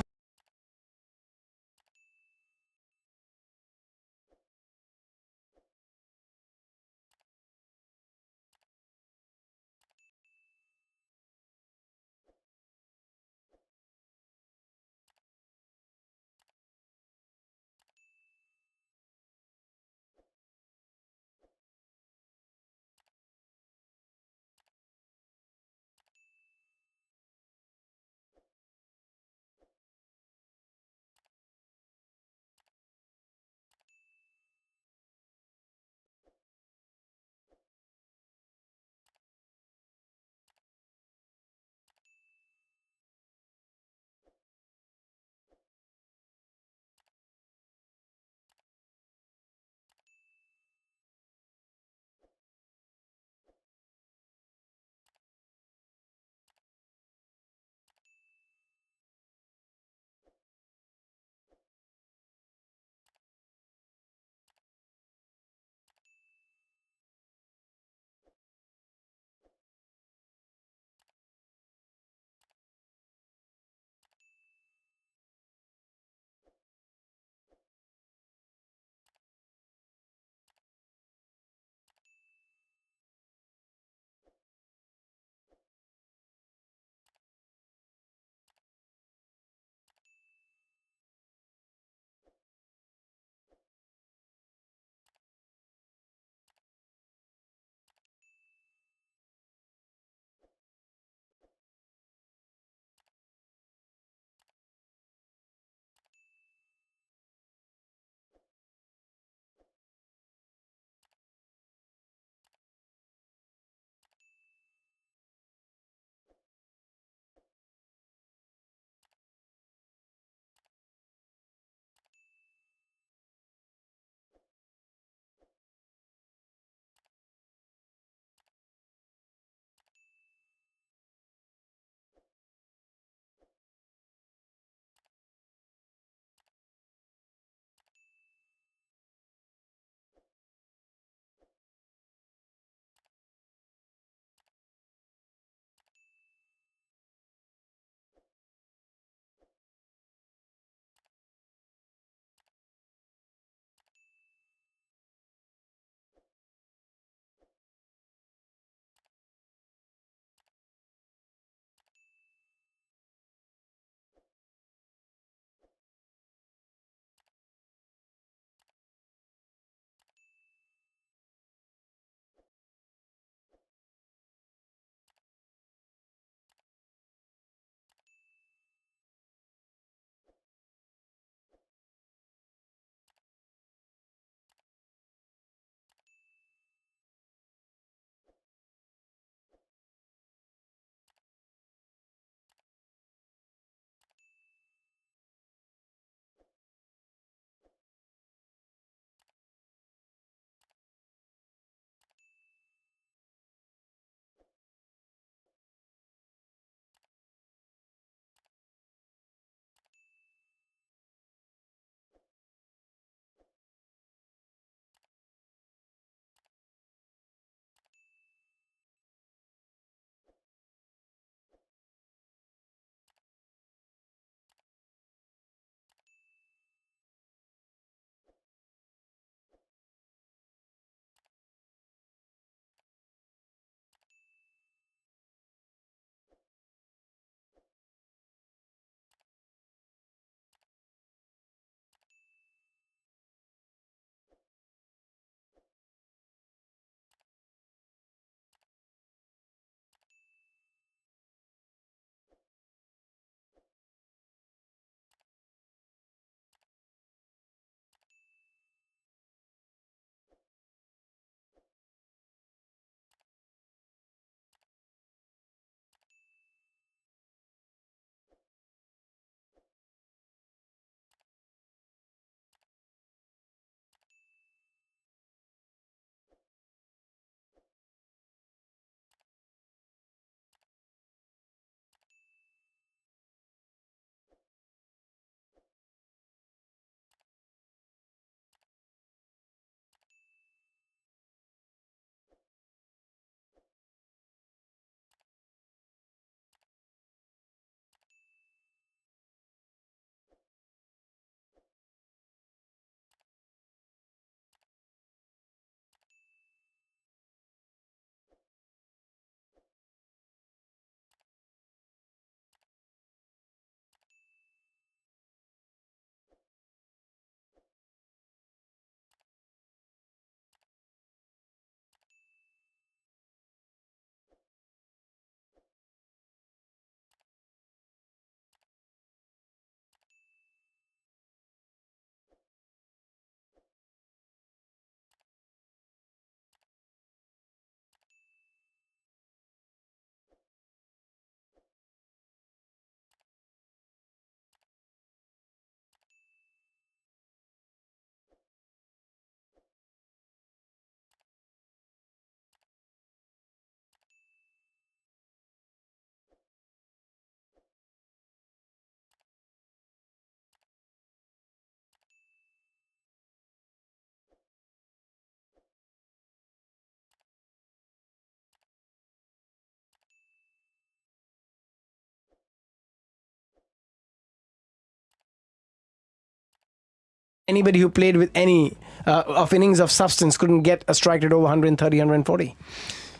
anybody who played with any of innings of substance couldn't get a strike rate over 130, 140.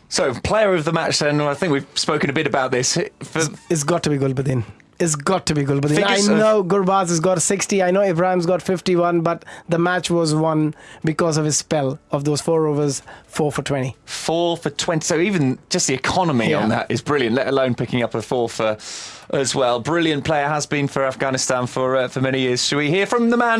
So, player of the match then, I think we've spoken a bit about this. It's got to be Gulbadin. It's got to be Gulbadin. Figures I know Gurbaz has got 60. I know Ibrahim's got 51, but the match was won because of his spell of those 4 overs, 4 for 20. 4 for 20. So even just the economy on that is brilliant, let alone picking up a 4 for as well. Brilliant player has been for Afghanistan for many years. Shall we hear from the man